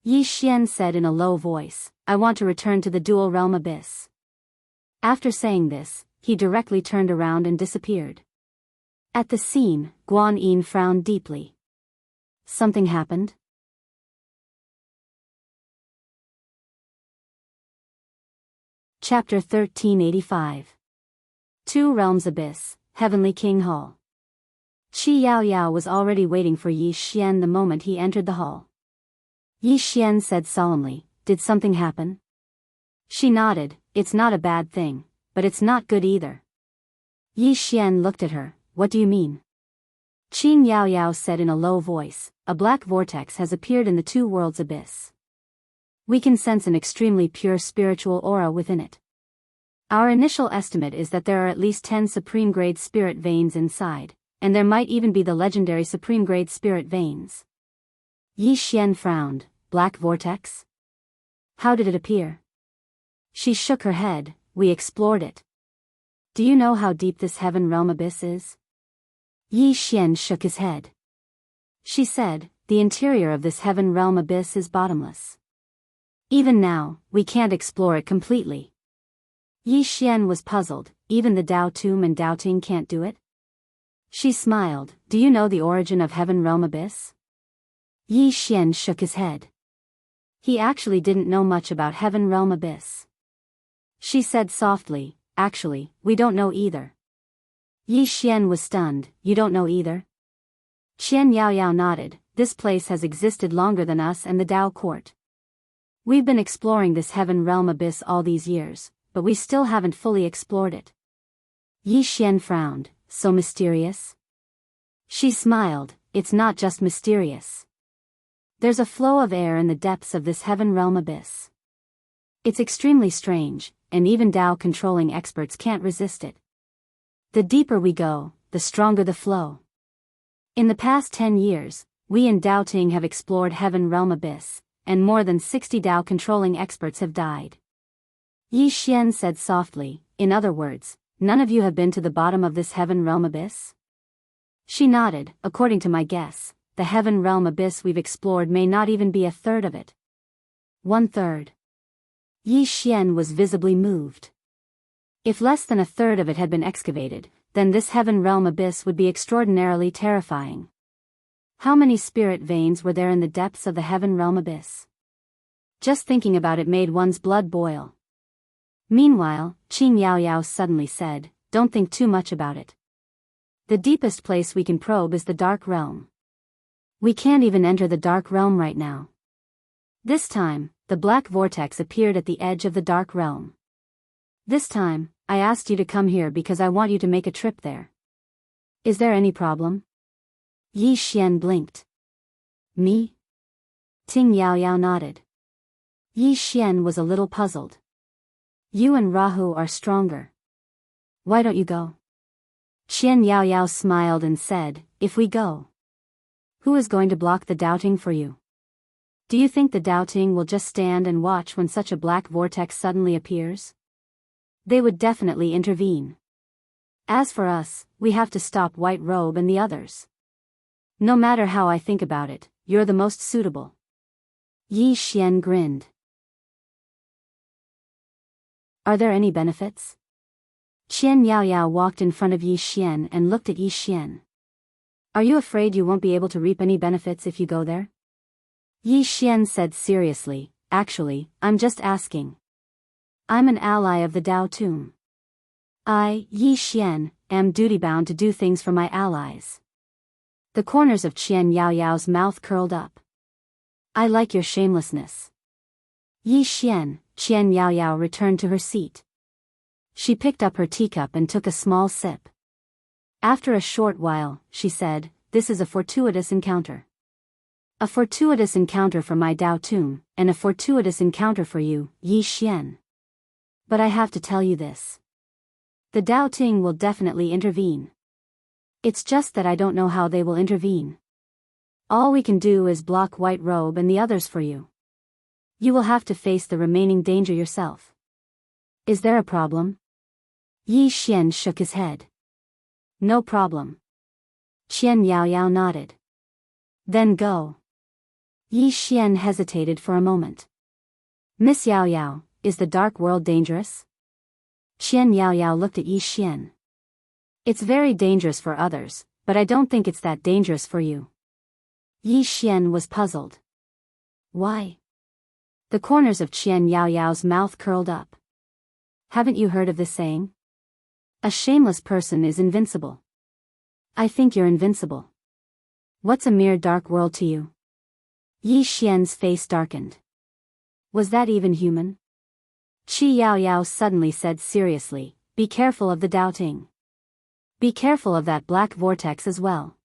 Yi Xian said in a low voice, I want to return to the dual realm abyss. After saying this, he directly turned around and disappeared. At the scene, Guan Yin frowned deeply. Something happened? Chapter 1385. Two Realms Abyss, Heavenly King Hall. Qi Yao Yao was already waiting for Yi Xian the moment he entered the hall. Yi Xian said solemnly, did something happen? She nodded, it's not a bad thing, but it's not good either. Yi Xian looked at her, what do you mean? Qin Yao Yao said in a low voice, a black vortex has appeared in the two worlds abyss. We can sense an extremely pure spiritual aura within it. Our initial estimate is that there are at least 10 supreme-grade spirit veins inside, and there might even be the legendary supreme-grade spirit veins. Yi Xian frowned, black vortex? How did it appear? She shook her head, we explored it. Do you know how deep this heaven realm abyss is? Yi Xian shook his head. She said, the interior of this heaven realm abyss is bottomless. Even now, we can't explore it completely. Yi Xian was puzzled, even the Dao Tomb and Dao Ting can't do it? She smiled, do you know the origin of heaven realm abyss? Yi Xian shook his head. He actually didn't know much about heaven realm abyss. She said softly, actually, we don't know either. Yi Xian was stunned, you don't know either? Qian Yao Yao nodded, this place has existed longer than us and the Dao court. We've been exploring this heaven realm abyss all these years, but we still haven't fully explored it. Yi Xian frowned. So mysterious? She smiled. It's not just mysterious. There's a flow of air in the depths of this heaven realm abyss. It's extremely strange, and even Tao-controlling experts can't resist it. The deeper we go, the stronger the flow. In the past 10 years, we in Daoting have explored heaven realm abyss, and more than 60 Tao-controlling experts have died. Yi Xian said softly, in other words, none of you have been to the bottom of this heaven realm abyss? She nodded. According to my guess, the heaven realm abyss we've explored may not even be a third of it. 1/3. Yi Xian was visibly moved. If less than a third of it had been excavated, then this heaven realm abyss would be extraordinarily terrifying. How many spirit veins were there in the depths of the heaven realm abyss? Just thinking about it made one's blood boil. Meanwhile, Qing Yaoyao suddenly said, don't think too much about it. The deepest place we can probe is the dark realm. We can't even enter the dark realm right now. This time, the black vortex appeared at the edge of the dark realm. This time, I asked you to come here because I want you to make a trip there. Is there any problem? Yi Xian blinked. Me? Ting Yaoyao nodded. Yi Xian was a little puzzled. You and Rahu are stronger. Why don't you go? Qian Yaoyao smiled and said, if we go, who is going to block the doubting for you? Do you think the doubting will just stand and watch when such a black vortex suddenly appears? They would definitely intervene. As for us, we have to stop White Robe and the others. No matter how I think about it, you're the most suitable. Yi Xian grinned. Are there any benefits? Qian Yaoyao walked in front of Yi Xian and looked at Yi Xian. Are you afraid you won't be able to reap any benefits if you go there? Yi Xian said seriously, actually, I'm just asking. I'm an ally of the Dao Tomb. I, Yi Xian, am duty-bound to do things for my allies. The corners of Qian Yaoyao's mouth curled up. I like your shamelessness. Yi Xian, Qian Yaoyao returned to her seat. She picked up her teacup and took a small sip. After a short while, she said, this is a fortuitous encounter. A fortuitous encounter for my Dao Tomb, and a fortuitous encounter for you, Yi Xian. But I have to tell you this. The Dao Ting will definitely intervene. It's just that I don't know how they will intervene. All we can do is block White Robe and the others for you. You will have to face the remaining danger yourself. Is there a problem? Yi Xian shook his head. No problem. Qian Yaoyao nodded. Then go. Yi Xian hesitated for a moment. Miss Yaoyao, is the dark world dangerous? Qian Yaoyao looked at Yi Xian. It's very dangerous for others, but I don't think it's that dangerous for you. Yi Xian was puzzled. Why? The corners of Qian Yaoyao's mouth curled up. Haven't you heard of this saying? A shameless person is invincible. I think you're invincible. What's a mere dark world to you? Yi Xian's face darkened. Was that even human? Qi Yaoyao suddenly said seriously, be careful of the doubting. Be careful of that black vortex as well.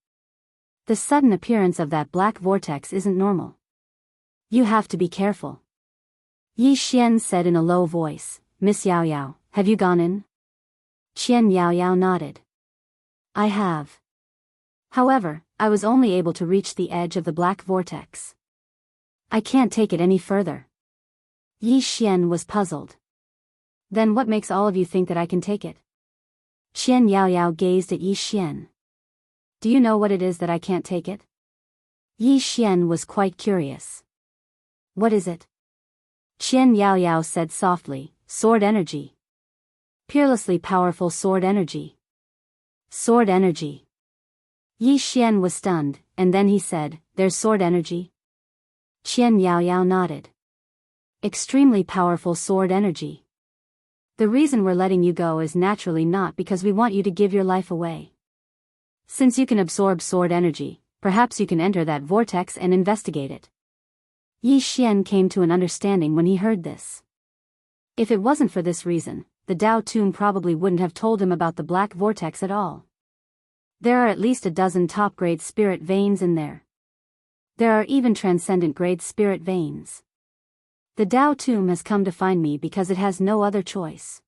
The sudden appearance of that black vortex isn't normal. You have to be careful. Yi Xian said in a low voice, Miss Yaoyao, have you gone in? Qian Yaoyao nodded. I have. However, I was only able to reach the edge of the black vortex. I can't take it any further. Yi Xian was puzzled. Then what makes all of you think that I can take it? Qian Yaoyao gazed at Yi Xian. Do you know what it is that I can't take it? Yi Xian was quite curious. What is it? Qian Yaoyao said softly, sword energy. Peerlessly powerful sword energy. Sword energy. Yi Xian was stunned, and then he said, there's sword energy? Qian Yaoyao nodded. Extremely powerful sword energy. The reason we're letting you go is naturally not because we want you to give your life away. Since you can absorb sword energy, perhaps you can enter that vortex and investigate it. Yi Xian came to an understanding when he heard this. If it wasn't for this reason, the Tao tomb probably wouldn't have told him about the black vortex at all. There are at least a dozen top-grade spirit veins in there. There are even transcendent-grade spirit veins. The Tao tomb has come to find me because it has no other choice.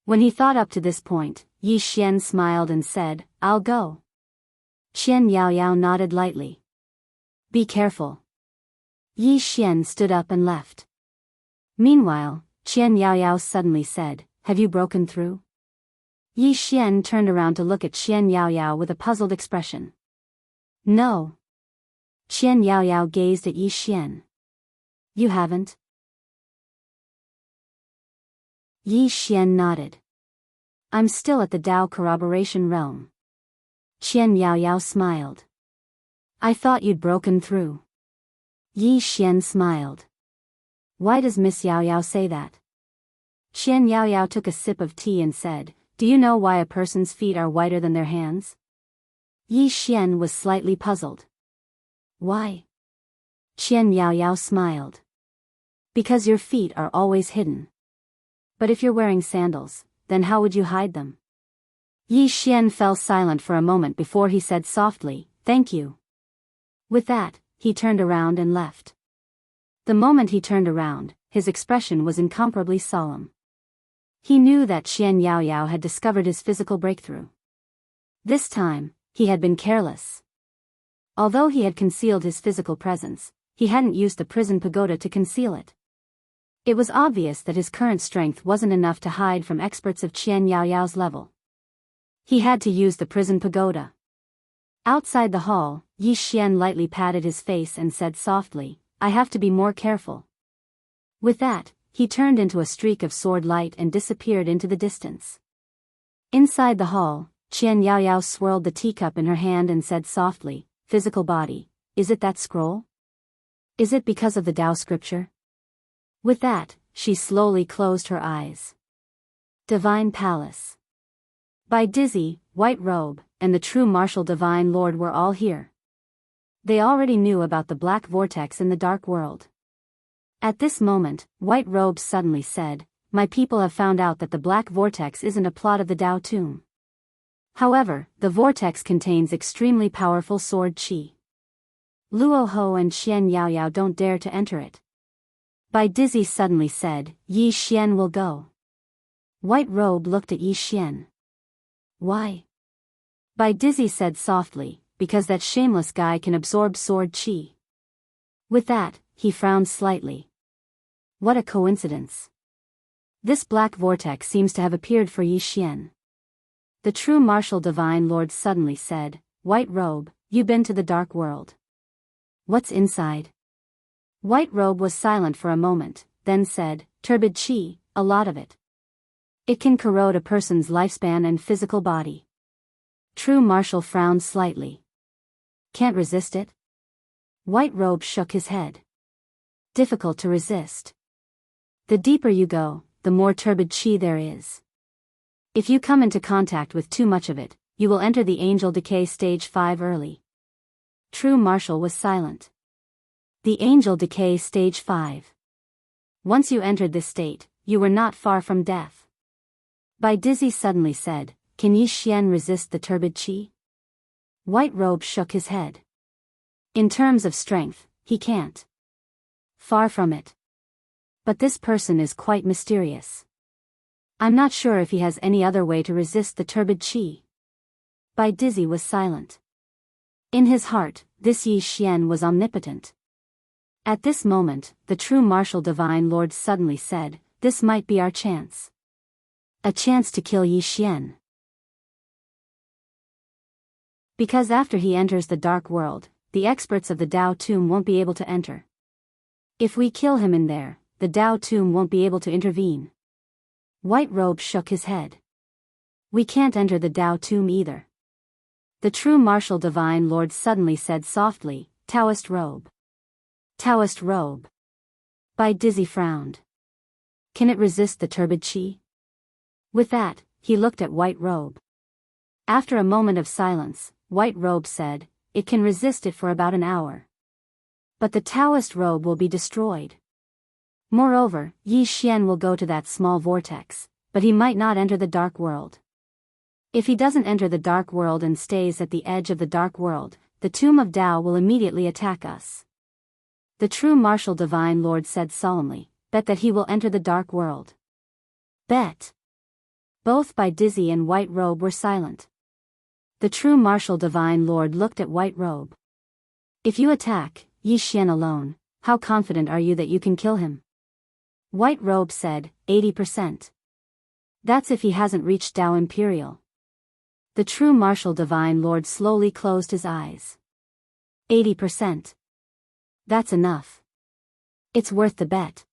When he thought up to this point, Yi Xian smiled and said, "I'll go." Qian Yaoyao nodded lightly. "Be careful." Yi Xian stood up and left. Meanwhile, Qian Yaoyao suddenly said, "Have you broken through?" Yi Xian turned around to look at Qian Yaoyao with a puzzled expression. "No." Qian Yaoyao gazed at Yi Xian. "You haven't?" Yi Xian nodded. "I'm still at the Tao corroboration realm." Qian Yaoyao smiled. "I thought you'd broken through." Yi Xian smiled. "Why does Miss Yaoyao say that?" Qian Yaoyao took a sip of tea and said, "Do you know why a person's feet are whiter than their hands?" Yi Xian was slightly puzzled. "Why?" Qian Yaoyao smiled. "Because your feet are always hidden." "But if you're wearing sandals, then how would you hide them?" Yi Xian fell silent for a moment before he said softly, "Thank you." With that, he turned around and left. The moment he turned around, his expression was incomparably solemn. He knew that Qian Yaoyao had discovered his physical breakthrough. This time, he had been careless. Although he had concealed his physical presence, he hadn't used the prison pagoda to conceal it. It was obvious that his current strength wasn't enough to hide from experts of Qian Yaoyao's level. He had to use the prison pagoda. Outside the hall, Yi Xian lightly patted his face and said softly, "I have to be more careful." With that, he turned into a streak of sword light and disappeared into the distance. Inside the hall, Qian Yaoyao swirled the teacup in her hand and said softly, "Physical body, is it that scroll? Is it because of the Tao scripture?" With that, she slowly closed her eyes. Divine Palace. Bai Dizzy, White Robe, and the true martial Divine Lord were all here. They already knew about the black vortex in the dark world. At this moment, White Robe suddenly said, "My people have found out that the black vortex isn't a plot of the Tao tomb. However, the vortex contains extremely powerful sword qi. Luo Ho and Qian Yaoyao don't dare to enter it." Bai Dizzy suddenly said, "Yi Xian will go." White Robe looked at Yi Xian. "Why?" Bai Dizzy said softly, "Because that shameless guy can absorb sword qi." With that, he frowned slightly. What a coincidence. This black vortex seems to have appeared for Yi Xian. The true martial Divine Lord suddenly said, "White Robe, you've been to the dark world. What's inside?" White Robe was silent for a moment, then said, "Turbid qi, a lot of it. It can corrode a person's lifespan and physical body." True Martial frowned slightly. "Can't resist it?" White Robe shook his head. "Difficult to resist. The deeper you go, the more turbid qi there is. If you come into contact with too much of it, you will enter the angel decay stage 5 early." True Martial was silent. The angel decay stage 5. Once you entered this state, you were not far from death. Bai Dizzy suddenly said, "Can Yi Xian resist the turbid qi?" White Robe shook his head. "In terms of strength, he can't. Far from it. But this person is quite mysterious. I'm not sure if he has any other way to resist the turbid qi." Bai Dizzy was silent. In his heart, this Yi Xian was omnipotent. At this moment, the true martial Divine Lord suddenly said, "This might be our chance. A chance to kill Yi Xian. Because after he enters the dark world, the experts of the Tao tomb won't be able to enter. If we kill him in there, the Tao tomb won't be able to intervene." White Robe shook his head. "We can't enter the Tao tomb either." The true martial Divine Lord suddenly said softly, "Taoist robe." Taoist robe. Bai Dizzy frowned. "Can it resist the turbid qi?" With that, he looked at White Robe. After a moment of silence, White Robe said, "It can resist it for about an hour. But the Taoist robe will be destroyed. Moreover, Yi Xian will go to that small vortex, but he might not enter the dark world. If he doesn't enter the dark world and stays at the edge of the dark world, the tomb of Tao will immediately attack us. The true martial divine lord said solemnly, bet that he will enter the dark world. Bet. Both Bai Dizzy and White Robe were silent. The true martial divine lord looked at White Robe. If you attack Yi Xian alone, how confident are you that you can kill him? White Robe said, 80%. That's if he hasn't reached Tao Imperial. The true martial divine lord slowly closed his eyes. 80%. That's enough. It's worth the bet.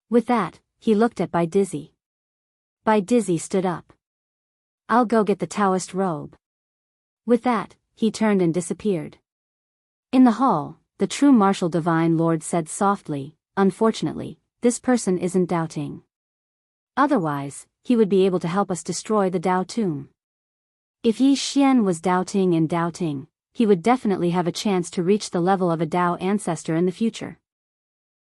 With that, he looked at Bai Dizzy. Bai Dizzy stood up. I'll go get the Taoist robe. With that, he turned and disappeared. In the hall, the true martial divine lord said softly, unfortunately, this person isn't doubting. Otherwise, he would be able to help us destroy the Tao tomb. If Yi Xian was doubting, he would definitely have a chance to reach the level of a Tao ancestor in the future.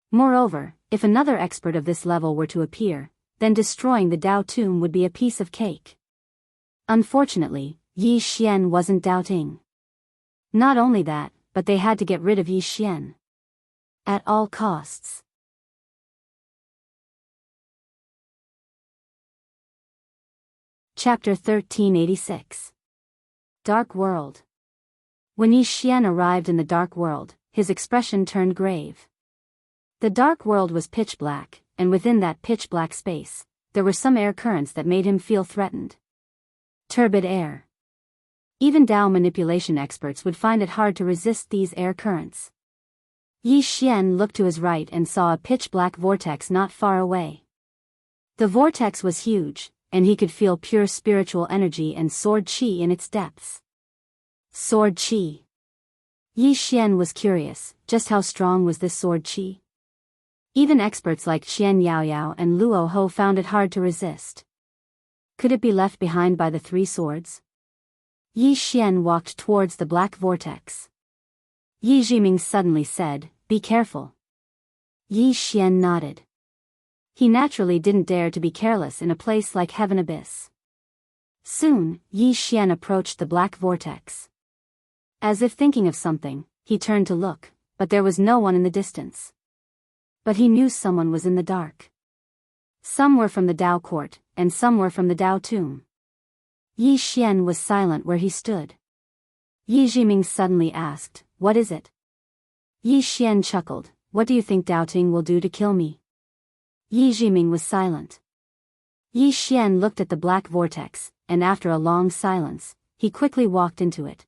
Moreover, if another expert of this level were to appear, then destroying the Tao tomb would be a piece of cake. Unfortunately, Yi Xian wasn't doubting. Not only that, but they had to get rid of Yi Xian. At all costs. Chapter 1386. Dark World. When Yi Xian arrived in the dark world, his expression turned grave. The dark world was pitch black, and within that pitch black space, there were some air currents that made him feel threatened. Turbid air. Even Tao manipulation experts would find it hard to resist these air currents. Yi Xian looked to his right and saw a pitch black vortex not far away. The vortex was huge, and he could feel pure spiritual energy and sword qi in its depths. Sword qi. Yi Xian was curious, just how strong was this sword qi? Even experts like Qian Yaoyao and Luo Ho found it hard to resist. Could it be left behind by the three swords? Yi Xian walked towards the black vortex. Yi Jiming suddenly said, "Be careful." Yi Xian nodded. He naturally didn't dare to be careless in a place like Heaven Abyss. Soon, Yi Xian approached the black vortex. As if thinking of something, he turned to look, but there was no one in the distance. But he knew someone was in the dark. Some were from the Tao court, and some were from the Tao tomb. Yi Xian was silent where he stood. Yi Jiming suddenly asked, "What is it?" Yi Xian chuckled, "What do you think doubting will do to kill me?" Yi Jiming was silent. Yi Xian looked at the black vortex, and after a long silence, he quickly walked into it.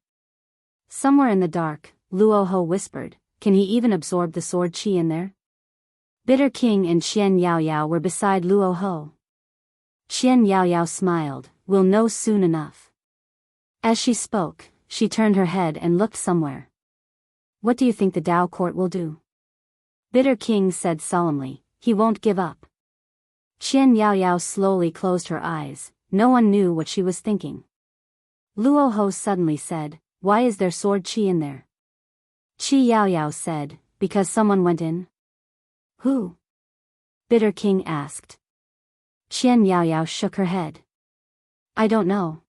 Somewhere in the dark, Luo Ho whispered, "Can he even absorb the sword qi in there?" Bitter King and Qian Yaoyao were beside Luo Ho. Qian Yaoyao smiled, "We'll know soon enough." As she spoke, she turned her head and looked somewhere. "What do you think the Tao court will do?" Bitter King said solemnly, "He won't give up." Qian Yaoyao slowly closed her eyes, no one knew what she was thinking. Luo Ho suddenly said, "Why is there sword qi in there?" Qi Yaoyao said, "Because someone went in." "Who?" Bitter King asked. Qian Yaoyao shook her head. "I don't know."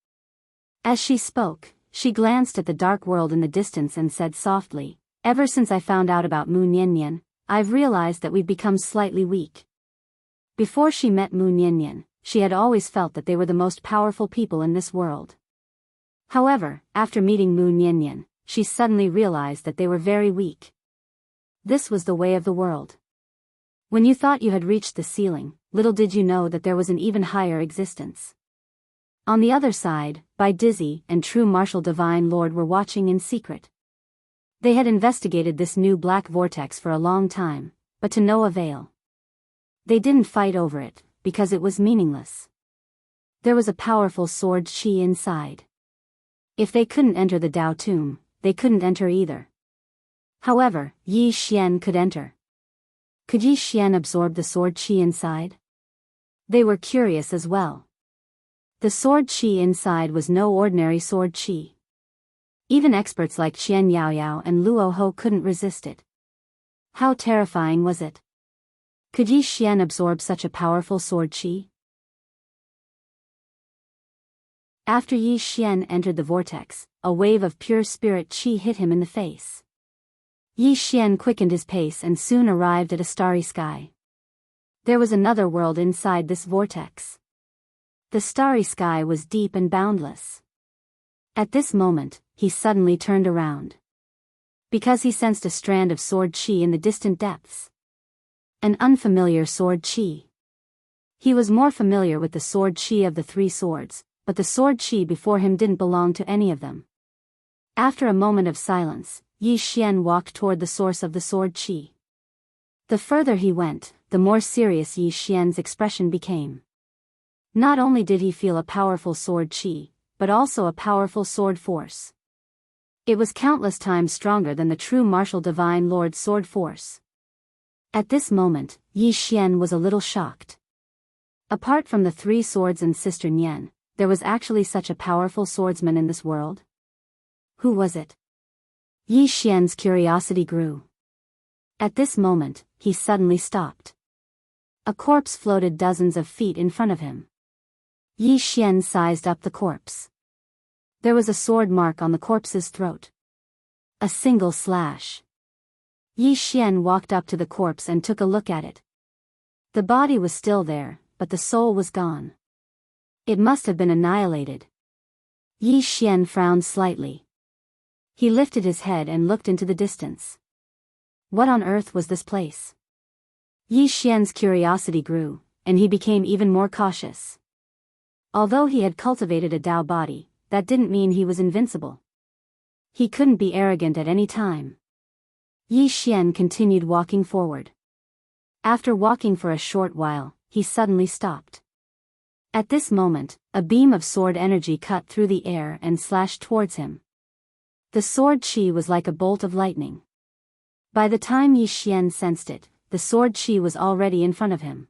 As she spoke, she glanced at the dark world in the distance and said softly, "Ever since I found out about Mu Niannian, I've realized that we've become slightly weak." Before she met Mu Niannian, she had always felt that they were the most powerful people in this world. However, after meeting Mu Niannian, she suddenly realized that they were very weak. This was the way of the world. When you thought you had reached the ceiling, little did you know that there was an even higher existence. On the other side, Bai Dizzy and True Martial Divine Lord were watching in secret. They had investigated this new black vortex for a long time, but to no avail. They didn't fight over it, because it was meaningless. There was a powerful sword qi inside. If they couldn't enter the Tao tomb, they couldn't enter either. However, Yi Xian could enter. Could Yi Xian absorb the sword qi inside? They were curious as well. The sword qi inside was no ordinary sword qi. Even experts like Qian Yaoyao and Luo Ho couldn't resist it. How terrifying was it? Could Yi Xian absorb such a powerful sword qi? After Yi Xian entered the vortex, a wave of pure spirit qi hit him in the face. Yi Xian quickened his pace and soon arrived at a starry sky. There was another world inside this vortex. The starry sky was deep and boundless. At this moment, he suddenly turned around. Because he sensed a strand of sword qi in the distant depths. An unfamiliar sword qi. He was more familiar with the sword qi of the three swords, but the sword qi before him didn't belong to any of them. After a moment of silence, Yi Xian walked toward the source of the sword qi. The further he went, the more serious Yi Xian's expression became. Not only did he feel a powerful sword qi, but also a powerful sword force. It was countless times stronger than the true martial divine lord's sword force. At this moment, Yi Xian was a little shocked. Apart from the three swords and Sister Nian, there was actually such a powerful swordsman in this world? Who was it? Yi Xian's curiosity grew. At this moment, he suddenly stopped. A corpse floated dozens of feet in front of him. Yi Xian sized up the corpse. There was a sword mark on the corpse's throat. A single slash. Yi Xian walked up to the corpse and took a look at it. The body was still there, but the soul was gone. It must have been annihilated. Yi Xian frowned slightly. He lifted his head and looked into the distance. What on earth was this place? Yi Xian's curiosity grew, and he became even more cautious. Although he had cultivated a Dao body, that didn't mean he was invincible. He couldn't be arrogant at any time. Yi Xian continued walking forward. After walking for a short while, he suddenly stopped. At this moment, a beam of sword energy cut through the air and slashed towards him. The sword qi was like a bolt of lightning. By the time Yi Xian sensed it, the sword qi was already in front of him.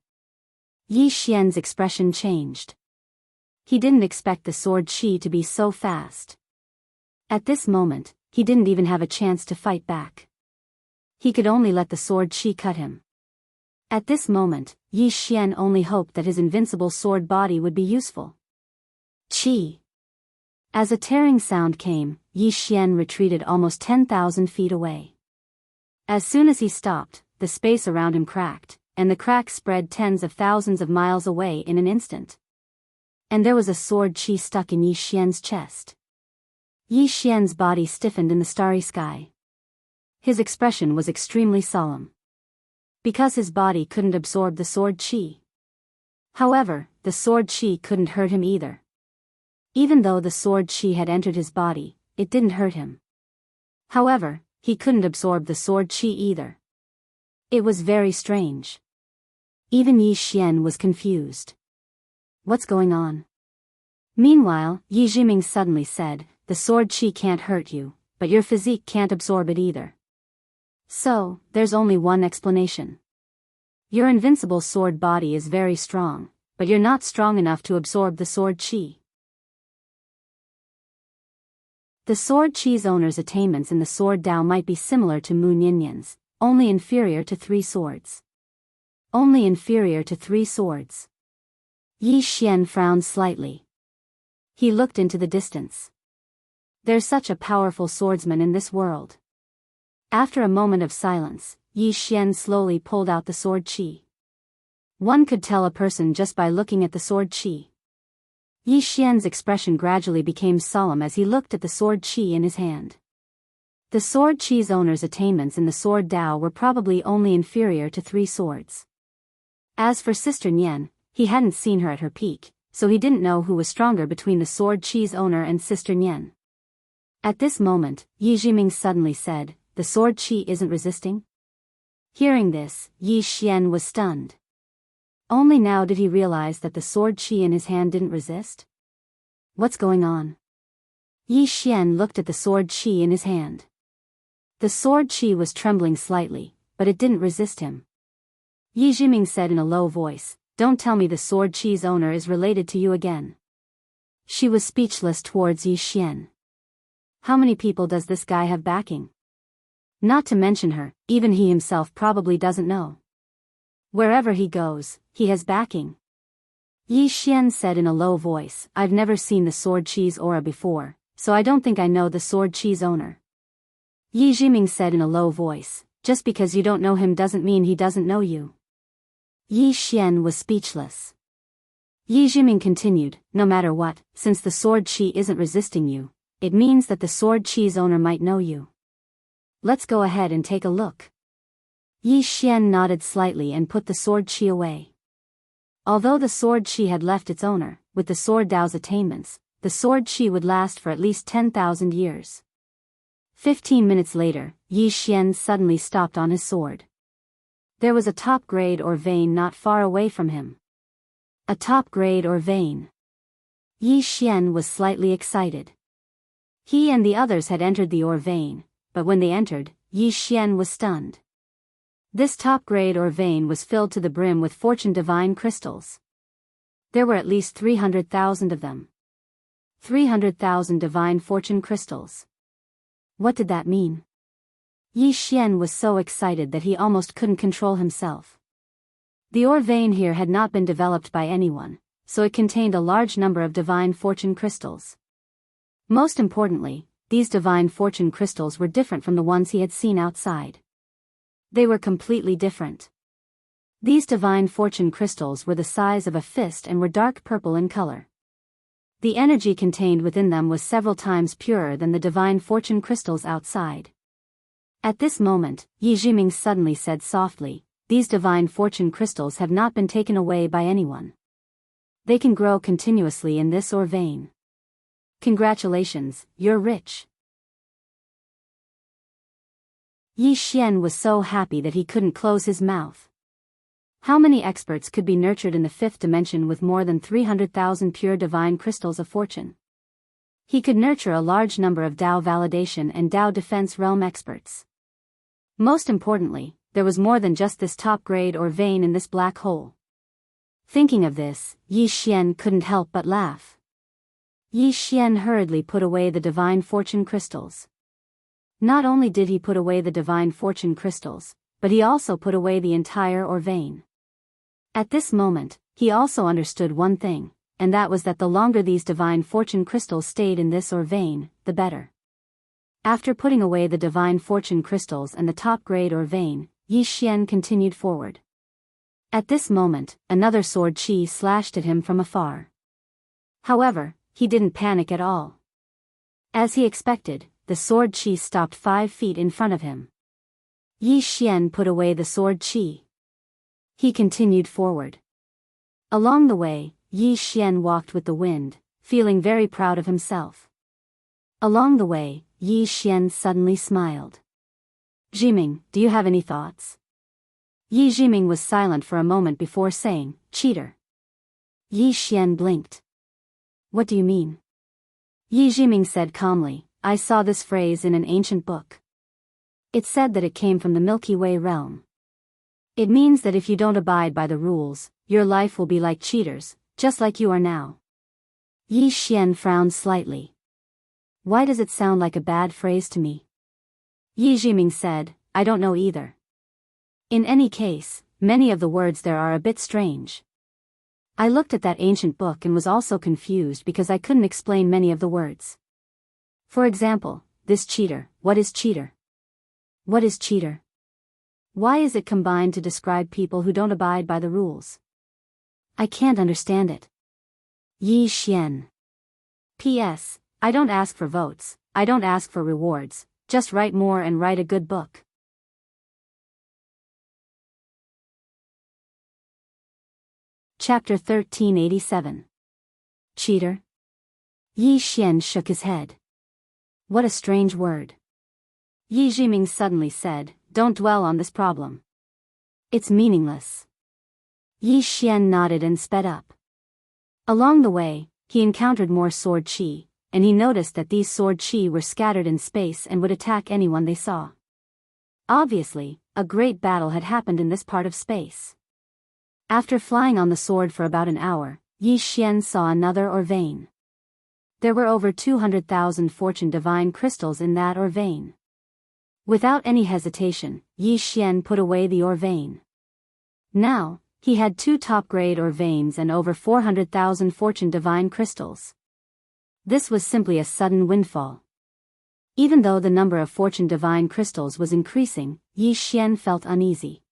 Yi Xian's expression changed. He didn't expect the sword qi to be so fast. At this moment, he didn't even have a chance to fight back. He could only let the sword qi cut him. At this moment, Yi Xian only hoped that his invincible sword body would be useful. Qi. As a tearing sound came, Yi Xian retreated almost 10,000 feet away. As soon as he stopped, the space around him cracked, and the crack spread tens of thousands of miles away in an instant. And there was a sword qi stuck in Yi Xian's chest. Yi Xian's body stiffened in the starry sky. His expression was extremely solemn. Because his body couldn't absorb the sword qi. However, the sword qi couldn't hurt him either. Even though the sword qi had entered his body, it didn't hurt him. However, he couldn't absorb the sword qi either. It was very strange. Even Yi Xian was confused. What's going on? Meanwhile, Yi Jiming suddenly said, the sword qi can't hurt you, but your physique can't absorb it either. So, there's only one explanation. Your invincible sword body is very strong, but you're not strong enough to absorb the sword qi. The sword qi's owner's attainments in the sword Dao might be similar to Mu Ninian's, only inferior to three swords. Only inferior to three swords. Yi Xian frowned slightly. He looked into the distance. There's such a powerful swordsman in this world. After a moment of silence, Yi Xian slowly pulled out the sword qi. One could tell a person just by looking at the sword qi. Yi Xian's expression gradually became solemn as he looked at the sword qi in his hand. The sword qi's owner's attainments in the sword Dao were probably only inferior to three swords. As for Sister Nian, he hadn't seen her at her peak, so he didn't know who was stronger between the sword qi's owner and Sister Nian. At this moment, Yi Jiming suddenly said, the sword qi isn't resisting? Hearing this, Yi Xian was stunned. Only now did he realize that the sword qi in his hand didn't resist? What's going on? Yi Xian looked at the sword qi in his hand. The sword qi was trembling slightly, but it didn't resist him. Yi Jiming said in a low voice, don't tell me the sword qi's owner is related to you again. She was speechless towards Yi Xian. How many people does this guy have backing? Not to mention her, even he himself probably doesn't know. Wherever he goes, he has backing. Yi Xian said in a low voice, I've never seen the sword chi's aura before, so I don't think I know the sword chi's owner. Yi Jiming said in a low voice, just because you don't know him doesn't mean he doesn't know you. Yi Xian was speechless. Yi Jiming continued, no matter what, since the sword chi isn't resisting you, it means that the sword chi's owner might know you. Let's go ahead and take a look. Yi Xian nodded slightly and put the sword chi away. Although the sword chi had left its owner, with the sword Dao's attainments, the sword chi would last for at least 10,000 years. 15 minutes later, Yi Xian suddenly stopped on his sword. There was a top grade or vein not far away from him. A top grade or vein. Yi Xian was slightly excited. He and the others had entered the ore vein, but when they entered, Yi Xian was stunned. This top grade or vein was filled to the brim with fortune divine crystals. There were at least 300,000 of them. 300,000 divine fortune crystals. What did that mean? Yi Xian was so excited that he almost couldn't control himself. The ore vein here had not been developed by anyone, so it contained a large number of divine fortune crystals. Most importantly, these divine fortune crystals were different from the ones he had seen outside. They were completely different. These divine fortune crystals were the size of a fist and were dark purple in color. The energy contained within them was several times purer than the divine fortune crystals outside. At this moment, Yi Jiming suddenly said softly, these divine fortune crystals have not been taken away by anyone. They can grow continuously in this ore vein. Congratulations, you're rich. Yi Xian was so happy that he couldn't close his mouth. How many experts could be nurtured in the fifth dimension with more than 300,000 pure divine crystals of fortune? He could nurture a large number of Dao validation and Dao defense realm experts. Most importantly, there was more than just this top grade or vein in this black hole. Thinking of this, Yi Xian couldn't help but laugh. Yi Xian hurriedly put away the divine fortune crystals. Not only did he put away the divine fortune crystals, but he also put away the entire ore vein. At this moment, he also understood one thing, and that was that the longer these divine fortune crystals stayed in this ore vein, the better. After putting away the divine fortune crystals and the top grade ore vein, Yi Xian continued forward. At this moment, another sword chi slashed at him from afar. However, he didn't panic at all. As he expected, the sword chi stopped 5 feet in front of him. Yi Xian put away the sword chi. He continued forward. Along the way, Yi Xian walked with the wind, feeling very proud of himself. Along the way, Yi Xian suddenly smiled. Jiming, do you have any thoughts? Yi Jiming was silent for a moment before saying, cheater. Yi Xian blinked. What do you mean? Yi Jiming said calmly, I saw this phrase in an ancient book. It said that it came from the Milky Way realm. It means that if you don't abide by the rules, your life will be like cheaters, just like you are now. Yi Xian frowned slightly. Why does it sound like a bad phrase to me? Yi Jiming said, I don't know either. In any case, many of the words there are a bit strange. I looked at that ancient book and was also confused because I couldn't explain many of the words. For example, this cheater, what is cheater? What is cheater? Why is it combined to describe people who don't abide by the rules? I can't understand it. Yi Xian. P.S. I don't ask for votes, I don't ask for rewards, just write more and write a good book. Chapter 1387. Cheater? Yi Xian shook his head. What a strange word. Yi Jiming suddenly said, don't dwell on this problem. It's meaningless. Yi Xian nodded and sped up. Along the way, he encountered more sword chi, and he noticed that these sword chi were scattered in space and would attack anyone they saw. Obviously, a great battle had happened in this part of space. After flying on the sword for about an hour, Yi Xian saw another ore vein. There were over 200,000 fortune divine crystals in that ore vein. Without any hesitation, Yi Xian put away the ore vein. Now, He had 2 top-grade ore veins and over 400,000 fortune divine crystals. This was simply a sudden windfall. Even though the number of fortune divine crystals was increasing, Yi Xian felt uneasy.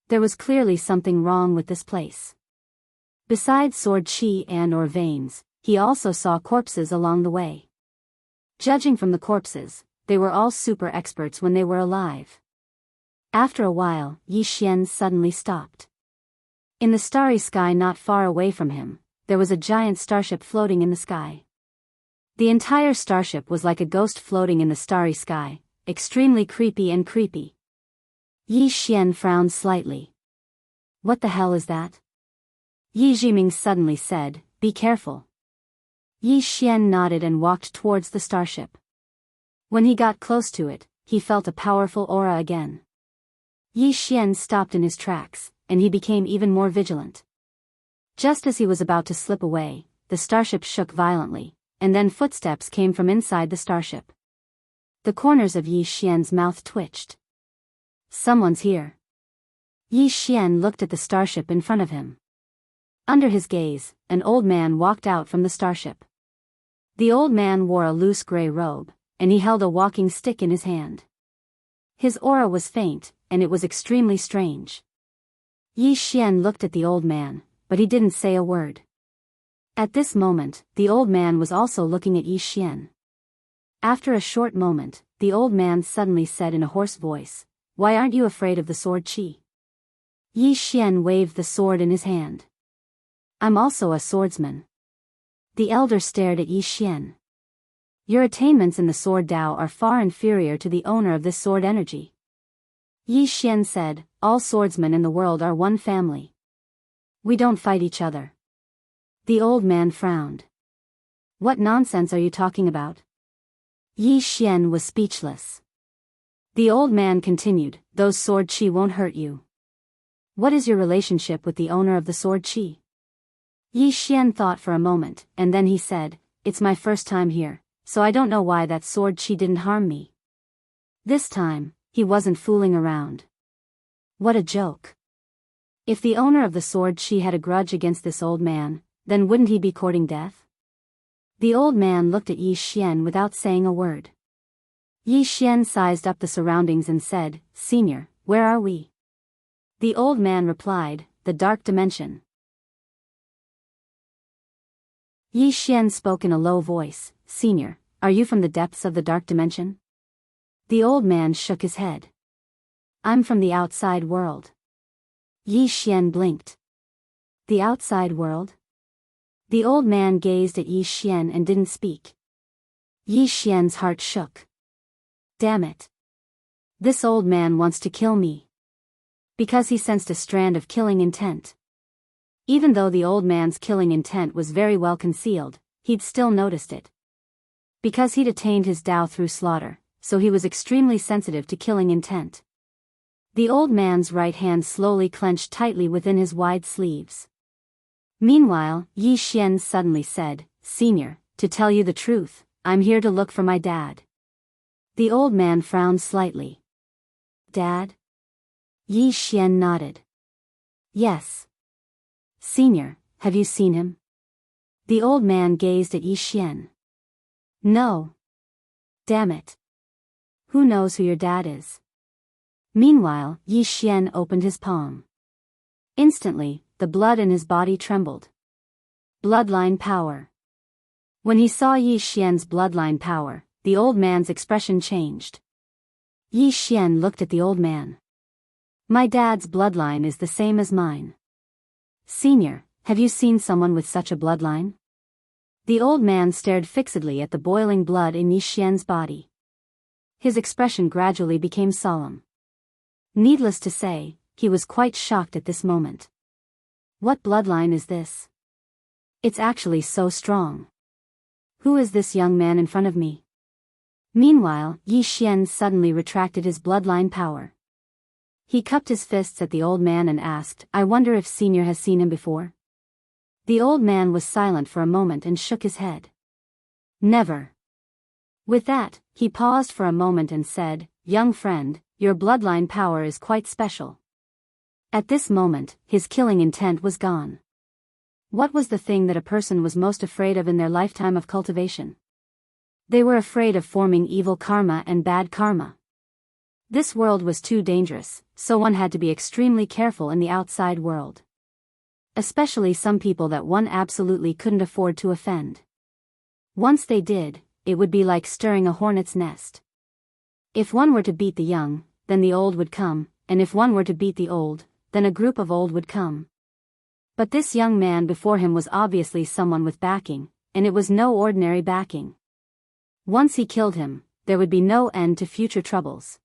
There was clearly something wrong with this place. Besides sword qi and ore veins, he also saw corpses along the way. Judging from the corpses, they were all super experts when they were alive. After a while, Yi Xian suddenly stopped. In the starry sky not far away from him, there was a giant starship floating in the sky. The entire starship was like a ghost floating in the starry sky, extremely creepy and creepy. Yi Xian frowned slightly. What the hell is that? Yi Jiming suddenly said, "Be careful." Yi Xian nodded and walked towards the starship. When he got close to it, he felt a powerful aura again. Yi Xian stopped in his tracks, and he became even more vigilant. Just as he was about to slip away, the starship shook violently, and then footsteps came from inside the starship. The corners of Yi Xian's mouth twitched. Someone's here. Yi Xian looked at the starship in front of him. Under his gaze, an old man walked out from the starship. The old man wore a loose gray robe, and he held a walking stick in his hand. His aura was faint, and it was extremely strange. Yi Xian looked at the old man, but he didn't say a word. At this moment, the old man was also looking at Yi Xian. After a short moment, the old man suddenly said in a hoarse voice, "Why aren't you afraid of the sword qi?" Yi Xian waved the sword in his hand. "I'm also a swordsman." The elder stared at Yi Xian. "Your attainments in the sword Dao are far inferior to the owner of this sword energy." Yi Xian said, "All swordsmen in the world are one family. We don't fight each other." The old man frowned. "What nonsense are you talking about?" Yi Xian was speechless. The old man continued, "Those sword qi won't hurt you. What is your relationship with the owner of the sword qi?" Yi Xian thought for a moment, and then he said, "It's my first time here, so I don't know why that sword qi didn't harm me." This time, he wasn't fooling around. What a joke. If the owner of the sword qi had a grudge against this old man, then wouldn't he be courting death? The old man looked at Yi Xian without saying a word. Yi Xian sized up the surroundings and said, "Senior, where are we?" The old man replied, "The dark dimension." Yi Xian spoke in a low voice, "Senior, are you from the depths of the dark dimension?" The old man shook his head. "I'm from the outside world." Yi Xian blinked. The outside world? The old man gazed at Yi Xian and didn't speak. Yi Xian's heart shook. Damn it. This old man wants to kill me. Because he sensed a strand of killing intent. Even though the old man's killing intent was very well concealed, he'd still noticed it. Because he'd attained his Dao through slaughter, so he was extremely sensitive to killing intent. The old man's right hand slowly clenched tightly within his wide sleeves. Meanwhile, Yi Xian suddenly said, "Senior, to tell you the truth, I'm here to look for my dad." The old man frowned slightly. "Dad?" Yi Xian nodded. "Yes." "Senior, have you seen him?" The old man gazed at Yi Xian. "No." "Damn it. Who knows who your dad is?" Meanwhile, Yi Xian opened his palm. Instantly, the blood in his body trembled. Bloodline power. When he saw Yi Xian's bloodline power, the old man's expression changed. Yi Xian looked at the old man. "My dad's bloodline is the same as mine." "Senior, have you seen someone with such a bloodline?" The old man stared fixedly at the boiling blood in Yi Xian's body. His expression gradually became solemn. Needless to say, he was quite shocked at this moment. What bloodline is this? It's actually so strong. Who is this young man in front of me? Meanwhile, Yi Xian suddenly retracted his bloodline power. He cupped his fists at the old man and asked, "I wonder if Senior has seen him before?" The old man was silent for a moment and shook his head. "Never." With that, he paused for a moment and said, "Young friend, your bloodline power is quite special. At this moment, his killing intent was gone. What was the thing that a person was most afraid of in their lifetime of cultivation? They were afraid of forming evil karma and bad karma. This world was too dangerous, so one had to be extremely careful in the outside world. Especially some people that one absolutely couldn't afford to offend. Once they did, it would be like stirring a hornet's nest. If one were to beat the young, then the old would come, and if one were to beat the old, then a group of old would come. But this young man before him was obviously someone with backing, and it was no ordinary backing. Once he killed him, there would be no end to future troubles.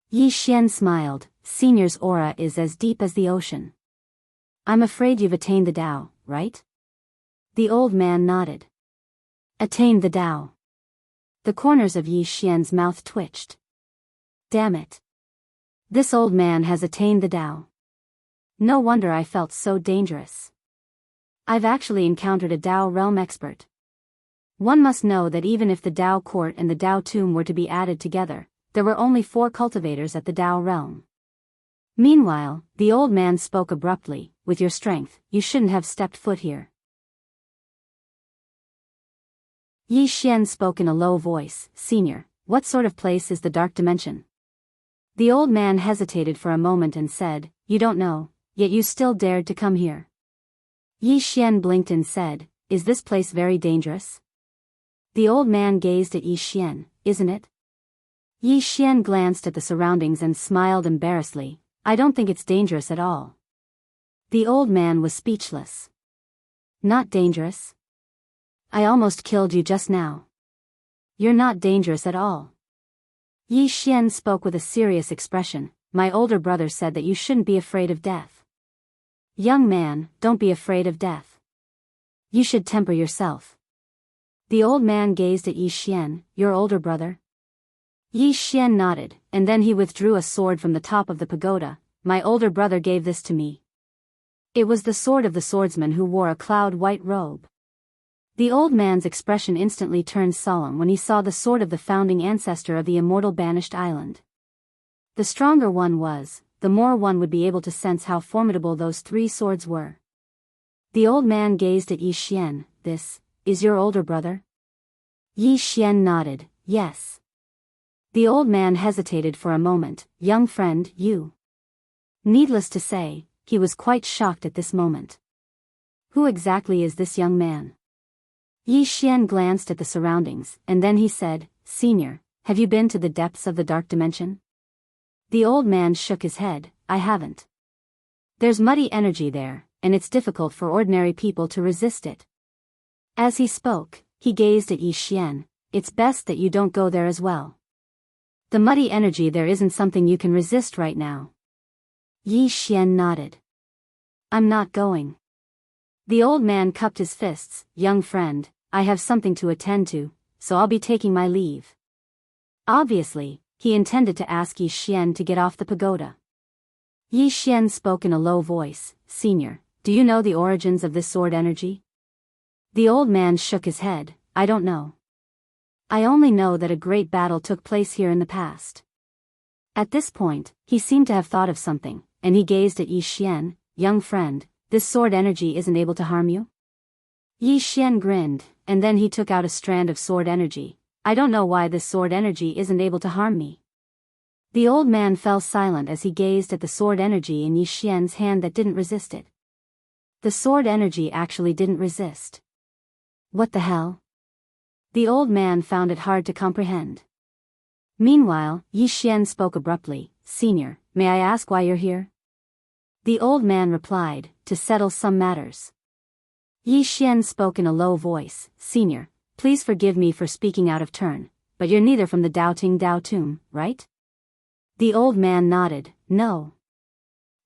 Yi Xian smiled. Senior's aura is as deep as the ocean. I'm afraid you've attained the Tao, right? The old man nodded. Attained the Tao. The corners of Yi Xian's mouth twitched. Damn it. This old man has attained the Tao. No wonder I felt so dangerous. I've actually encountered a Tao realm expert. One must know that even if the Tao court and the Tao tomb were to be added together, there were only 4 cultivators at the Tao realm. Meanwhile, the old man spoke abruptly, with your strength, you shouldn't have stepped foot here. Yi Xian spoke in a low voice, Senior, what sort of place is the dark dimension? The old man hesitated for a moment and said, you don't know, yet you still dared to come here. Yi Xian blinked and said, is this place very dangerous? The old man gazed at Yi Xian, isn't it? Yi Xian glanced at the surroundings and smiled embarrassedly, I don't think it's dangerous at all. The old man was speechless. Not dangerous? I almost killed you just now. You're not dangerous at all. Yi Xian spoke with a serious expression, my older brother said that you shouldn't be afraid of death. Young man, don't be afraid of death. You should temper yourself. The old man gazed at Yi Xian, your older brother? Yi Xian nodded, and then he withdrew a sword from the top of the pagoda. My older brother gave this to me. It was the sword of the swordsman who wore a cloud-white robe. The old man's expression instantly turned solemn when he saw the sword of the founding ancestor of the immortal banished island. The stronger one was, the more one would be able to sense how formidable those 3 swords were. The old man gazed at Yi Xian, this is your older brother? Yi Xian nodded, yes. The old man hesitated for a moment, young friend, you. Needless to say, he was quite shocked at this moment. Who exactly is this young man? Yi Xian glanced at the surroundings, and then he said, Senior, have you been to the depths of the dark dimension? The old man shook his head, I haven't. There's muddy energy there, and it's difficult for ordinary people to resist it. As he spoke, he gazed at Yi Xian, it's best that you don't go there as well. The muddy energy there isn't something you can resist right now. Yi Xian nodded. I'm not going. The old man cupped his fists, young friend, I have something to attend to, so I'll be taking my leave. Obviously, he intended to ask Yi Xian to get off the pagoda. Yi Xian spoke in a low voice, Senior, do you know the origins of this sword energy? The old man shook his head, I don't know. I only know that a great battle took place here in the past. At this point, he seemed to have thought of something, and he gazed at Yi Xian, young friend, this sword energy isn't able to harm you? Yi Xian grinned, and then he took out a strand of sword energy. I don't know why this sword energy isn't able to harm me. The old man fell silent as he gazed at the sword energy in Yi Xian's hand that didn't resist it. The sword energy actually didn't resist. What the hell? The old man found it hard to comprehend. Meanwhile, Yi Xian spoke abruptly, Senior, may I ask why you're here? The old man replied, to settle some matters. Yi Xian spoke in a low voice, Senior, please forgive me for speaking out of turn, but you're neither from the Doubting Tao tomb, right? The old man nodded, no.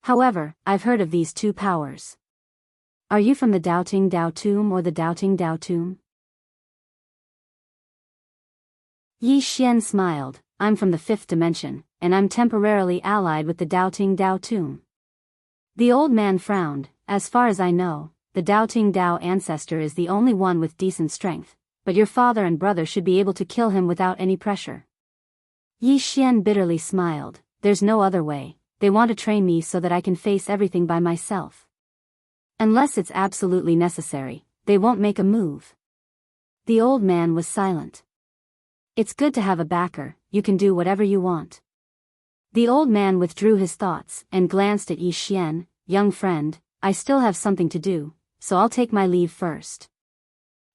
However, I've heard of these 2 powers. Are you from the Doubting Tao tomb or the Doubting Tao tomb? Yi Xian smiled, I'm from the 5th dimension, and I'm temporarily allied with the Doubting Tao tomb. The old man frowned, as far as I know, the Doubting Tao ancestor is the only one with decent strength, but your father and brother should be able to kill him without any pressure. Yi Xian bitterly smiled, there's no other way, they want to train me so that I can face everything by myself. Unless it's absolutely necessary, they won't make a move. The old man was silent. It's good to have a backer, you can do whatever you want. The old man withdrew his thoughts and glanced at Yi Xian. Young friend, I still have something to do, so I'll take my leave first.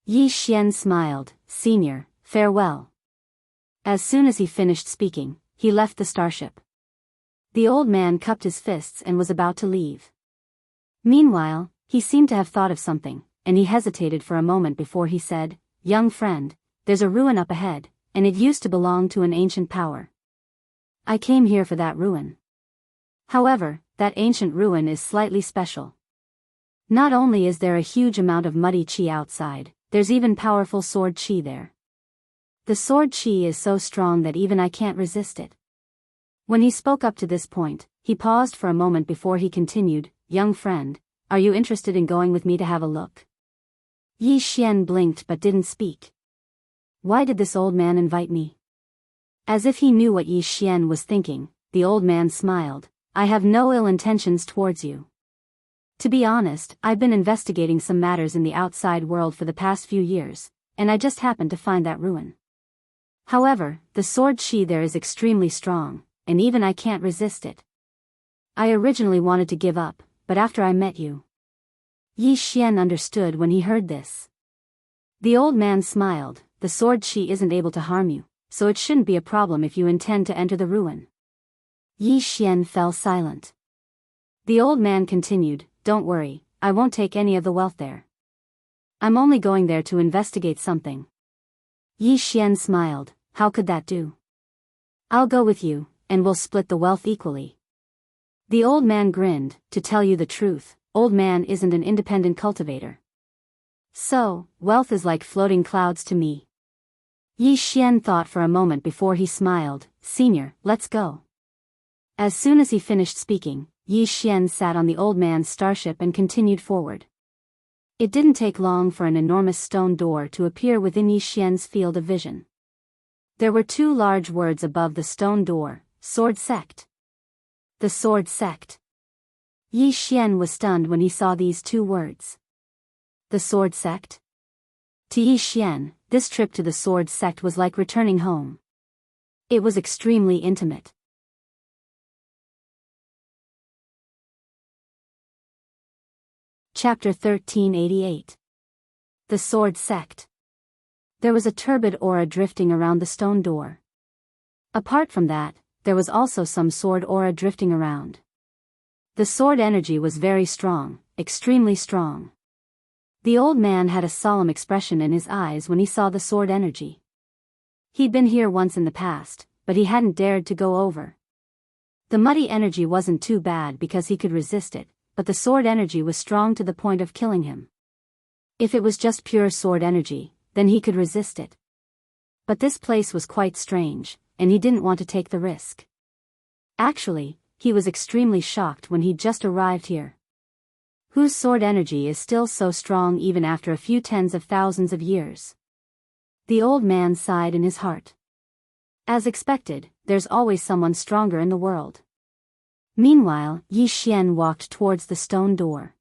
Yi Xian smiled. Senior, farewell. As soon as he finished speaking, he left the starship. The old man cupped his fists and was about to leave. Meanwhile, he seemed to have thought of something, and he hesitated for a moment before he said, Young friend, there's a ruin up ahead, and it used to belong to an ancient power. I came here for that ruin. However, that ancient ruin is slightly special. Not only is there a huge amount of muddy qi outside, there's even powerful sword qi there. The sword qi is so strong that even I can't resist it. When he spoke up to this point, he paused for a moment before he continued, Young friend, are you interested in going with me to have a look? Yi Xian blinked but didn't speak. Why did this old man invite me? As if he knew what Yi Xian was thinking, the old man smiled. I have no ill intentions towards you. To be honest, I've been investigating some matters in the outside world for the past few years, and I just happened to find that ruin. However, the sword qi there is extremely strong, and even I can't resist it. I originally wanted to give up, but after I met you. Yi Xian understood when he heard this. The old man smiled. The sword qi isn't able to harm you, so it shouldn't be a problem if you intend to enter the ruin. Yi Xian fell silent. The old man continued, Don't worry, I won't take any of the wealth there. I'm only going there to investigate something. Yi Xian smiled. How could that do? I'll go with you, and we'll split the wealth equally. The old man grinned. To tell you the truth, old man isn't an independent cultivator. So, wealth is like floating clouds to me. Yi Xian thought for a moment before he smiled. Senior, let's go. As soon as he finished speaking, Yi Xian sat on the old man's starship and continued forward. It didn't take long for an enormous stone door to appear within Yi Xian's field of vision. There were two large words above the stone door, Sword Sect. The Sword Sect. Yi Xian was stunned when he saw these two words. The Sword Sect? To Yi Xian, this trip to the Sword Sect was like returning home. It was extremely intimate. Chapter 1388. The Sword Sect. There was a turbid aura drifting around the stone door. Apart from that, there was also some sword aura drifting around. The sword energy was very strong, extremely strong. The old man had a solemn expression in his eyes when he saw the sword energy. He'd been here once in the past, but he hadn't dared to go over. The muddy energy wasn't too bad because he could resist it, but the sword energy was strong to the point of killing him. If it was just pure sword energy, then he could resist it. But this place was quite strange, and he didn't want to take the risk. Actually, he was extremely shocked when he'd just arrived here. Whose sword energy is still so strong even after a few tens of thousands of years? The old man sighed in his heart. As expected, there's always someone stronger in the world. Meanwhile, Yi Xian walked towards the stone door.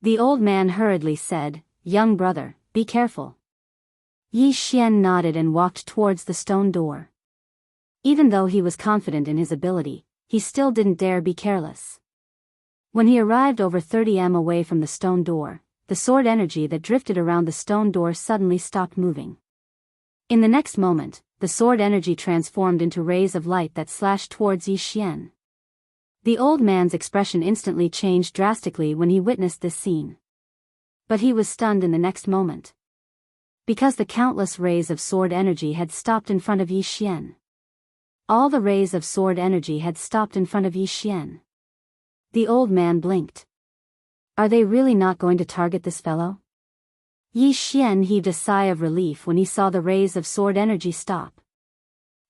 The old man hurriedly said, Young brother, be careful. Yi Xian nodded and walked towards the stone door. Even though he was confident in his ability, he still didn't dare be careless. When he arrived over 30 m away from the stone door, the sword energy that drifted around the stone door suddenly stopped moving. In the next moment, the sword energy transformed into rays of light that slashed towards Yi Xian. The old man's expression instantly changed drastically when he witnessed this scene. But he was stunned in the next moment. Because the countless rays of sword energy had stopped in front of Yi Xian. All the rays of sword energy had stopped in front of Yi Xian. The old man blinked. Are they really not going to target this fellow? Yi Xian heaved a sigh of relief when he saw the rays of sword energy stop.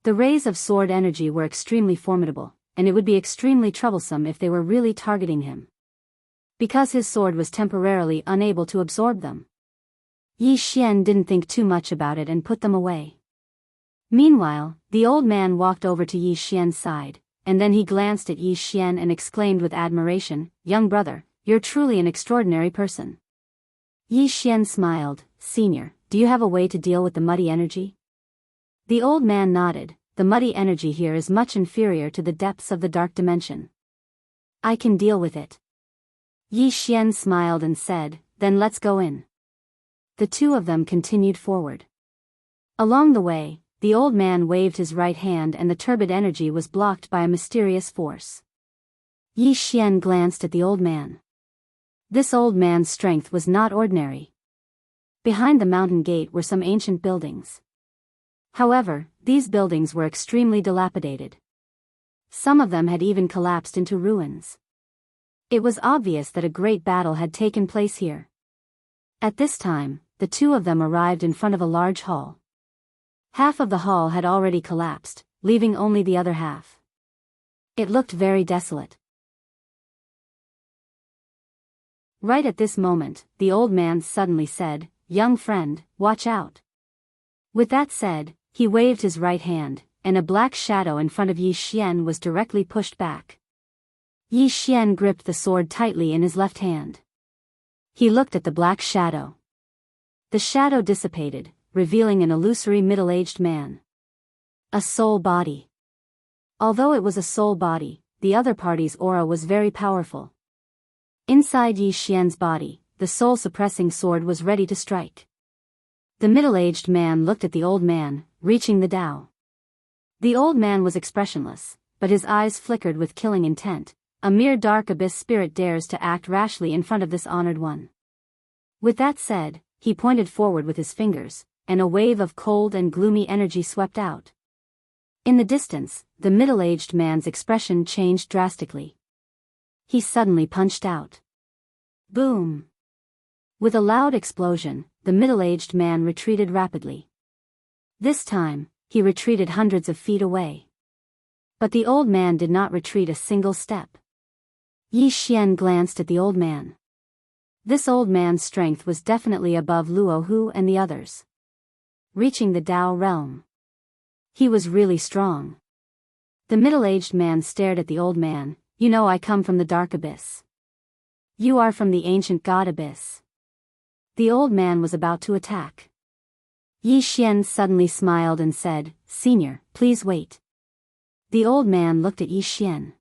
The rays of sword energy were extremely formidable, and it would be extremely troublesome if they were really targeting him. Because his sword was temporarily unable to absorb them. Yi Xian didn't think too much about it and put them away. Meanwhile, the old man walked over to Yi Xian's side, and then he glanced at Yi Xian and exclaimed with admiration, "Young brother, you're truly an extraordinary person." Yi Xian smiled, "Senior, do you have a way to deal with the muddy energy?" The old man nodded. "The muddy energy here is much inferior to the depths of the dark dimension. I can deal with it." Yi Xian smiled and said, "Then let's go in." The two of them continued forward. Along the way, the old man waved his right hand and the turbid energy was blocked by a mysterious force. Yi Xian glanced at the old man. This old man's strength was not ordinary. Behind the mountain gate were some ancient buildings. However, these buildings were extremely dilapidated. Some of them had even collapsed into ruins. It was obvious that a great battle had taken place here. At this time, the two of them arrived in front of a large hall. Half of the hall had already collapsed, leaving only the other half. It looked very desolate. Right at this moment, the old man suddenly said, "Young friend, watch out." With that said, he waved his right hand, and a black shadow in front of Yi Xian was directly pushed back. Yi Xian gripped the sword tightly in his left hand. He looked at the black shadow. The shadow dissipated, revealing an illusory middle-aged man. A soul body. Although it was a soul body, the other party's aura was very powerful. Inside Yi Xian's body, the soul-suppressing sword was ready to strike. The middle-aged man looked at the old man, reaching the Tao. The old man was expressionless, but his eyes flickered with killing intent. A mere dark abyss spirit dares to act rashly in front of this honored one. With that said, he pointed forward with his fingers, and a wave of cold and gloomy energy swept out. In the distance, the middle-aged man's expression changed drastically. He suddenly punched out. Boom! With a loud explosion, the middle-aged man retreated rapidly. This time, he retreated hundreds of feet away. But the old man did not retreat a single step. Yi Xian glanced at the old man. This old man's strength was definitely above Luo Hu and the others. Reaching the Tao realm. He was really strong. The middle-aged man stared at the old man. "You know I come from the dark abyss. You are from the ancient god abyss." The old man was about to attack. Yi Xian suddenly smiled and said, "Senior, please wait." The old man looked at Yi Xian.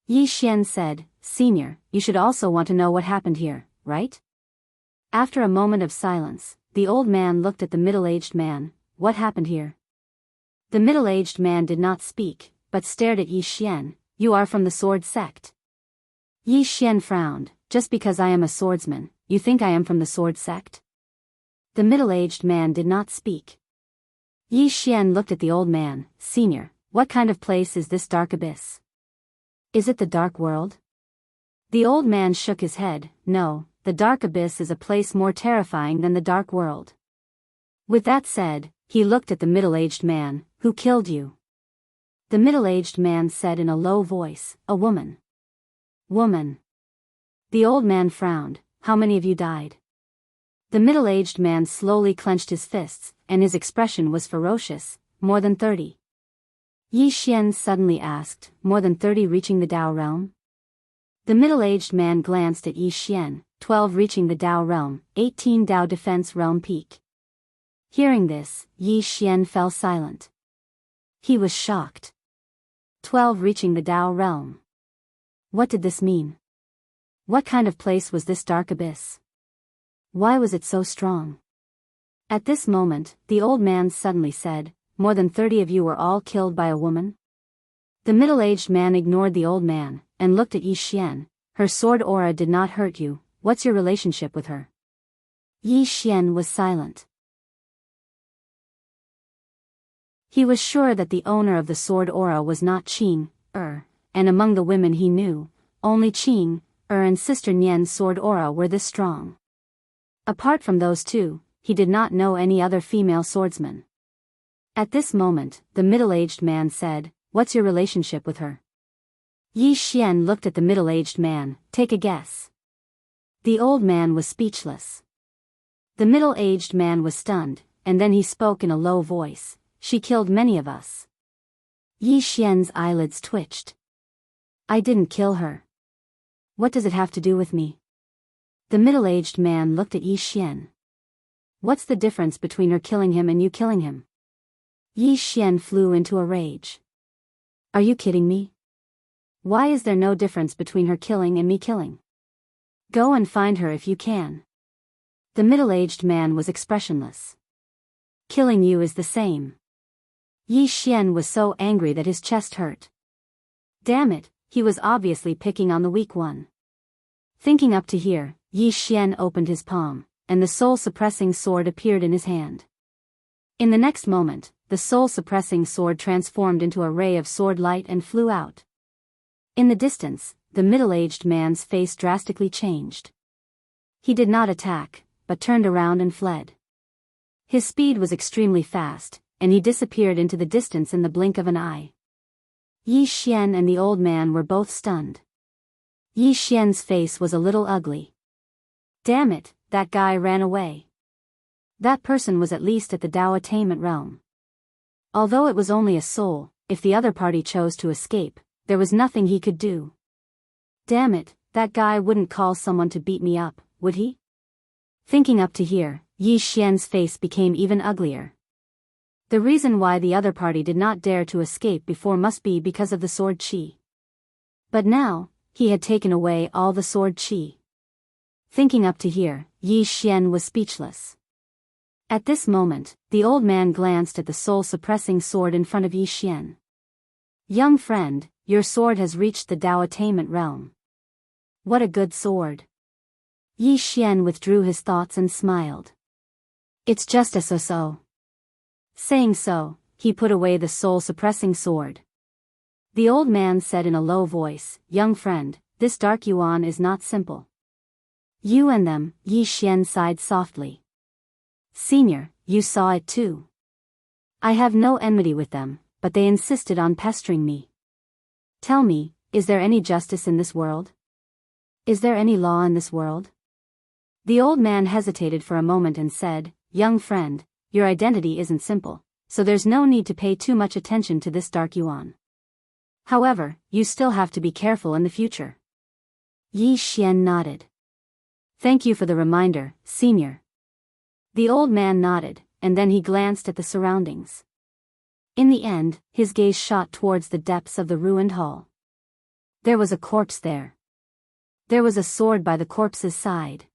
Yi Xian said, "Senior, you should also want to know what happened here, right?" After a moment of silence, the old man looked at the middle-aged man. "What happened here?" The middle-aged man did not speak, but stared at Yi Xian. "You are from the sword sect." Yi Xian frowned. "Just because I am a swordsman, you think I am from the sword sect?" The middle-aged man did not speak. Yi Xian looked at the old man. "Senior, what kind of place is this dark abyss? Is it the dark world?" The old man shook his head. "No, the dark abyss is a place more terrifying than the dark world." With that said, he looked at the middle-aged man. "Who killed you?" The middle-aged man said in a low voice, "A woman." "Woman." The old man frowned. "How many of you died?" The middle-aged man slowly clenched his fists, and his expression was ferocious. "More than 30. Yi Xian suddenly asked, "More than 30 reaching the Tao realm?" The middle-aged man glanced at Yi Xian. 12 reaching the Tao realm, 18 Tao defense realm peak. Hearing this, Yi Xian fell silent. He was shocked. 12 reaching the Tao realm. What did this mean? What kind of place was this dark abyss? Why was it so strong? At this moment, the old man suddenly said, "More than 30 of you were all killed by a woman?" The middle-aged man ignored the old man, and looked at Yi Xian. "Her sword aura did not hurt you. What's your relationship with her?" Yi Xian was silent. He was sure that the owner of the sword aura was not Qing, and among the women he knew, only Qing, and Sister Nian's sword aura were this strong. Apart from those two, he did not know any other female swordsman. At this moment, the middle-aged man said, "What's your relationship with her?" Yi Xian looked at the middle-aged man. "Take a guess." The old man was speechless. The middle-aged man was stunned, and then he spoke in a low voice. "She killed many of us." Yi Xian's eyelids twitched. I didn't kill her. What does it have to do with me? The middle-aged man looked at Yi Xian. What's the difference between her killing him and you killing him? Yi Xian flew into a rage. Are you kidding me? Why is there no difference between her killing and me killing? Go and find her if you can. The middle-aged man was expressionless. Killing you is the same. Yi Xian was so angry that his chest hurt. Damn it, he was obviously picking on the weak one. Thinking up to here, Yi Xian opened his palm, and the soul-suppressing sword appeared in his hand. In the next moment, the soul-suppressing sword transformed into a ray of sword light and flew out. In the distance, the middle-aged man's face drastically changed. He did not attack, but turned around and fled. His speed was extremely fast, and he disappeared into the distance in the blink of an eye. Yi Xian and the old man were both stunned. Yi Xian's face was a little ugly. Damn it, that guy ran away. That person was at least at the Dao attainment realm. Although it was only a soul, if the other party chose to escape, there was nothing he could do. Damn it, that guy wouldn't call someone to beat me up, would he? Thinking up to here, Yi Xian's face became even uglier. The reason why the other party did not dare to escape before must be because of the sword qi. But now, he had taken away all the sword qi. Thinking up to here, Yi Xian was speechless. At this moment, the old man glanced at the soul-suppressing sword in front of Yi Xian. Young friend, your sword has reached the Dao attainment realm. What a good sword. Yi Xian withdrew his thoughts and smiled. It's just a so-so. Saying so, he put away the soul-suppressing sword. The old man said in a low voice, young friend, this dark yuan is not simple. You and them, Yi Xian sighed softly. Senior, you saw it too. I have no enmity with them, but they insisted on pestering me. Tell me, is there any justice in this world? Is there any law in this world? The old man hesitated for a moment and said, young friend, your identity isn't simple, so there's no need to pay too much attention to this dark yuan. However, you still have to be careful in the future. Yi Xian nodded. Thank you for the reminder, senior. The old man nodded, and then he glanced at the surroundings. In the end, his gaze shot towards the depths of the ruined hall. There was a corpse there. There was a sword by the corpse's side.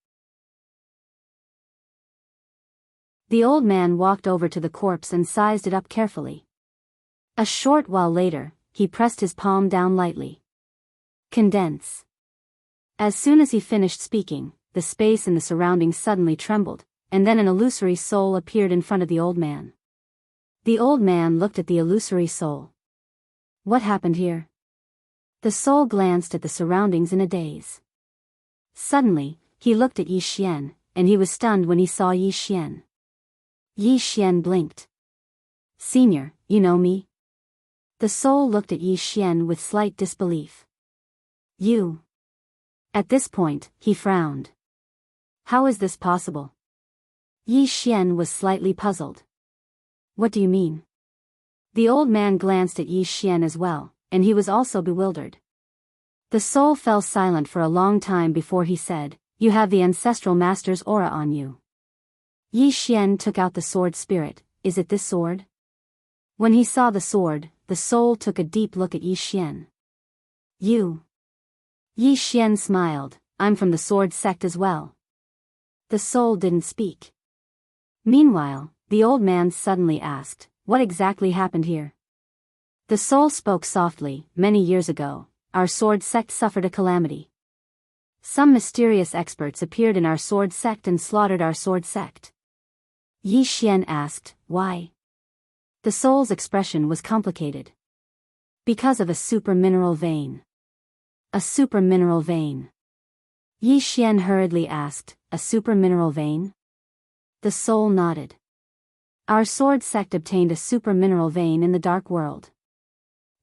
The old man walked over to the corpse and sized it up carefully. A short while later, he pressed his palm down lightly. Condense. As soon as he finished speaking, the space in the surroundings suddenly trembled, and then an illusory soul appeared in front of the old man. The old man looked at the illusory soul. What happened here? The soul glanced at the surroundings in a daze. Suddenly, he looked at Yi Xian, and he was stunned when he saw Yi Xian. Yi Xian blinked. Senior, you know me? The soul looked at Yi Xian with slight disbelief. You. At this point, he frowned. How is this possible? Yi Xian was slightly puzzled. What do you mean? The old man glanced at Yi Xian as well, and he was also bewildered. The soul fell silent for a long time before he said, you have the ancestral master's aura on you. Yi Xian took out the sword spirit. Is it this sword? When he saw the sword, the soul took a deep look at Yi Xian. You. Yi Xian smiled, I'm from the sword sect as well. The soul didn't speak. Meanwhile, the old man suddenly asked, what exactly happened here? The soul spoke softly, many years ago, our sword sect suffered a calamity. Some mysterious experts appeared in our sword sect and slaughtered our sword sect. Yi Xian asked, why? The soul's expression was complicated. Because of a super mineral vein. A super mineral vein. Yi Xian hurriedly asked, a super mineral vein? The soul nodded. Our sword sect obtained a super mineral vein in the dark world.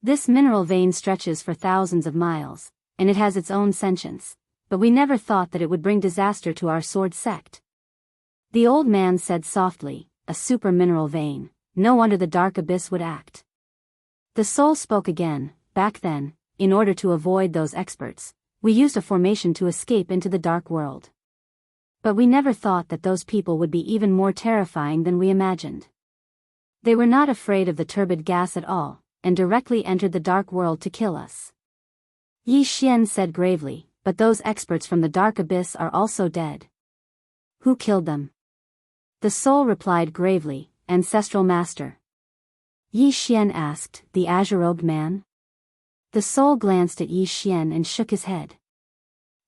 This mineral vein stretches for thousands of miles, and it has its own sentience, but we never thought that it would bring disaster to our sword sect. The old man said softly, a super mineral vein, no wonder the dark abyss would act. The soul spoke again. Back then, in order to avoid those experts, we used a formation to escape into the dark world. But we never thought that those people would be even more terrifying than we imagined. They were not afraid of the turbid gas at all, and directly entered the dark world to kill us. Yi Xian said gravely, but those experts from the dark abyss are also dead. Who killed them? The soul replied gravely, Ancestral Master. Yi Xian asked, the azure-robed man? The soul glanced at Yi Xian and shook his head.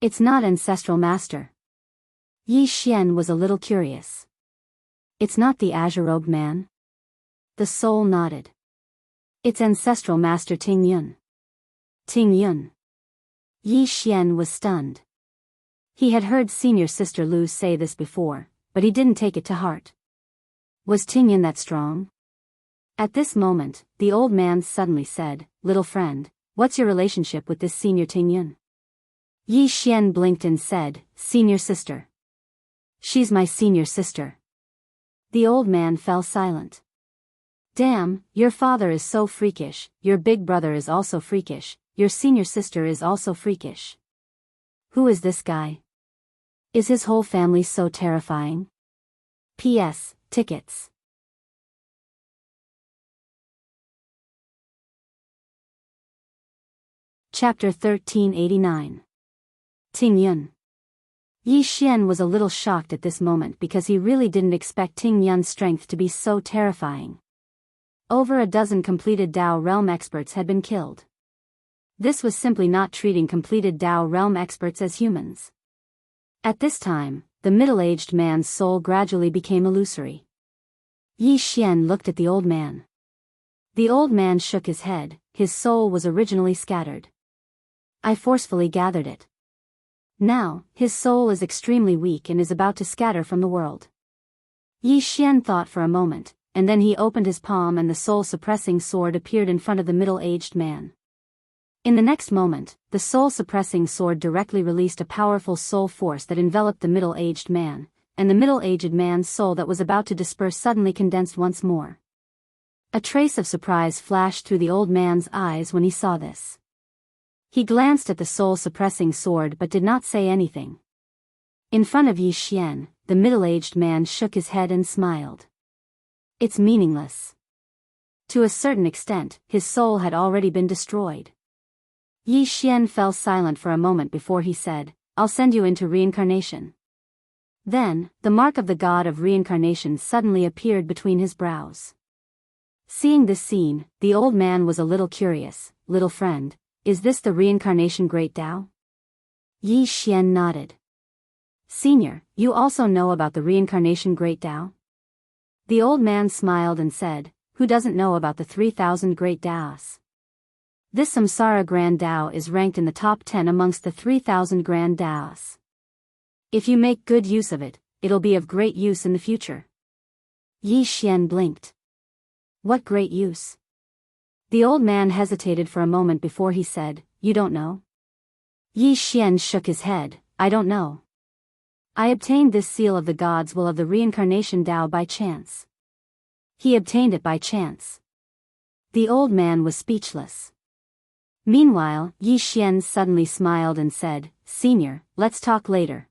It's not Ancestral Master. Yi Xian was a little curious. It's not the azure-robed man? The soul nodded. It's Ancestral Master Ting Yun. Ting Yun. Yi Xian was stunned. He had heard Senior Sister Lu say this before, but he didn't take it to heart. Was Ting Yun that strong? At this moment, the old man suddenly said, Little friend, what's your relationship with this Senior Ting Yun? Yi Xian blinked and said, Senior Sister. She's my senior sister. The old man fell silent. Damn, your father is so freakish, your big brother is also freakish, your senior sister is also freakish. Who is this guy? Is his whole family so terrifying? P.S. Tickets. Chapter 1389. Ting Yun. Yi Xian was a little shocked at this moment because he really didn't expect Ting Yun's strength to be so terrifying. Over a dozen completed Dao realm experts had been killed. This was simply not treating completed Dao realm experts as humans. At this time, the middle-aged man's soul gradually became illusory. Yi Xian looked at the old man. The old man shook his head, his soul was originally scattered. I forcefully gathered it. Now, his soul is extremely weak and is about to scatter from the world. Yi Xian thought for a moment, and then he opened his palm and the soul-suppressing sword appeared in front of the middle-aged man. In the next moment, the soul-suppressing sword directly released a powerful soul force that enveloped the middle-aged man, and the middle-aged man's soul that was about to disperse suddenly condensed once more. A trace of surprise flashed through the old man's eyes when he saw this. He glanced at the soul-suppressing sword but did not say anything. In front of Yi Xian, the middle-aged man shook his head and smiled. It's meaningless. To a certain extent, his soul had already been destroyed. Yi Xian fell silent for a moment before he said, I'll send you into reincarnation. Then, the mark of the god of reincarnation suddenly appeared between his brows. Seeing this scene, the old man was a little curious. Little friend, is this the reincarnation Great Tao? Yi Xian nodded. Senior, you also know about the reincarnation Great Tao? The old man smiled and said, who doesn't know about the 3,000 Great Taos? This Samsara Grand Tao is ranked in the top 10 amongst the 3,000 Grand Taos. If you make good use of it, it'll be of great use in the future. Yi Xian blinked. What great use? The old man hesitated for a moment before he said, you don't know? Yi Xian shook his head, I don't know. I obtained this seal of the God's will of the reincarnation Tao by chance. He obtained it by chance. The old man was speechless. Meanwhile, Yi Xian suddenly smiled and said, Senior, let's talk later.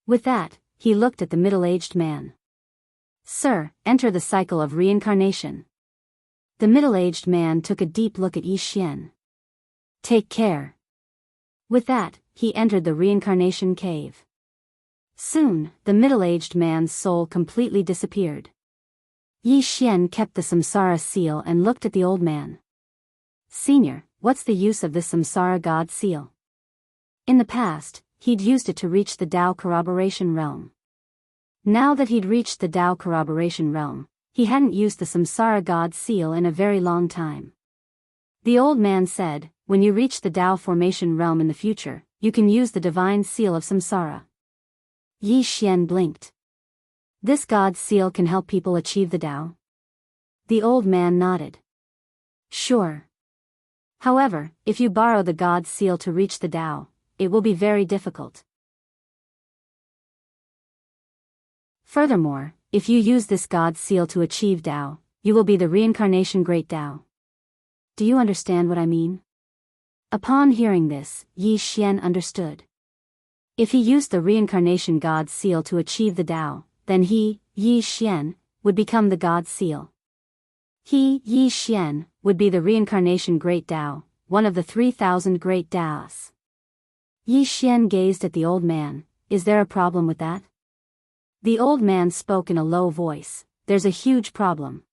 With that, he looked at the middle-aged man. Sir, enter the cycle of reincarnation. The middle-aged man took a deep look at Yi Xian. Take care. With that, he entered the reincarnation cave. Soon, the middle-aged man's soul completely disappeared. Yi Xian kept the samsara seal and looked at the old man. Senior, what's the use of this samsara god seal? In the past, he'd used it to reach the Tao corroboration realm. Now that he'd reached the Tao corroboration realm, he hadn't used the samsara god seal in a very long time. The old man said, when you reach the Tao formation realm in the future, you can use the divine seal of samsara. Yi Xian blinked. This god seal can help people achieve the Tao? The old man nodded. Sure. However, if you borrow the god seal to reach the Tao, it will be very difficult. Furthermore, if you use this god seal to achieve Tao, you will be the reincarnation Great Tao. Do you understand what I mean? Upon hearing this, Yi Xian understood. If he used the reincarnation God's seal to achieve the Tao, then he, Yi Xian, would become the God's seal. He, Yi Xian, would be the reincarnation Great Tao, one of the 3,000 Great Taos. Yi Xian gazed at the old man. Is there a problem with that? The old man spoke in a low voice. There's a huge problem.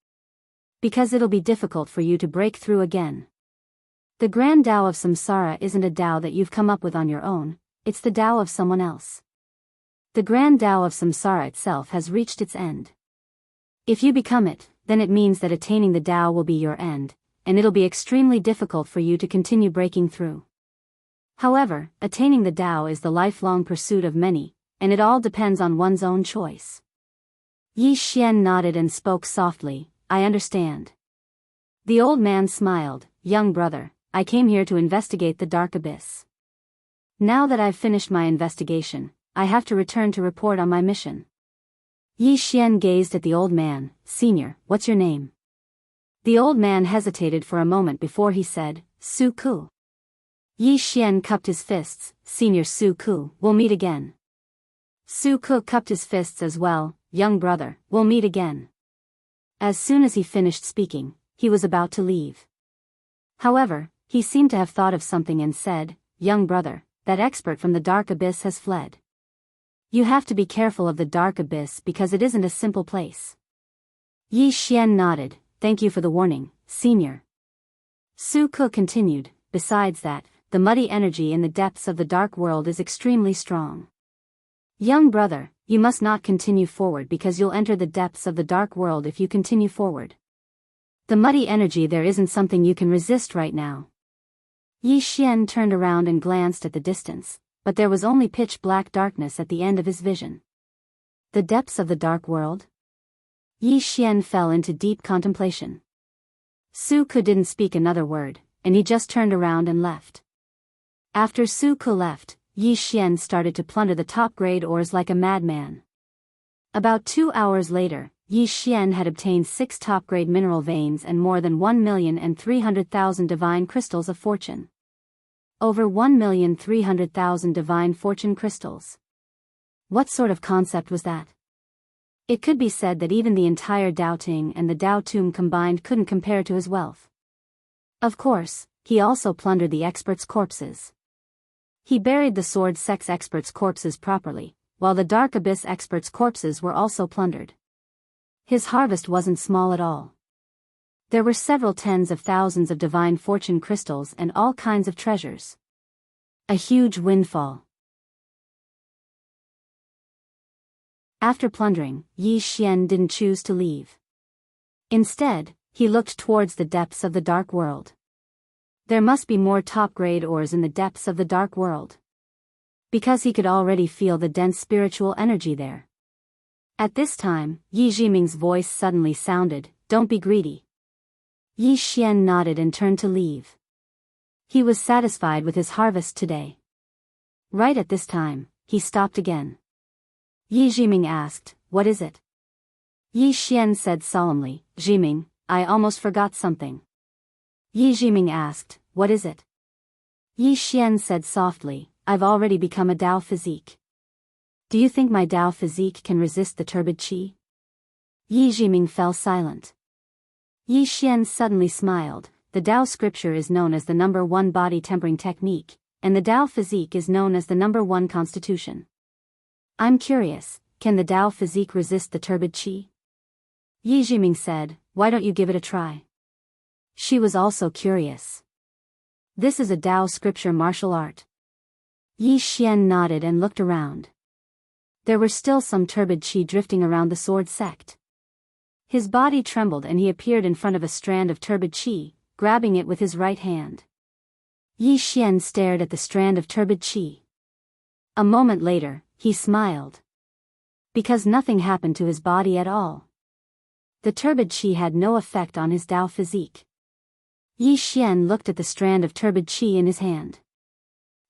Because it'll be difficult for you to break through again. The grand Tao of samsara isn't a Tao that you've come up with on your own, it's the Tao of someone else. The grand Tao of samsara itself has reached its end. If you become it, then it means that attaining the Tao will be your end, and it'll be extremely difficult for you to continue breaking through. However, attaining the Tao is the lifelong pursuit of many, and it all depends on one's own choice. Yi Xian nodded and spoke softly, I understand. The old man smiled, young brother, I came here to investigate the dark abyss. Now that I've finished my investigation, I have to return to report on my mission. Yi Xian gazed at the old man. Senior, what's your name? The old man hesitated for a moment before he said, Su Ku. Yi Xian cupped his fists. Senior Su Ku, we'll meet again. Su Ku cupped his fists as well. Young brother, we'll meet again. As soon as he finished speaking, he was about to leave. However, he seemed to have thought of something and said, Young brother, that expert from the dark abyss has fled. You have to be careful of the dark abyss because it isn't a simple place. Yi Xian nodded, thank you for the warning, senior. Su Ku continued, besides that, the muddy energy in the depths of the dark world is extremely strong. Young brother, you must not continue forward because you'll enter the depths of the dark world if you continue forward. The muddy energy there isn't something you can resist right now. Yi Xian turned around and glanced at the distance, but there was only pitch-black darkness at the end of his vision. The depths of the dark world? Yi Xian fell into deep contemplation. Su Ku didn't speak another word, and he just turned around and left. After Su Ku left, Yi Xian started to plunder the top-grade ores like a madman. About 2 hours later, Yi Xian had obtained 6 top-grade mineral veins and more than 1,300,000 divine crystals of fortune. Over 1,300,000 divine fortune crystals. What sort of concept was that? It could be said that even the entire Dao Ting and the Dao Tomb combined couldn't compare to his wealth. Of course, he also plundered the experts' corpses. He buried the sword sex experts' corpses properly, while the dark abyss experts' corpses were also plundered. His harvest wasn't small at all. There were several tens of thousands of divine fortune crystals and all kinds of treasures. A huge windfall. After plundering, Yi Xian didn't choose to leave. Instead, he looked towards the depths of the dark world. There must be more top-grade ores in the depths of the dark world. Because he could already feel the dense spiritual energy there. At this time, Yi Jiming's voice suddenly sounded, don't be greedy. Yi Xian nodded and turned to leave. He was satisfied with his harvest today. Right at this time, he stopped again. Yi Jiming asked, what is it? Yi Xian said solemnly, Jiming, I almost forgot something. Yi Jiming asked, what is it? Yi Xian said softly, I've already become a Dao physique. Do you think my Dao physique can resist the turbid qi? Yi Jiming fell silent. Yi Xian suddenly smiled. The Dao scripture is known as the number 1 body tempering technique, and the Dao physique is known as the number 1 constitution. I'm curious, can the Dao physique resist the turbid qi? Yi Jiming said, why don't you give it a try? She was also curious. This is a Dao scripture martial art. Yi Xian nodded and looked around. There were still some turbid qi drifting around the sword sect. His body trembled and he appeared in front of a strand of turbid qi, grabbing it with his right hand. Yi Xian stared at the strand of turbid qi. A moment later, he smiled. Because nothing happened to his body at all. The turbid qi had no effect on his Dao physique. Yi Xian looked at the strand of turbid qi in his hand.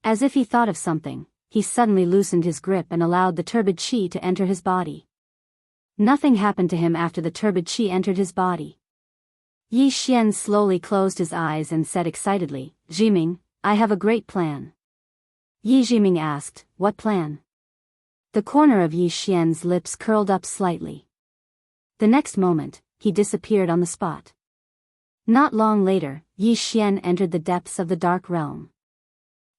As if he thought of something, he suddenly loosened his grip and allowed the turbid qi to enter his body. Nothing happened to him after the turbid qi entered his body. Yi Xian slowly closed his eyes and said excitedly, "Jiming, I have a great plan." Yi Jiming asked, "What plan?" The corner of Yi Xian's lips curled up slightly. The next moment, he disappeared on the spot. Not long later, Yi Xian entered the depths of the Dark Realm.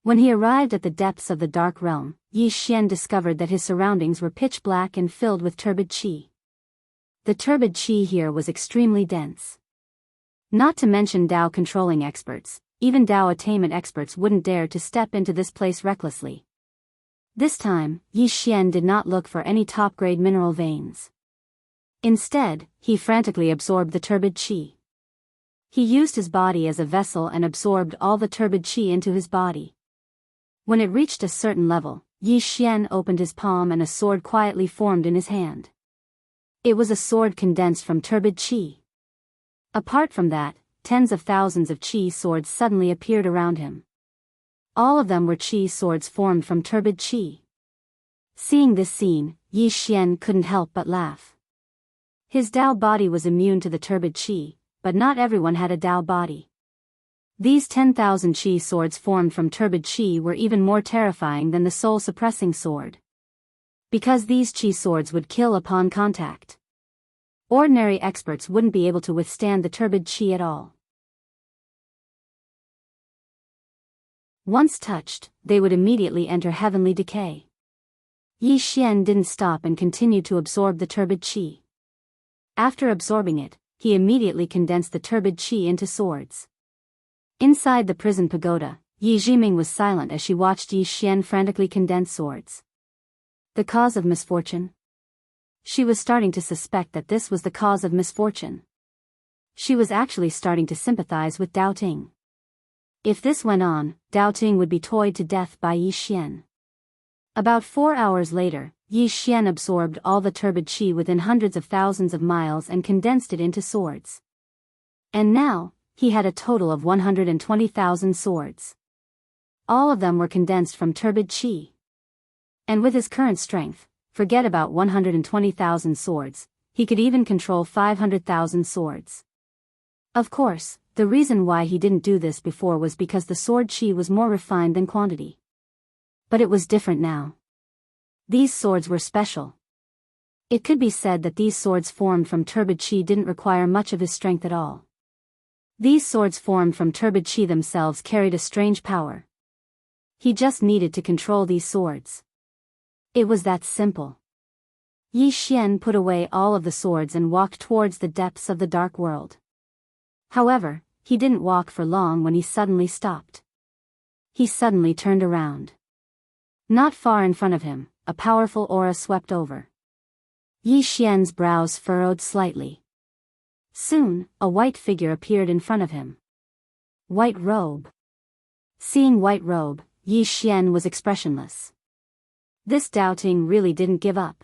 When he arrived at the depths of the Dark Realm, Yi Xian discovered that his surroundings were pitch black and filled with turbid qi. The turbid qi here was extremely dense. Not to mention Dao controlling experts, even Dao attainment experts wouldn't dare to step into this place recklessly. This time, Yi Xian did not look for any top-grade mineral veins. Instead, he frantically absorbed the turbid qi. He used his body as a vessel and absorbed all the turbid qi into his body. When it reached a certain level, Yi Xian opened his palm and a sword quietly formed in his hand. It was a sword condensed from turbid qi. Apart from that, tens of thousands of qi swords suddenly appeared around him. All of them were qi swords formed from turbid qi. Seeing this scene, Yi Xian couldn't help but laugh. His Dao body was immune to the turbid qi, but not everyone had a Dao body. These 10,000 qi swords formed from turbid qi were even more terrifying than the soul-suppressing sword. Because these qi swords would kill upon contact. Ordinary experts wouldn't be able to withstand the turbid qi at all. Once touched, they would immediately enter heavenly decay. Yi Xian didn't stop and continued to absorb the turbid qi. After absorbing it, he immediately condensed the turbid qi into swords. Inside the prison pagoda, Yi Jiming was silent as she watched Yi Xian frantically condense swords. The cause of misfortune? She was starting to suspect that this was the cause of misfortune. She was actually starting to sympathize with Dao Ting. If this went on, Dao Ting would be toyed to death by Yi Xian. About 4 hours later, Yi Xian absorbed all the turbid qi within hundreds of thousands of miles and condensed it into swords. And now, he had a total of 120,000 swords. All of them were condensed from turbid qi. And with his current strength, forget about 120,000 swords, he could even control 500,000 swords. Of course, the reason why he didn't do this before was because the sword qi was more refined than quantity. But it was different now. These swords were special. It could be said that these swords formed from turbid qi didn't require much of his strength at all. These swords formed from turbid qi themselves carried a strange power. He just needed to control these swords. It was that simple. Yi Xian put away all of the swords and walked towards the depths of the dark world. However, he didn't walk for long when he suddenly stopped. He suddenly turned around. Not far in front of him, a powerful aura swept over. Yi Xian's brows furrowed slightly. Soon, a white figure appeared in front of him. White robe. Seeing white robe, Yi Xian was expressionless. This Dao Ting really didn't give up.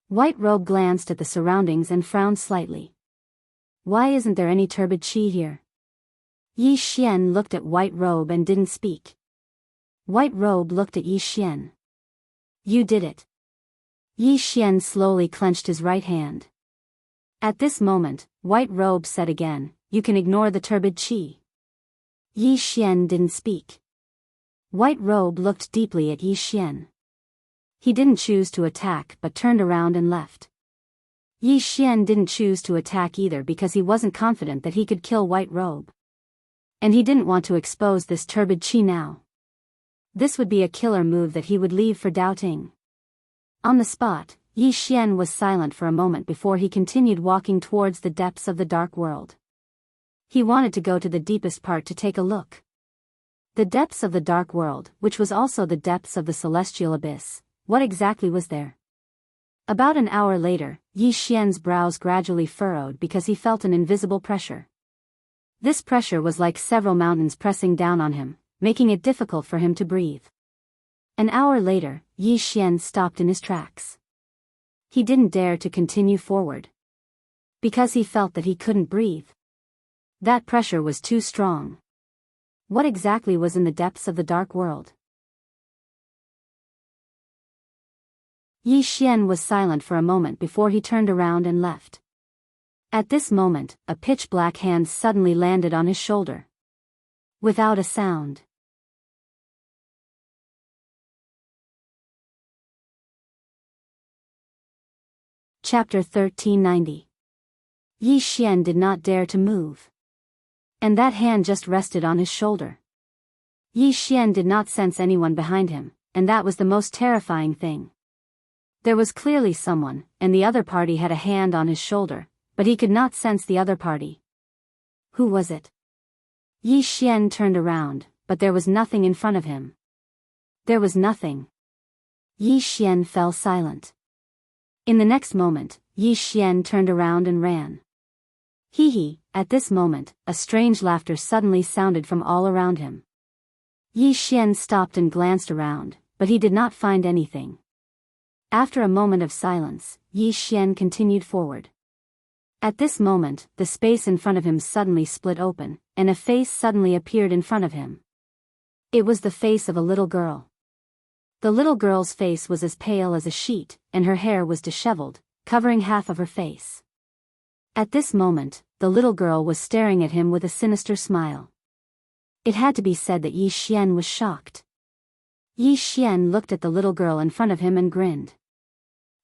White robe glanced at the surroundings and frowned slightly. Why isn't there any turbid qi here? Yi Xian looked at white robe and didn't speak. White robe looked at Yi Xian. You did it. Yi Xian slowly clenched his right hand. At this moment, white robe said again, "You can ignore the turbid qi." Yi Xian didn't speak. White robe looked deeply at Yi Xian. He didn't choose to attack but turned around and left. Yi Xian didn't choose to attack either because he wasn't confident that he could kill white robe. And he didn't want to expose this turbid qi now. This would be a killer move that he would leave for Dao Ting. On the spot, Yi Xian was silent for a moment before he continued walking towards the depths of the dark world. He wanted to go to the deepest part to take a look. The depths of the dark world, which was also the depths of the celestial abyss, what exactly was there? About an hour later, Yi Xian's brows gradually furrowed because he felt an invisible pressure. This pressure was like several mountains pressing down on him, making it difficult for him to breathe. An hour later, Yi Xian stopped in his tracks. He didn't dare to continue forward. Because he felt that he couldn't breathe. That pressure was too strong. What exactly was in the depths of the dark world? Yi Xian was silent for a moment before he turned around and left. At this moment, a pitch-black hand suddenly landed on his shoulder. Without a sound. Chapter 1390. Yi Xian did not dare to move. And that hand just rested on his shoulder. Yi Xian did not sense anyone behind him, and that was the most terrifying thing. There was clearly someone, and the other party had a hand on his shoulder, but he could not sense the other party. Who was it? Yi Xian turned around, but there was nothing in front of him. There was nothing. Yi Xian fell silent. In the next moment, Yi Xian turned around and ran. Hee hee, at this moment, a strange laughter suddenly sounded from all around him. Yi Xian stopped and glanced around, but he did not find anything. After a moment of silence, Yi Xian continued forward. At this moment, the space in front of him suddenly split open, and a face suddenly appeared in front of him. It was the face of a little girl. The little girl's face was as pale as a sheet, and her hair was disheveled, covering half of her face. At this moment, the little girl was staring at him with a sinister smile. It had to be said that Yi Xian was shocked. Yi Xian looked at the little girl in front of him and grinned.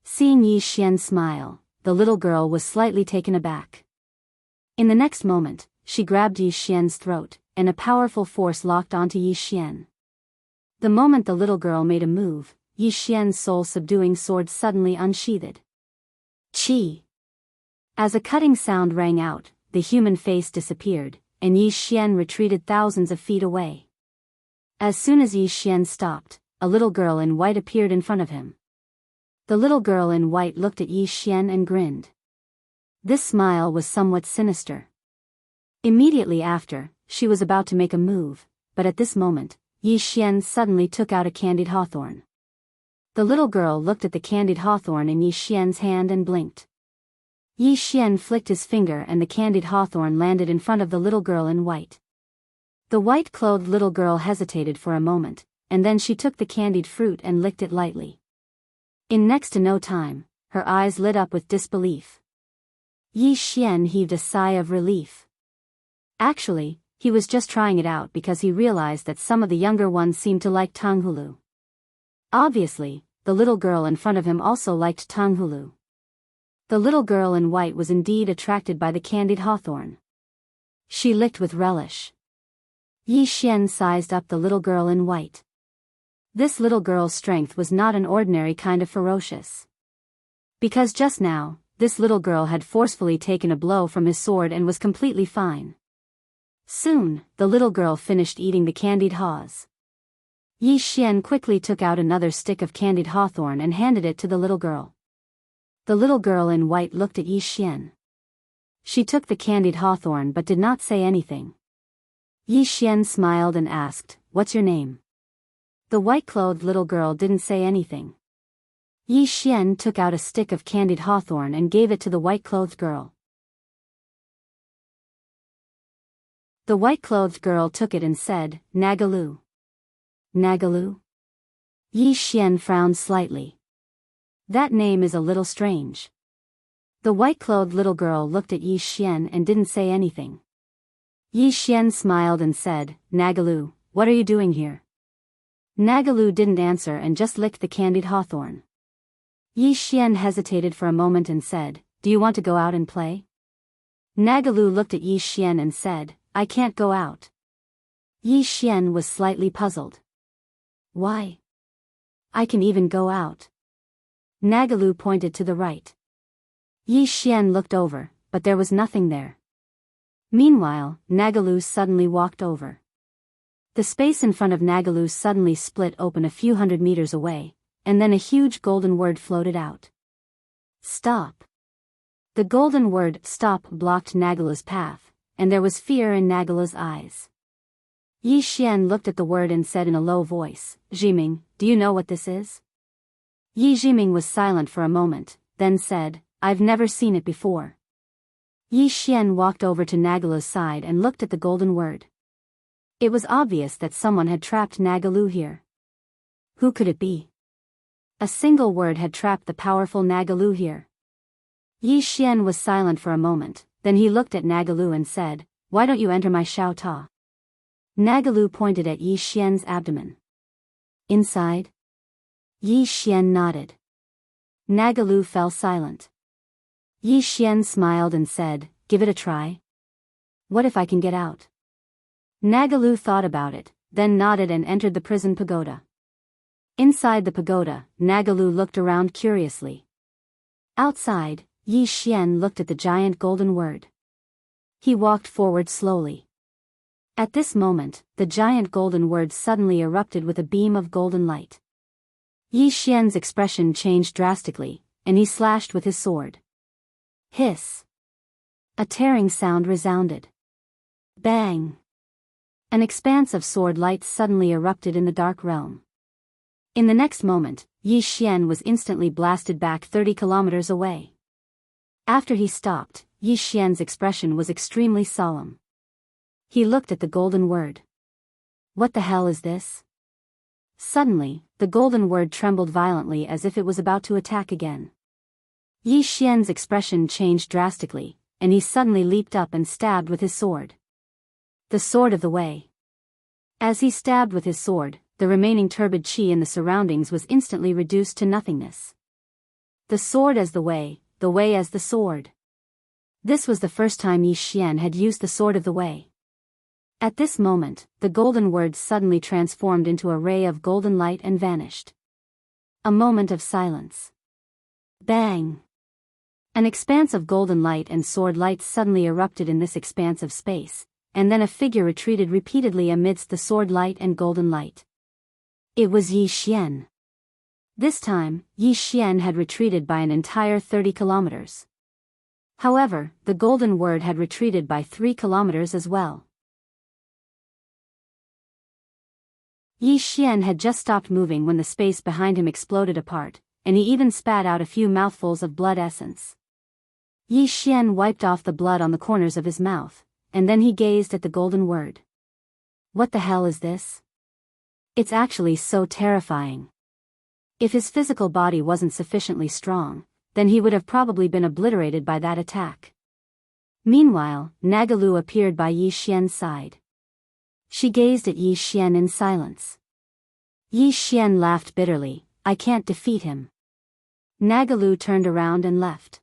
Seeing Yi Xian smile, the little girl was slightly taken aback. In the next moment, she grabbed Yi Xian's throat, and a powerful force locked onto Yi Xian. The moment the little girl made a move, Yi Xian's soul-subduing sword suddenly unsheathed. Chi! As a cutting sound rang out, the human face disappeared, and Yi Xian retreated thousands of feet away. As soon as Yi Xian stopped, a little girl in white appeared in front of him. The little girl in white looked at Yi Xian and grinned. This smile was somewhat sinister. Immediately after, she was about to make a move, but at this moment, Yi Xian suddenly took out a candied hawthorn. The little girl looked at the candied hawthorn in Yi Xian's hand and blinked. Yi Xian flicked his finger and the candied hawthorn landed in front of the little girl in white. The white-clothed little girl hesitated for a moment, and then she took the candied fruit and licked it lightly. In next to no time, her eyes lit up with disbelief. Yi Xian heaved a sigh of relief. Actually, he was just trying it out because he realized that some of the younger ones seemed to like Tanghulu. Obviously, the little girl in front of him also liked Tanghulu. The little girl in white was indeed attracted by the candied hawthorn. She licked with relish. Yi Xian sized up the little girl in white. This little girl's strength was not an ordinary kind of ferocious. Because just now, this little girl had forcefully taken a blow from his sword and was completely fine. Soon, the little girl finished eating the candied haws. Yi Xian quickly took out another stick of candied hawthorn and handed it to the little girl. The little girl in white looked at Yi Xian. She took the candied hawthorn but did not say anything. Yi Xian smiled and asked, "What's your name?" The white-clothed little girl didn't say anything. Yi Xian took out a stick of candied hawthorn and gave it to the white-clothed girl. The white-clothed girl took it and said, "Nagalu." Nagalu? Yi Xian frowned slightly. That name is a little strange. The white-clothed little girl looked at Yi Xian and didn't say anything. Yi Xian smiled and said, "Nagalu, what are you doing here?" Nagalu didn't answer and just licked the candied hawthorn. Yi Xian hesitated for a moment and said, "Do you want to go out and play?" Nagalu looked at Yi Xian and said, "I can't go out." Yi Xian was slightly puzzled. "Why? I can even go out." Nagalu pointed to the right. Yi Xian looked over, but there was nothing there. Meanwhile, Nagalu suddenly walked over. The space in front of Nagalu suddenly split open a few hundred meters away, and then a huge golden word floated out. "Stop." The golden word "stop" blocked Nagalu's path, and there was fear in Nagalu's eyes. Yi Xian looked at the word and said in a low voice, "Jiming, do you know what this is?" Yi Jiming was silent for a moment, then said, "I've never seen it before." Yi Xian walked over to Nagalu's side and looked at the golden word. It was obvious that someone had trapped Nagalu here. Who could it be? A single word had trapped the powerful Nagalu here. Yi Xian was silent for a moment, then he looked at Nagalu and said, "Why don't you enter my Xiao Ta?" Nagalu pointed at Yi Xian's abdomen. "Inside?" Yi Xian nodded. Nagalu fell silent. Yi Xian smiled and said, "Give it a try. What if I can get out?" Nagalu thought about it, then nodded and entered the prison pagoda. Inside the pagoda, Nagalu looked around curiously. Outside, Yi Xian looked at the giant golden word. He walked forward slowly. At this moment, the giant golden word suddenly erupted with a beam of golden light. Yi Xian's expression changed drastically, and he slashed with his sword. Hiss! A tearing sound resounded. Bang! An expanse of sword light suddenly erupted in the dark realm. In the next moment, Yi Xian was instantly blasted back 30 kilometers away. After he stopped, Yi Xian's expression was extremely solemn. He looked at the golden word. What the hell is this? Suddenly, the golden word trembled violently as if it was about to attack again. Yi Xian's expression changed drastically, and he suddenly leaped up and stabbed with his sword. The sword of the way. As he stabbed with his sword, the remaining turbid qi in the surroundings was instantly reduced to nothingness. The sword as the way as the sword. This was the first time Yi Xian had used the sword of the way. At this moment, the golden word suddenly transformed into a ray of golden light and vanished. A moment of silence. Bang! An expanse of golden light and sword light suddenly erupted in this expanse of space, and then a figure retreated repeatedly amidst the sword light and golden light. It was Yi Xian. This time, Yi Xian had retreated by an entire 30 kilometers. However, the golden word had retreated by 3 kilometers as well. Yi Xian had just stopped moving when the space behind him exploded apart, and he even spat out a few mouthfuls of blood essence. Yi Xian wiped off the blood on the corners of his mouth, and then he gazed at the golden word. What the hell is this? It's actually so terrifying. If his physical body wasn't sufficiently strong, then he would have probably been obliterated by that attack. Meanwhile, Nagalu appeared by Yi Xian's side. She gazed at Yi Xian in silence. Yi Xian laughed bitterly, "I can't defeat him." Nagalu turned around and left.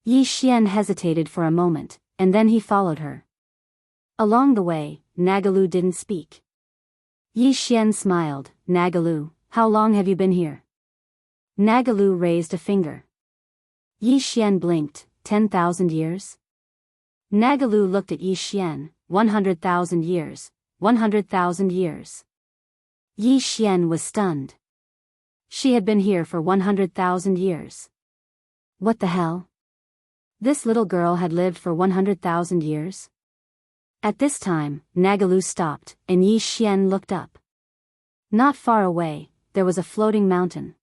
Yi Xian hesitated for a moment, and then he followed her. Along the way, Nagalu didn't speak. Yi Xian smiled, "Nagalu, how long have you been here?" Nagalu raised a finger. Yi Xian blinked, 10,000 years? Nagalu looked at Yi Xian, 100,000 years, 100,000 years. Yi Xian was stunned. She had been here for 100,000 years. What the hell? This little girl had lived for 100,000 years? At this time, Nagalu stopped, and Yi Xian looked up. Not far away, there was a floating mountain.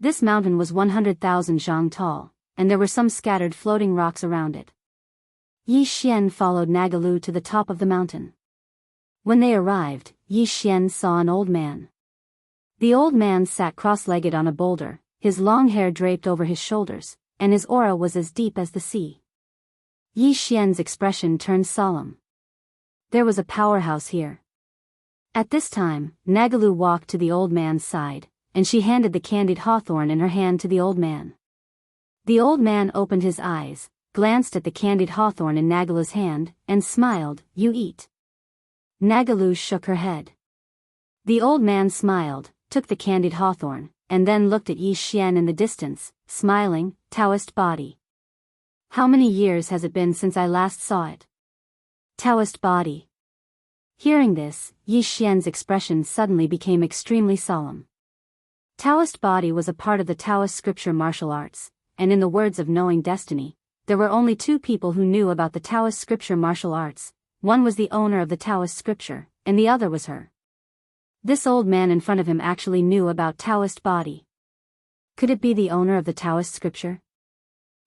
This mountain was 100,000 zhang tall, and there were some scattered floating rocks around it. Yi Xian followed Nagalu to the top of the mountain. When they arrived, Yi Xian saw an old man. The old man sat cross-legged on a boulder, his long hair draped over his shoulders, and his aura was as deep as the sea. Yi Xian's expression turned solemn. There was a powerhouse here. At this time, Nagalu walked to the old man's side, and she handed the candied hawthorn in her hand to the old man. The old man opened his eyes, glanced at the candied hawthorn in Nagalu's hand, and smiled, "You eat." Nagalu shook her head. The old man smiled, took the candied hawthorn, and then looked at Yi Xian in the distance, smiling, "Taoist body. How many years has it been since I last saw it?" Taoist body. Hearing this, Yi Xian's expression suddenly became extremely solemn. Taoist body was a part of the Taoist scripture martial arts, and in the words of Knowing Destiny, there were only two people who knew about the Taoist scripture martial arts. One was the owner of the Taoist scripture, and the other was her. This old man in front of him actually knew about Taoist body. Could it be the owner of the Taoist scripture?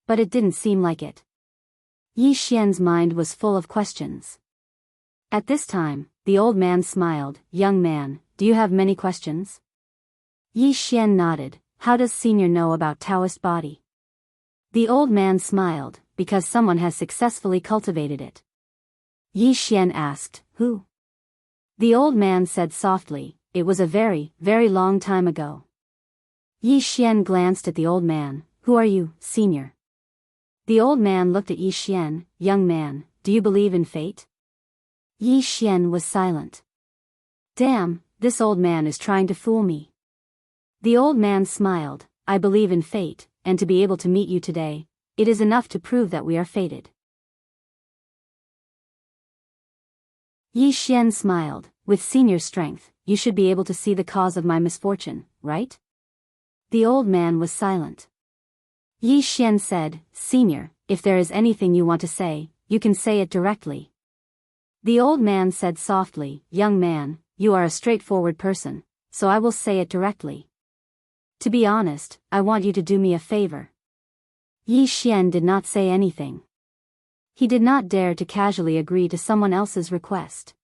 But it didn't seem like it. Yi Xian's mind was full of questions. At this time, the old man smiled, "Young man, do you have many questions?" Yi Xian nodded, "How does Senior know about Taoist body?" The old man smiled, because someone has successfully cultivated it. Yi Xian asked, who? The old man said softly, it was a very, very long time ago. Yi Xian glanced at the old man, who are you, senior? The old man looked at Yi Xian, young man, do you believe in fate? Yi Xian was silent. Damn, this old man is trying to fool me. The old man smiled, I believe in fate, and to be able to meet you today, it is enough to prove that we are fated. Yi Xian smiled, with senior strength, you should be able to see the cause of my misfortune, right? The old man was silent. Yi Xian said, senior, if there is anything you want to say, you can say it directly. The old man said softly, young man, you are a straightforward person, so I will say it directly. To be honest, I want you to do me a favor. Yi Xian did not say anything. He did not dare to casually agree to someone else's request.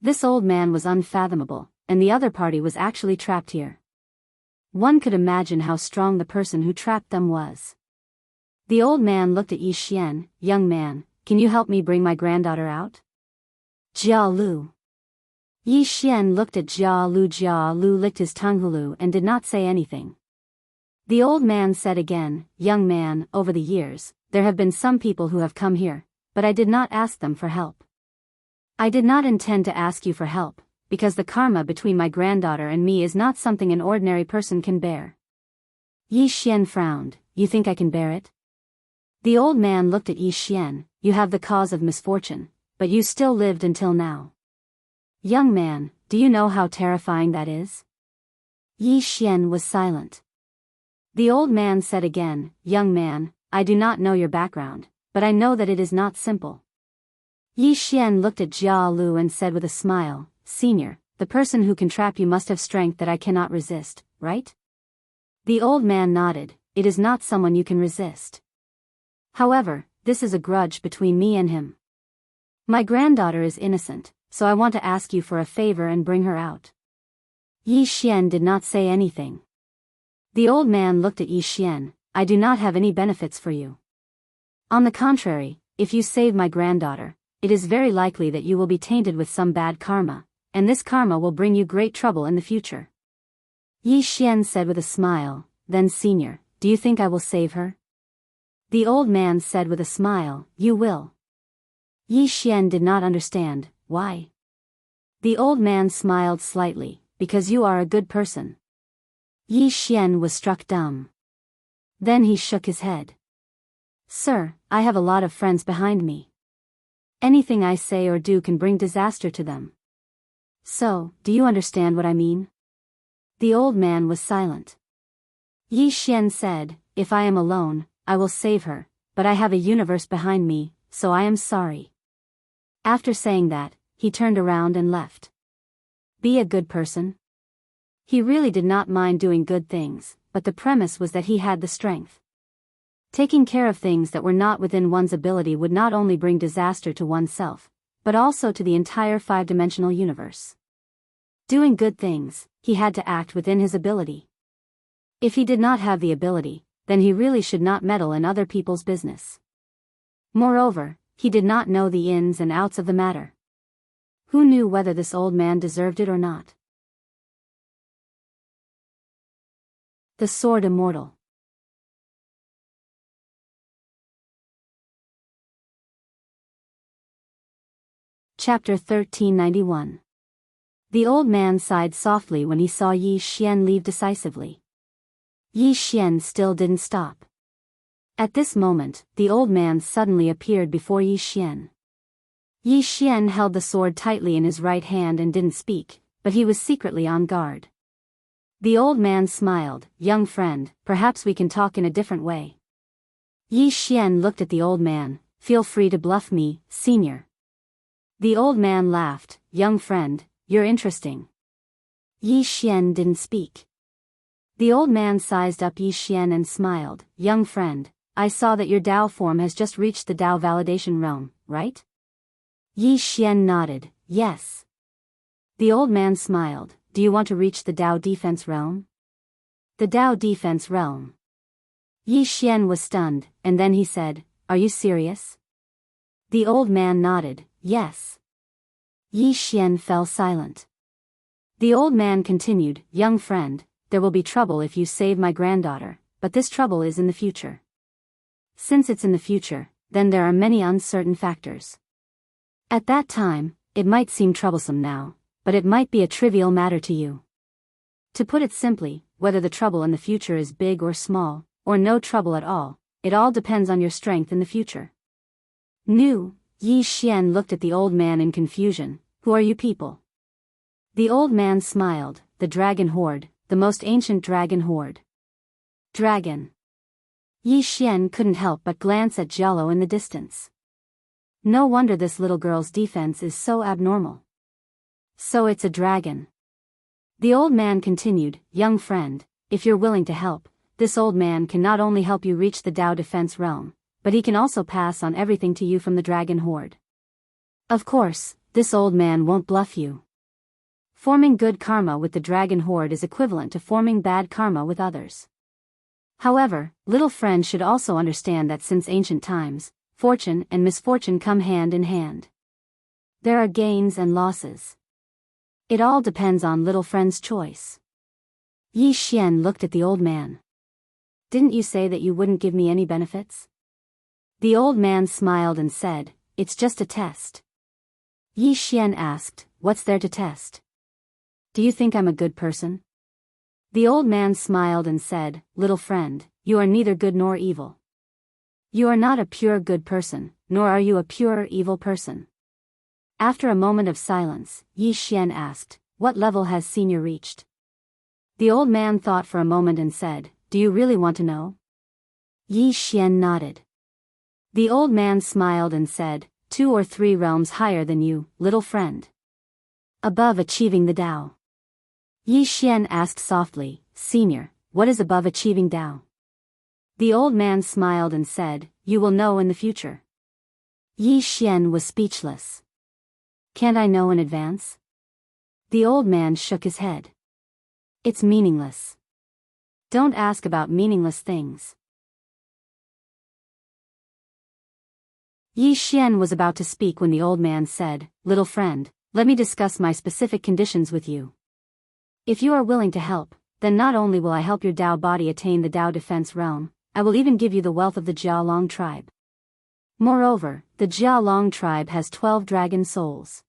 This old man was unfathomable, and the other party was actually trapped here. One could imagine how strong the person who trapped them was. The old man looked at Yi Xian, young man, can you help me bring my granddaughter out? Jia Lu. Yi Xian looked at Jia Lu licked his tongue and did not say anything. The old man said again, young man, over the years, there have been some people who have come here, but I did not ask them for help. I did not intend to ask you for help, because the karma between my granddaughter and me is not something an ordinary person can bear. Yi Xian frowned, you think I can bear it? The old man looked at Yi Xian, you have the cause of misfortune, but you still lived until now. Young man, do you know how terrifying that is? Yi Xian was silent. The old man said again, young man, I do not know your background, but I know that it is not simple. Yi Xian looked at Jia Lu and said with a smile, senior, the person who can trap you must have strength that I cannot resist, right? The old man nodded, it is not someone you can resist. However, this is a grudge between me and him. My granddaughter is innocent, so I want to ask you for a favor and bring her out. Yi Xian did not say anything. The old man looked at Yi Xian, I do not have any benefits for you. On the contrary, if you save my granddaughter, it is very likely that you will be tainted with some bad karma, and this karma will bring you great trouble in the future. Yi Xian said with a smile, then senior, do you think I will save her? The old man said with a smile, you will. Yi Xian did not understand, why? The old man smiled slightly, because you are a good person. Yi Xian was struck dumb. Then he shook his head. Sir, I have a lot of friends behind me. Anything I say or do can bring disaster to them. So, do you understand what I mean? The old man was silent. Yi Xian said, if I am alone, I will save her, but I have a universe behind me, so I am sorry. After saying that, he turned around and left. Be a good person. He really did not mind doing good things, but the premise was that he had the strength. Taking care of things that were not within one's ability would not only bring disaster to oneself, but also to the entire five-dimensional universe. Doing good things, he had to act within his ability. If he did not have the ability, then he really should not meddle in other people's business. Moreover, he did not know the ins and outs of the matter. Who knew whether this old man deserved it or not? The Sword Immortal. Chapter 1391. The old man sighed softly when he saw Yi Xian leave decisively. Yi Xian still didn't stop. At this moment, the old man suddenly appeared before Yi Xian. Yi Xian held the sword tightly in his right hand and didn't speak, but he was secretly on guard. The old man smiled, young friend, perhaps we can talk in a different way. Yi Xian looked at the old man, feel free to bluff me, senior. The old man laughed, young friend, you're interesting. Yi Xian didn't speak. The old man sized up Yi Xian and smiled, young friend, I saw that your Dao form has just reached the Dao validation realm, right? Yi Xian nodded, yes. The old man smiled, do you want to reach the Dao defense realm? The Dao defense realm. Yi Xian was stunned, and then he said, "Are you serious?" The old man nodded, "Yes." Yi Xian fell silent. The old man continued, "Young friend, there will be trouble if you save my granddaughter, but this trouble is in the future. Since it's in the future, then there are many uncertain factors. At that time, it might seem troublesome now, but it might be a trivial matter to you. To put it simply, whether the trouble in the future is big or small, or no trouble at all, it all depends on your strength in the future." Yi Xian looked at the old man in confusion. "Who are you people?" The old man smiled, "The dragon horde, the most ancient dragon horde." Dragon. Yi Xian couldn't help but glance at Jiao in the distance. No wonder this little girl's defense is so abnormal. So it's a dragon. The old man continued, "Young friend, if you're willing to help, this old man can not only help you reach the Dao defense realm, but he can also pass on everything to you from the dragon horde. Of course, this old man won't bluff you. Forming good karma with the dragon horde is equivalent to forming bad karma with others. However, little friend should also understand that since ancient times, fortune and misfortune come hand in hand. There are gains and losses. It all depends on little friend's choice." Yi Xian looked at the old man. "Didn't you say that you wouldn't give me any benefits?" The old man smiled and said, "It's just a test." Yi Xian asked, "What's there to test? Do you think I'm a good person?" The old man smiled and said, "Little friend, you are neither good nor evil. You are not a pure good person, nor are you a pure evil person." After a moment of silence, Yi Xian asked, "What level has Senior reached?" The old man thought for a moment and said, "Do you really want to know?" Yi Xian nodded. The old man smiled and said, 2 or 3 realms higher than you, little friend. Above achieving the Dao. Yi Xian asked softly, "Senior, what is above achieving Dao?" The old man smiled and said, "You will know in the future." Yi Xian was speechless. "Can't I know in advance?" The old man shook his head. "It's meaningless. Don't ask about meaningless things." Yi Xian was about to speak when the old man said, "Little friend, let me discuss my specific conditions with you. If you are willing to help, then not only will I help your Dao body attain the Dao defense realm, I will even give you the wealth of the Jiaolong tribe. Moreover, the Jiaolong tribe has 12 dragon souls.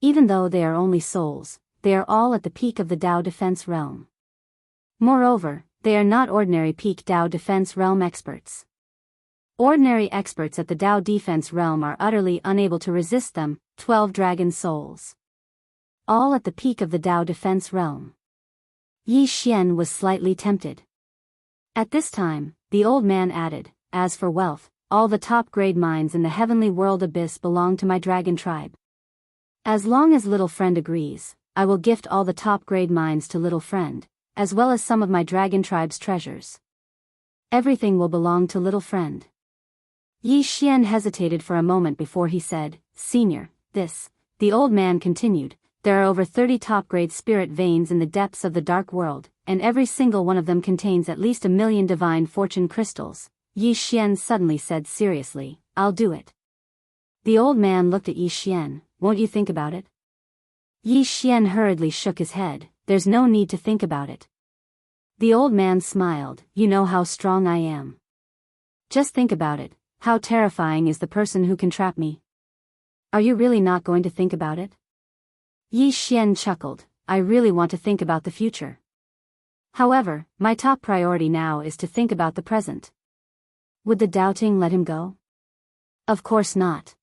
Even though they are only souls, they are all at the peak of the Dao defense realm. Moreover, they are not ordinary peak Dao defense realm experts. Ordinary experts at the Dao defense realm are utterly unable to resist them, 12 dragon souls. All at the peak of the Dao defense realm." Yi Xian was slightly tempted. At this time, the old man added, "As for wealth, all the top-grade mines in the heavenly world abyss belong to my dragon tribe. As long as little friend agrees, I will gift all the top-grade mines to little friend, as well as some of my dragon tribe's treasures. Everything will belong to little friend." Yi Xian hesitated for a moment before he said, "Senior, this," the old man continued, "there are over 30 top-grade spirit veins in the depths of the dark world, and every single one of them contains at least 1,000,000 divine fortune crystals." Yi Xian suddenly said seriously, "I'll do it." The old man looked at Yi Xian, "Won't you think about it?" Yi Xian hurriedly shook his head, "There's no need to think about it." The old man smiled, "You know how strong I am. Just think about it. How terrifying is the person who can trap me? Are you really not going to think about it?" Yi Xian chuckled, "I really want to think about the future. However, my top priority now is to think about the present." Would the doubting let him go? Of course not.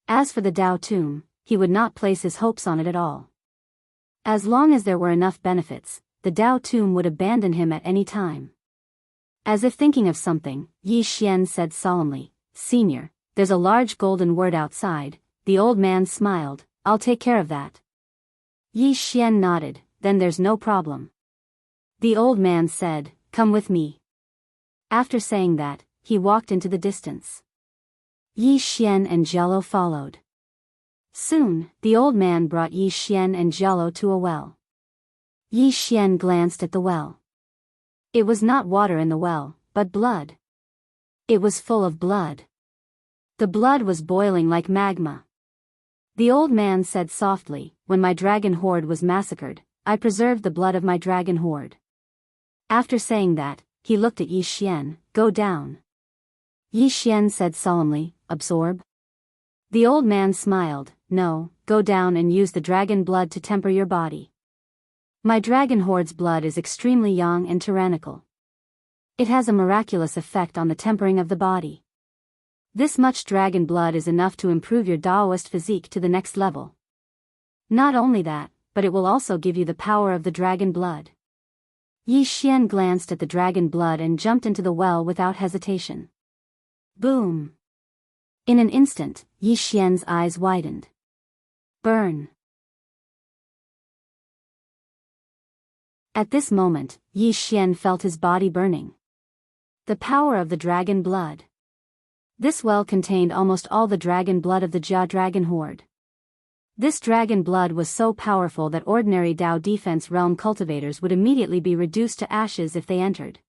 As for the Dao tomb, he would not place his hopes on it at all. As long as there were enough benefits, the Dao tomb would abandon him at any time. As if thinking of something, Yi Xian said solemnly, "Senior, there's a large golden word outside." The old man smiled, "I'll take care of that." Yi Xian nodded, "Then there's no problem." The old man said, "Come with me." After saying that, he walked into the distance. Yi Xian and Jiao followed. Soon, the old man brought Yi Xian and Jiao to a well. Yi Xian glanced at the well. It was not water in the well, but blood. It was full of blood. The blood was boiling like magma. The old man said softly, "When my dragon horde was massacred, I preserved the blood of my dragon horde." After saying that, he looked at Yi Xian. "Go down." Yi Xian said solemnly, "Absorb?" The old man smiled. "No, go down and use the dragon blood to temper your body. My dragon horde's blood is extremely young and tyrannical. It has a miraculous effect on the tempering of the body. This much dragon blood is enough to improve your Taoist physique to the next level. Not only that, but it will also give you the power of the dragon blood." Yi Xian glanced at the dragon blood and jumped into the well without hesitation. Boom! In an instant, Yi Xian's eyes widened. Burn! At this moment, Yi Xian felt his body burning. The power of the dragon blood. This well contained almost all the dragon blood of the Jia dragon horde. This dragon blood was so powerful that ordinary Dao defense realm cultivators would immediately be reduced to ashes if they entered.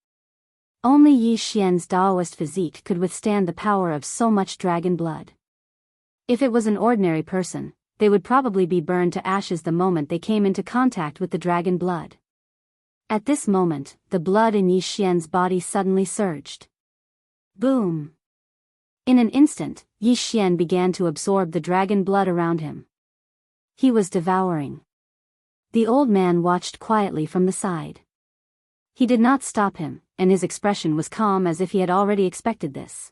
Only Yi Xian's Daoist physique could withstand the power of so much dragon blood. If it was an ordinary person, they would probably be burned to ashes the moment they came into contact with the dragon blood. At this moment, the blood in Yi Xian's body suddenly surged. Boom! In an instant, Yi Xian began to absorb the dragon blood around him. He was devouring. The old man watched quietly from the side. He did not stop him, and his expression was calm as if he had already expected this.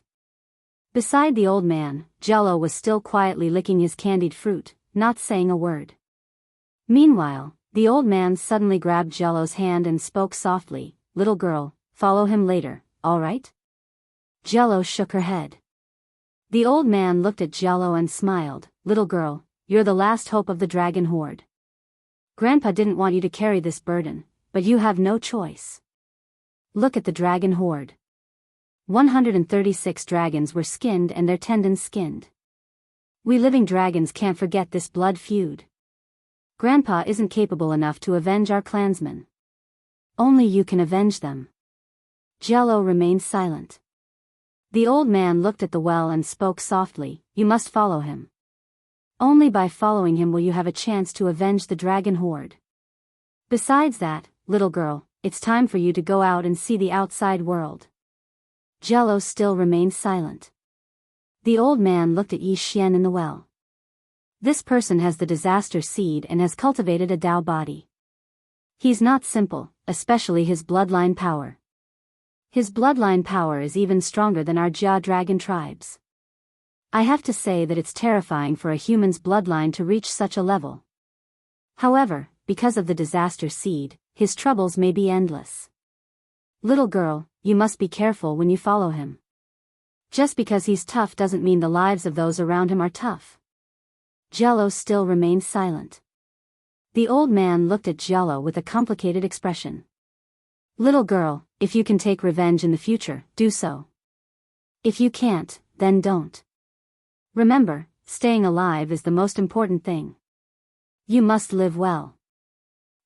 Beside the old man, Jello was still quietly licking his candied fruit, not saying a word. Meanwhile, the old man suddenly grabbed Jello's hand and spoke softly, "Little girl, follow him later, all right?" Jello shook her head. The old man looked at Jello and smiled. "Little girl, you're the last hope of the dragon horde. Grandpa didn't want you to carry this burden, but you have no choice. Look at the dragon horde. 136 dragons were skinned and their tendons skinned. We living dragons can't forget this blood feud. Grandpa isn't capable enough to avenge our clansmen. Only you can avenge them." Jello remained silent. The old man looked at the well and spoke softly, "You must follow him. Only by following him will you have a chance to avenge the dragon horde. Besides that, little girl, it's time for you to go out and see the outside world." Jello still remained silent. The old man looked at Yi Xian in the well. This person has the disaster seed and has cultivated a Dao body. He's not simple, especially his bloodline power. His bloodline power is even stronger than our Jia dragon tribes. I have to say that it's terrifying for a human's bloodline to reach such a level. However, because of the disaster seed, his troubles may be endless. Little girl, you must be careful when you follow him. Just because he's tough doesn't mean the lives of those around him are tough. Jello still remained silent. The old man looked at Jello with a complicated expression. "Little girl, if you can take revenge in the future, do so. If you can't, then don't. Remember, staying alive is the most important thing. You must live well."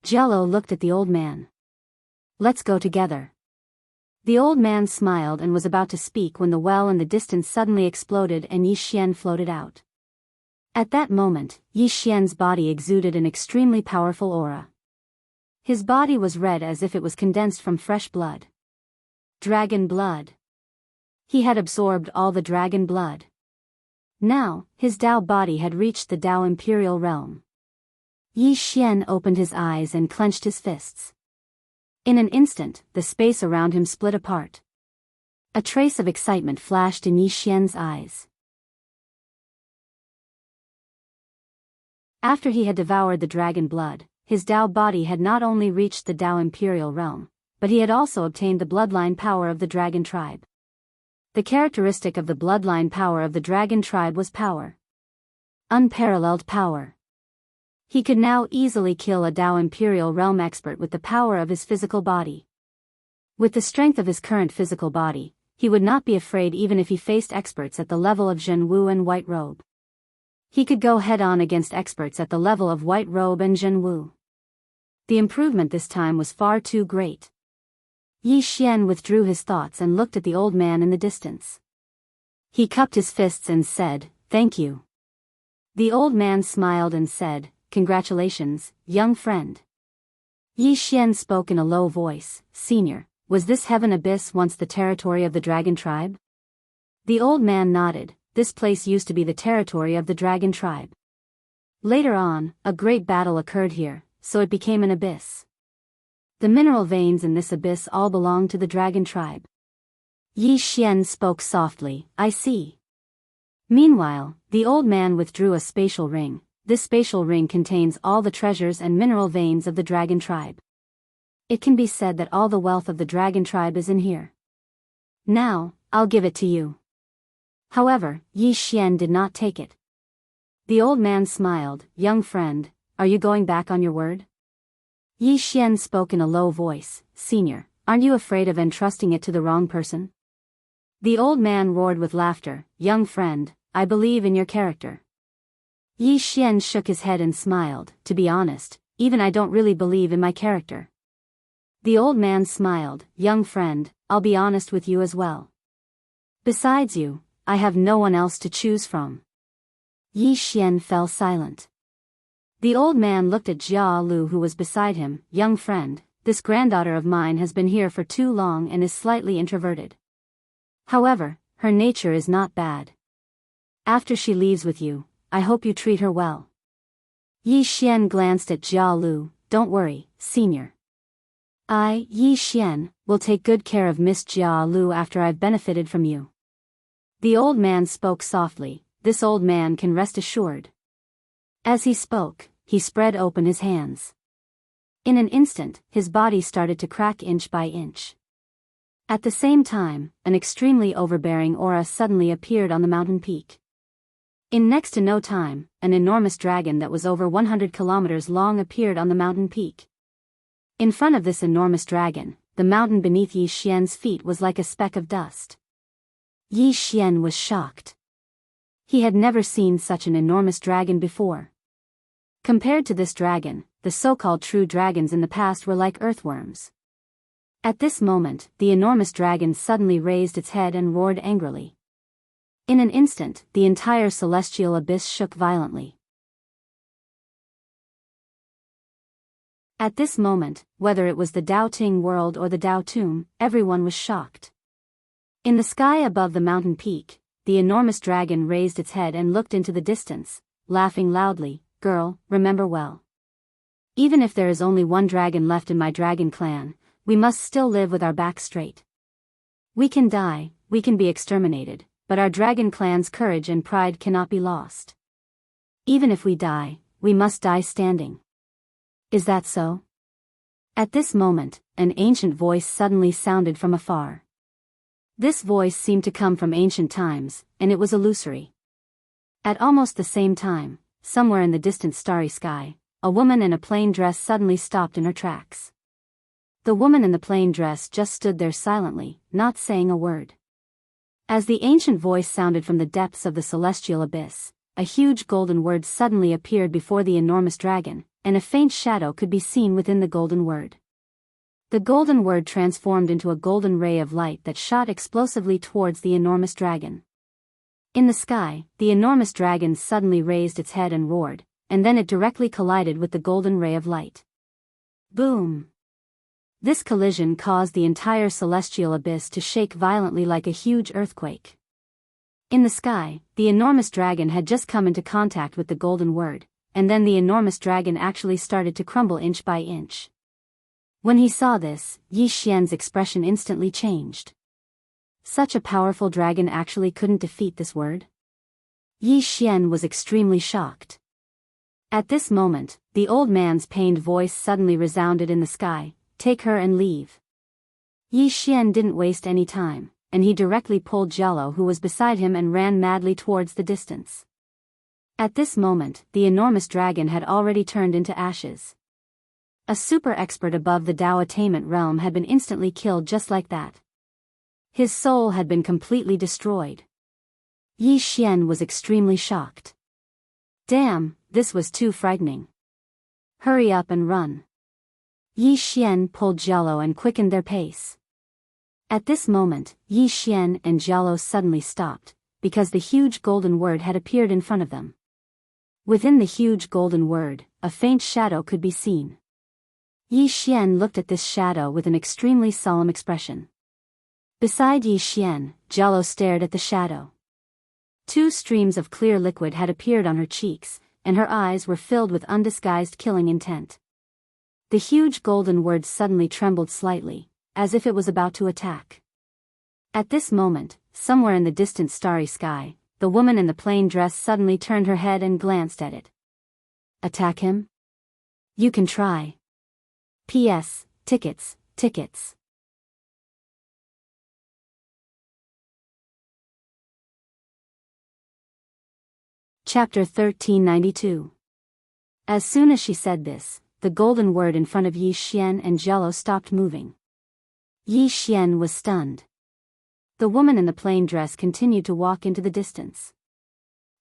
Jello looked at the old man. "Let's go together." The old man smiled and was about to speak when the well in the distance suddenly exploded and Yi Xian floated out. At that moment, Yi Xian's body exuded an extremely powerful aura. His body was red as if it was condensed from fresh blood. Dragon blood. He had absorbed all the dragon blood. Now, his Dao body had reached the Dao imperial realm. Yi Xian opened his eyes and clenched his fists. In an instant, the space around him split apart. A trace of excitement flashed in Yi Xian's eyes. After he had devoured the dragon blood, his Dao body had not only reached the Dao imperial realm, but he had also obtained the bloodline power of the dragon tribe. The characteristic of the bloodline power of the dragon tribe was power. Unparalleled power. He could now easily kill a Dao imperial realm expert with the power of his physical body. With the strength of his current physical body, he would not be afraid even if he faced experts at the level of Jianghu and White Robe. He could go head-on against experts at the level of White Robe and Jianghu. The improvement this time was far too great. Yi Xian withdrew his thoughts and looked at the old man in the distance. He cupped his fists and said, "Thank you." The old man smiled and said, "Congratulations, young friend." Yi Xian spoke in a low voice, "Senior, was this heaven abyss once the territory of the dragon tribe?" The old man nodded. This place used to be the territory of the dragon tribe. Later on, a great battle occurred here, so it became an abyss. The mineral veins in this abyss all belong to the dragon tribe. Yi Xian spoke softly, "I see." Meanwhile, the old man withdrew a spatial ring. This spatial ring contains all the treasures and mineral veins of the dragon tribe. It can be said that all the wealth of the dragon tribe is in here. Now, I'll give it to you. However, Yi Xian did not take it. The old man smiled, "Young friend, are you going back on your word?" Yi Xian spoke in a low voice, "Senior, aren't you afraid of entrusting it to the wrong person?" The old man roared with laughter, "Young friend, I believe in your character." Yi Xian shook his head and smiled, "To be honest, even I don't really believe in my character." The old man smiled, "Young friend, I'll be honest with you as well. Besides you, I have no one else to choose from." Yi Xian fell silent. The old man looked at Jia Lu who was beside him, "Young friend, this granddaughter of mine has been here for too long and is slightly introverted. However, her nature is not bad. After she leaves with you, I hope you treat her well." Yi Xian glanced at Jia Lu, "Don't worry, senior. I, Yi Xian, will take good care of Miss Jia Lu after I've benefited from you." The old man spoke softly, "This old man can rest assured." As he spoke, he spread open his hands. In an instant, his body started to crack inch by inch. At the same time, an extremely overbearing aura suddenly appeared on the mountain peak. In next to no time, an enormous dragon that was over 100 kilometers long appeared on the mountain peak. In front of this enormous dragon, the mountain beneath Yi Xian's feet was like a speck of dust. Yi Xian was shocked. He had never seen such an enormous dragon before. Compared to this dragon, the so-called true dragons in the past were like earthworms. At this moment, the enormous dragon suddenly raised its head and roared angrily. In an instant, the entire celestial abyss shook violently. At this moment, whether it was the Dao Ting world or the Dao Tomb, everyone was shocked. In the sky above the mountain peak, the enormous dragon raised its head and looked into the distance, laughing loudly, "Girl, remember well. Even if there is only one dragon left in my dragon clan, we must still live with our backs straight. We can die, we can be exterminated, but our dragon clan's courage and pride cannot be lost. Even if we die, we must die standing. Is that so?" At this moment, an ancient voice suddenly sounded from afar. This voice seemed to come from ancient times, and it was illusory. At almost the same time, somewhere in the distant starry sky, a woman in a plain dress suddenly stopped in her tracks. The woman in the plain dress just stood there silently, not saying a word. As the ancient voice sounded from the depths of the celestial abyss, a huge golden word suddenly appeared before the enormous dragon, and a faint shadow could be seen within the golden word. The golden word transformed into a golden ray of light that shot explosively towards the enormous dragon. In the sky, the enormous dragon suddenly raised its head and roared, and then it directly collided with the golden ray of light. Boom! This collision caused the entire celestial abyss to shake violently like a huge earthquake. In the sky, the enormous dragon had just come into contact with the golden word, and then the enormous dragon actually started to crumble inch by inch. When he saw this, Yi Xian's expression instantly changed. Such a powerful dragon actually couldn't defeat this word? Yi Xian was extremely shocked. At this moment, the old man's pained voice suddenly resounded in the sky, "Take her and leave." Yi Xian didn't waste any time, and he directly pulled Jialo who was beside him and ran madly towards the distance. At this moment, the enormous dragon had already turned into ashes. A super expert above the Dao attainment realm had been instantly killed just like that. His soul had been completely destroyed. Yi Xian was extremely shocked. Damn, this was too frightening. Hurry up and run. Yi Xian pulled Jialo and quickened their pace. At this moment, Yi Xian and Jialo suddenly stopped, because the huge golden word had appeared in front of them. Within the huge golden word, a faint shadow could be seen. Yi Xian looked at this shadow with an extremely solemn expression. Beside Yi Xian, Jialo stared at the shadow. 2 streams of clear liquid had appeared on her cheeks, and her eyes were filled with undisguised killing intent. The huge golden word suddenly trembled slightly, as if it was about to attack. At this moment, somewhere in the distant starry sky, the woman in the plain dress suddenly turned her head and glanced at it. Attack him? You can try. P.S. Tickets, tickets. Chapter 1392. As soon as she said this, the golden word in front of Yi Xian and Jialo stopped moving. Yi Xian was stunned. The woman in the plain dress continued to walk into the distance.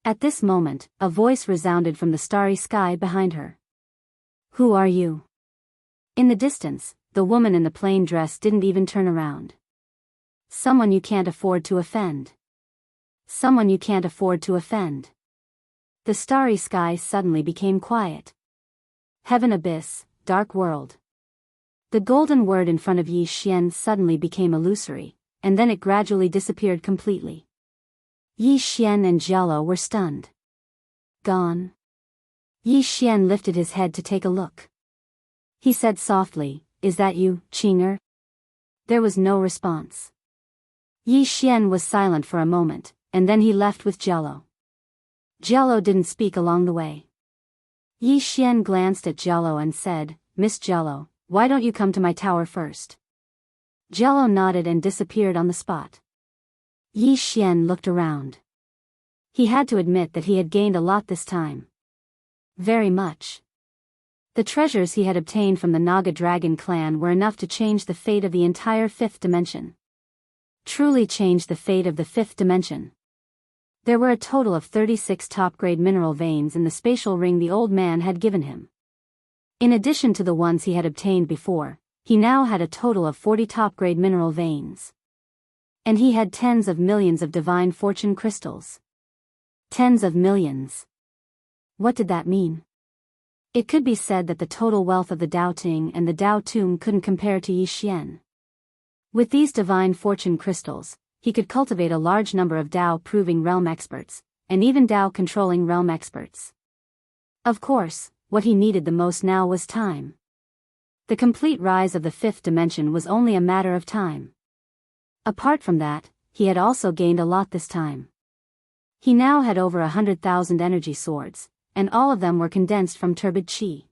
At this moment, a voice resounded from the starry sky behind her. Who are you? In the distance, the woman in the plain dress didn't even turn around. Someone you can't afford to offend. Someone you can't afford to offend. The starry sky suddenly became quiet. Heaven abyss, dark world. The golden word in front of Yi Xian suddenly became illusory, and then it gradually disappeared completely. Yi Xian and Jialo were stunned. Gone. Yi Xian lifted his head to take a look. He said softly, "Is that you, Qing'er?" There was no response. Yi Xian was silent for a moment, and then he left with Jialo. Jialo didn't speak along the way. Yi Xian glanced at Jialo and said, "Miss Jialo, why don't you come to my tower first?" Jialo nodded and disappeared on the spot. Yi Xian looked around. He had to admit that he had gained a lot this time. Very much. The treasures he had obtained from the Naga Dragon clan were enough to change the fate of the entire 5th dimension. Truly change the fate of the 5th dimension. There were a total of 36 top-grade mineral veins in the spatial ring the old man had given him. In addition to the ones he had obtained before, he now had a total of 40 top-grade mineral veins. And he had tens of millions of divine fortune crystals. Tens of millions. What did that mean? It could be said that the total wealth of the Dao Ting and the Dao Tomb couldn't compare to Yi Xian. With these divine fortune crystals, he could cultivate a large number of Dao-proving realm experts, and even Dao-controlling realm experts. Of course, what he needed the most now was time. The complete rise of the 5th dimension was only a matter of time. Apart from that, he had also gained a lot this time. He now had over 100,000 energy swords, and all of them were condensed from turbid qi.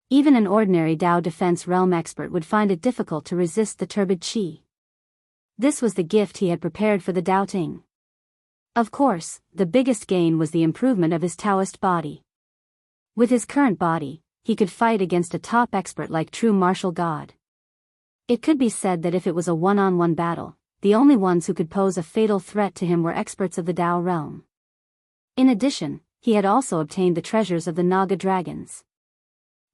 Even an ordinary Dao defense realm expert would find it difficult to resist the turbid qi. This was the gift he had prepared for the Dao Ting. Of course, the biggest gain was the improvement of his Taoist body. With his current body, he could fight against a top expert like true martial god. It could be said that if it was a one-on-one battle, the only ones who could pose a fatal threat to him were experts of the Dao realm. In addition, he had also obtained the treasures of the Naga dragons.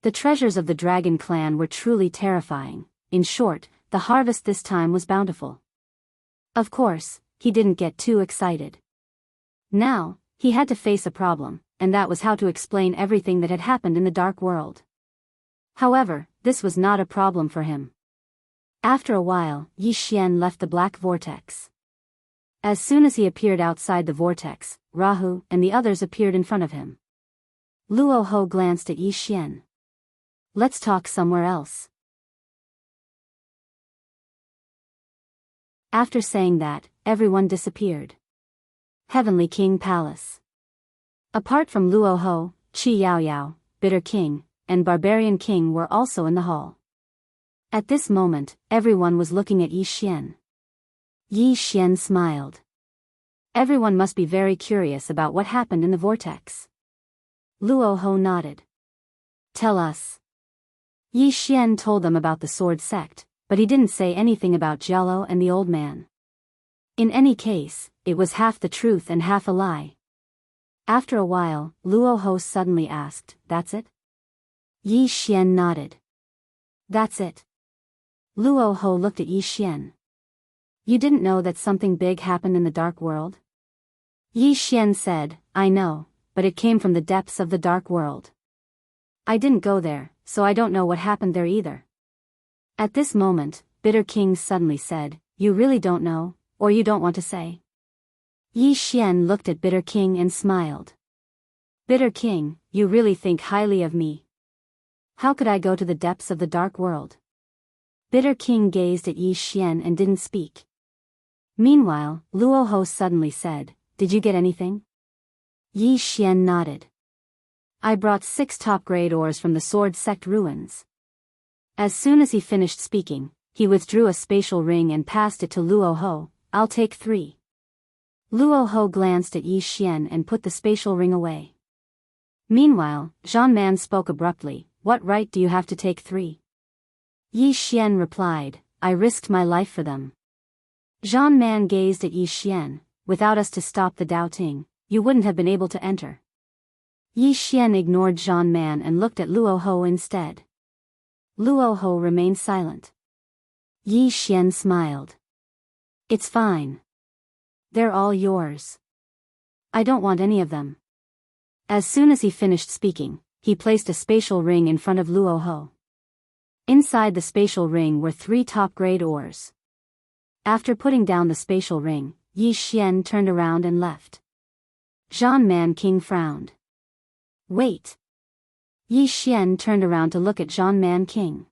The treasures of the dragon clan were truly terrifying. In short, the harvest this time was bountiful. Of course, he didn't get too excited. Now, he had to face a problem, and that was how to explain everything that had happened in the dark world. However, this was not a problem for him. After a while, Yi Xian left the black vortex. As soon as he appeared outside the vortex, Rahu and the others appeared in front of him. Luo Ho glanced at Yi Xian. "Let's talk somewhere else." After saying that, everyone disappeared. Heavenly King Palace. Apart from Luo Ho, Qi Yao Yao, Bitter King, and Barbarian King were also in the hall. At this moment, everyone was looking at Yi Xian. Yi Xian smiled. Everyone must be very curious about what happened in the vortex. Luo Ho nodded. "Tell us." Yi Xian told them about the sword sect, but he didn't say anything about Jialo and the old man. In any case, it was half the truth and half a lie. After a while, Luo Ho suddenly asked, "That's it?" Yi Xian nodded. "That's it." Luo Ho looked at Yi Xian. You didn't know that something big happened in the dark world? Yi Xian said, I know, but it came from the depths of the dark world. I didn't go there, so I don't know what happened there either. At this moment, Bitter King suddenly said, You really don't know, or you don't want to say? Yi Xian looked at Bitter King and smiled. Bitter King, you really think highly of me. How could I go to the depths of the dark world? Bitter King gazed at Yi Xian and didn't speak. Meanwhile, Luo Ho suddenly said, Did you get anything? Yi Xian nodded. I brought 6 top-grade ores from the Sword Sect ruins. As soon as he finished speaking, he withdrew a spatial ring and passed it to Luo Ho. I'll take 3. Luo Ho glanced at Yi Xian and put the spatial ring away. Meanwhile, Zhan Man spoke abruptly, What right do you have to take 3? Yi Xian replied, I risked my life for them. Zhan Man gazed at Yi Xian, Without us to stop the doubting, you wouldn't have been able to enter. Yi Xian ignored Zhan Man and looked at Luo Ho instead. Luo Ho remained silent. Yi Xian smiled. It's fine. They're all yours. I don't want any of them. As soon as he finished speaking, he placed a spatial ring in front of Luo Ho. Inside the spatial ring were 3 top-grade ores. After putting down the spatial ring, Yi Xian turned around and left. Zhan Man King frowned. Wait. Yi Xian turned around to look at Zhan Man King.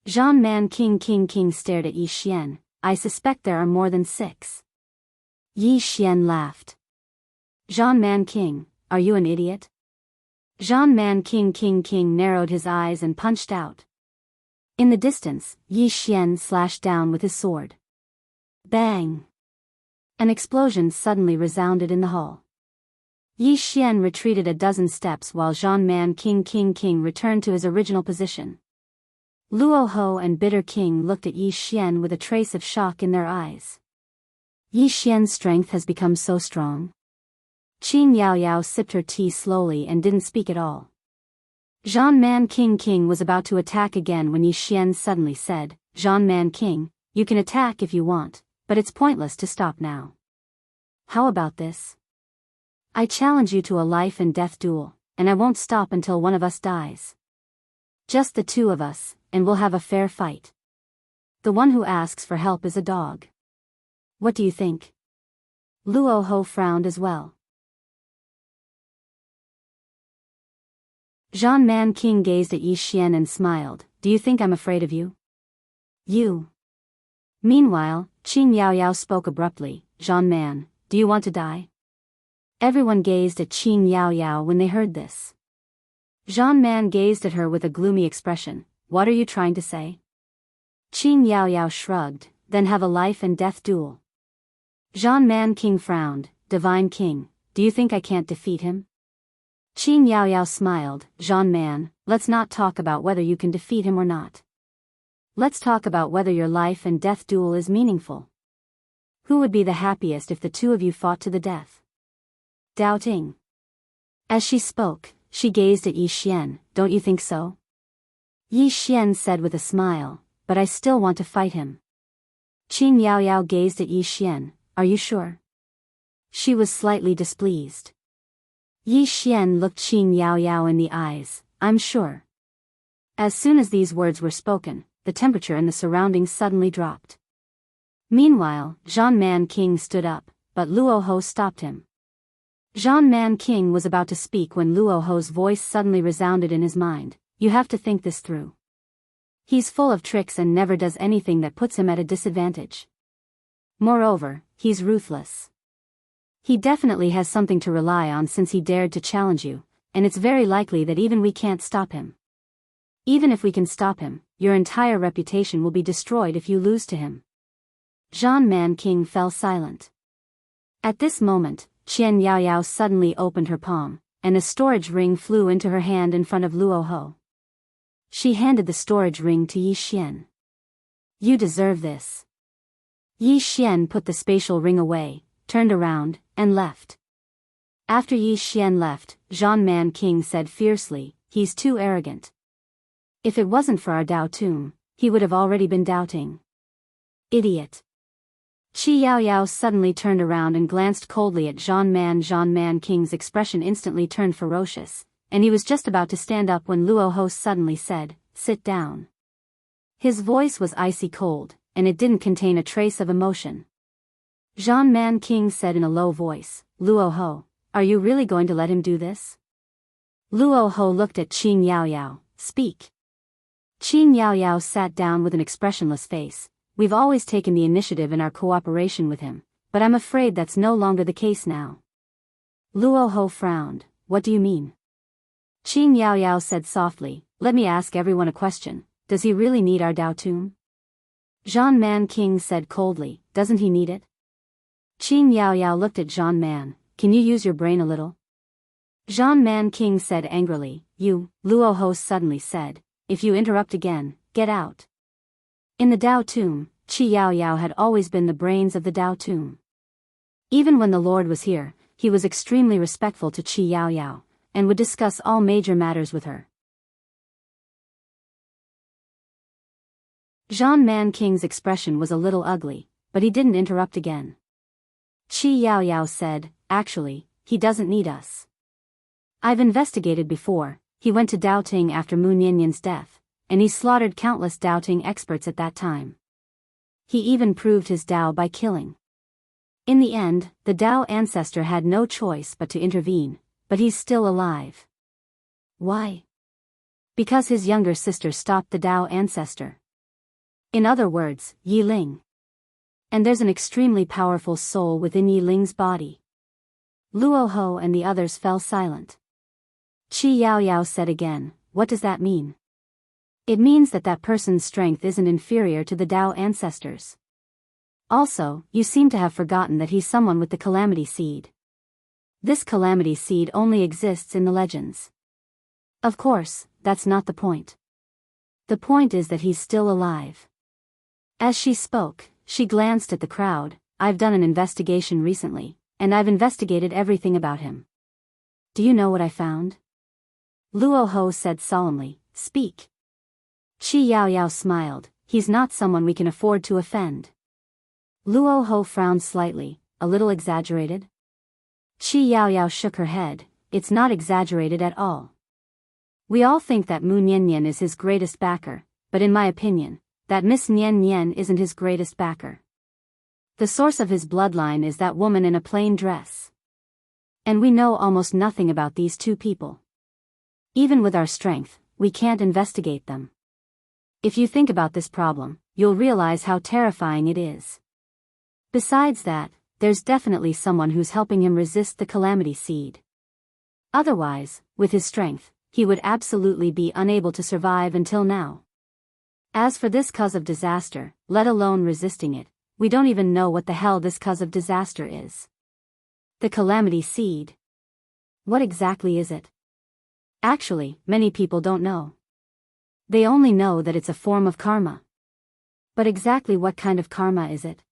Zhan Man King stared at Yi Xian. I suspect there are more than 6. Yi Xian laughed. Zhan Man King, are you an idiot? Zhan Man King narrowed his eyes and punched out. In the distance, Yi Xian slashed down with his sword. Bang! An explosion suddenly resounded in the hall. Yi Xian retreated a dozen steps while Zhan Man King returned to his original position. Luo Ho and Bitter King looked at Yi Xian with a trace of shock in their eyes. Yi Xian's strength has become so strong. Qin Yaoyao sipped her tea slowly and didn't speak at all. Zhan Man King was about to attack again when Yi Xian suddenly said, Zhan Man King, you can attack if you want, but it's pointless to stop now. How about this? I challenge you to a life and death duel, and I won't stop until one of us dies. Just the 2 of us, and we'll have a fair fight. The one who asks for help is a dog. What do you think? Luo Ho frowned as well. Zhan Man King gazed at Yi Xian and smiled, Do you think I'm afraid of you? You. Meanwhile, Qin Yaoyao spoke abruptly, Zhan Man, do you want to die? Everyone gazed at Qin Yaoyao when they heard this. Zhan Man gazed at her with a gloomy expression, What are you trying to say? Qin Yaoyao shrugged, Then have a life and death duel. Zhan Man King frowned, Divine King, do you think I can't defeat him? Qin Yaoyao smiled, Zhan Man, let's not talk about whether you can defeat him or not. Let's talk about whether your life and death duel is meaningful. Who would be the happiest if the 2 of you fought to the death? Doubting. As she spoke, she gazed at Yi Xian, Don't you think so? Yi Xian said with a smile, But I still want to fight him. Qin Yaoyao gazed at Yi Xian, Are you sure? She was slightly displeased. Yi Xian looked Qin Yaoyao in the eyes, I'm sure. As soon as these words were spoken, the temperature in the surroundings suddenly dropped. Meanwhile, Zhan Man King stood up, but Luo Ho stopped him. Zhan Man King was about to speak when Luo Ho's voice suddenly resounded in his mind, You have to think this through. He's full of tricks and never does anything that puts him at a disadvantage. Moreover, he's ruthless. He definitely has something to rely on since he dared to challenge you, and it's very likely that even we can't stop him. Even if we can stop him, your entire reputation will be destroyed if you lose to him. Zhan Man King fell silent. At this moment, Qian Yaoyao suddenly opened her palm, and a storage ring flew into her hand in front of Luo Ho. She handed the storage ring to Yi Xian. You deserve this. Yi Xian put the spatial ring away, turned around, and left. After Yi Xian left, Zhan Man King said fiercely, He's too arrogant. If it wasn't for our Dao Tomb, he would have already been doubting. Idiot. Qi Yaoyao suddenly turned around and glanced coldly at Zhan Man. Zhan Man King's expression instantly turned ferocious, and he was just about to stand up when Luo Ho suddenly said, "Sit down." His voice was icy cold, and it didn't contain a trace of emotion. Zhan Man King said in a low voice, "Luo Ho, are you really going to let him do this?" Luo Ho looked at Qin Yaoyao. "Speak." Qin Yaoyao sat down with an expressionless face. "We've always taken the initiative in our cooperation with him, but I'm afraid that's no longer the case now." Luo Ho frowned. "What do you mean?" Qin Yaoyao said softly, "Let me ask everyone a question. Does he really need our Dao Tomb?" Zhan Man King said coldly, "Doesn't he need it?" Qin Yaoyao looked at Zhan Man. "Can you use your brain a little?" Zhan Man King said angrily, "You," Luo Ho suddenly said, "if you interrupt again, get out." In the Dao Tomb, Qi Yaoyao had always been the brains of the Dao Tomb. Even when the Lord was here, he was extremely respectful to Qi Yaoyao, and would discuss all major matters with her. Zhan Man King's expression was a little ugly, but he didn't interrupt again. Qi Yaoyao said, "Actually, he doesn't need us. I've investigated before. He went to Daoting after Mu Nianyan's death, and he slaughtered countless Daoting experts at that time. He even proved his Dao by killing. In the end, the Dao ancestor had no choice but to intervene, but he's still alive." "Why?" "Because his younger sister stopped the Dao ancestor. In other words, Yi Ling. And there's an extremely powerful soul within Yi Ling's body." Luo Ho and the others fell silent. Qi Yaoyao said again, "What does that mean?" "It means that that person's strength isn't inferior to the Dao ancestors. Also, you seem to have forgotten that he's someone with the Calamity Seed. This Calamity Seed only exists in the legends. Of course, that's not the point. The point is that he's still alive." As she spoke, she glanced at the crowd. "I've done an investigation recently, and I've investigated everything about him. Do you know what I found?" Luo Ho said solemnly, "Speak." Qi Yaoyao smiled. "He's not someone we can afford to offend." Luo Ho frowned slightly. "A little exaggerated?" Qi Yaoyao shook her head. "It's not exaggerated at all. We all think that Mu Nianyan is his greatest backer, but in my opinion, that Miss Nian Nian isn't his greatest backer. The source of his bloodline is that woman in a plain dress. And we know almost nothing about these two people. Even with our strength, we can't investigate them. If you think about this problem, you'll realize how terrifying it is. Besides that, there's definitely someone who's helping him resist the Calamity Seed. Otherwise, with his strength, he would absolutely be unable to survive until now. As for this cause of disaster, let alone resisting it, we don't even know what the hell this cause of disaster is. The Calamity Seed. What exactly is it? Actually, many people don't know. They only know that it's a form of karma. But exactly what kind of karma is it?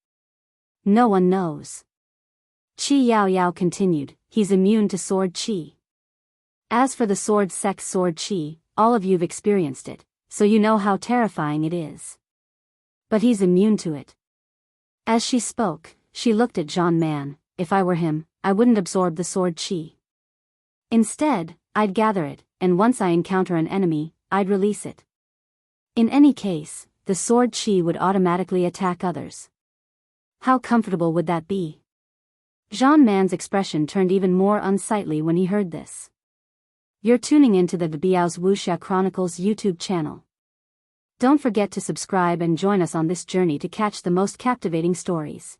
No one knows." Qi Yaoyao continued, "He's immune to sword qi. As for the sword sex sword qi, all of you've experienced it, so you know how terrifying it is. But he's immune to it." As she spoke, she looked at Zhan Man. "If I were him, I wouldn't absorb the sword qi. Instead, I'd gather it, and once I encounter an enemy, I'd release it. In any case, the sword qi would automatically attack others. How comfortable would that be?" Zhan Man's expression turned even more unsightly when he heard this. You're tuning into the Biyao's Wuxia Chronicles YouTube channel. Don't forget to subscribe and join us on this journey to catch the most captivating stories.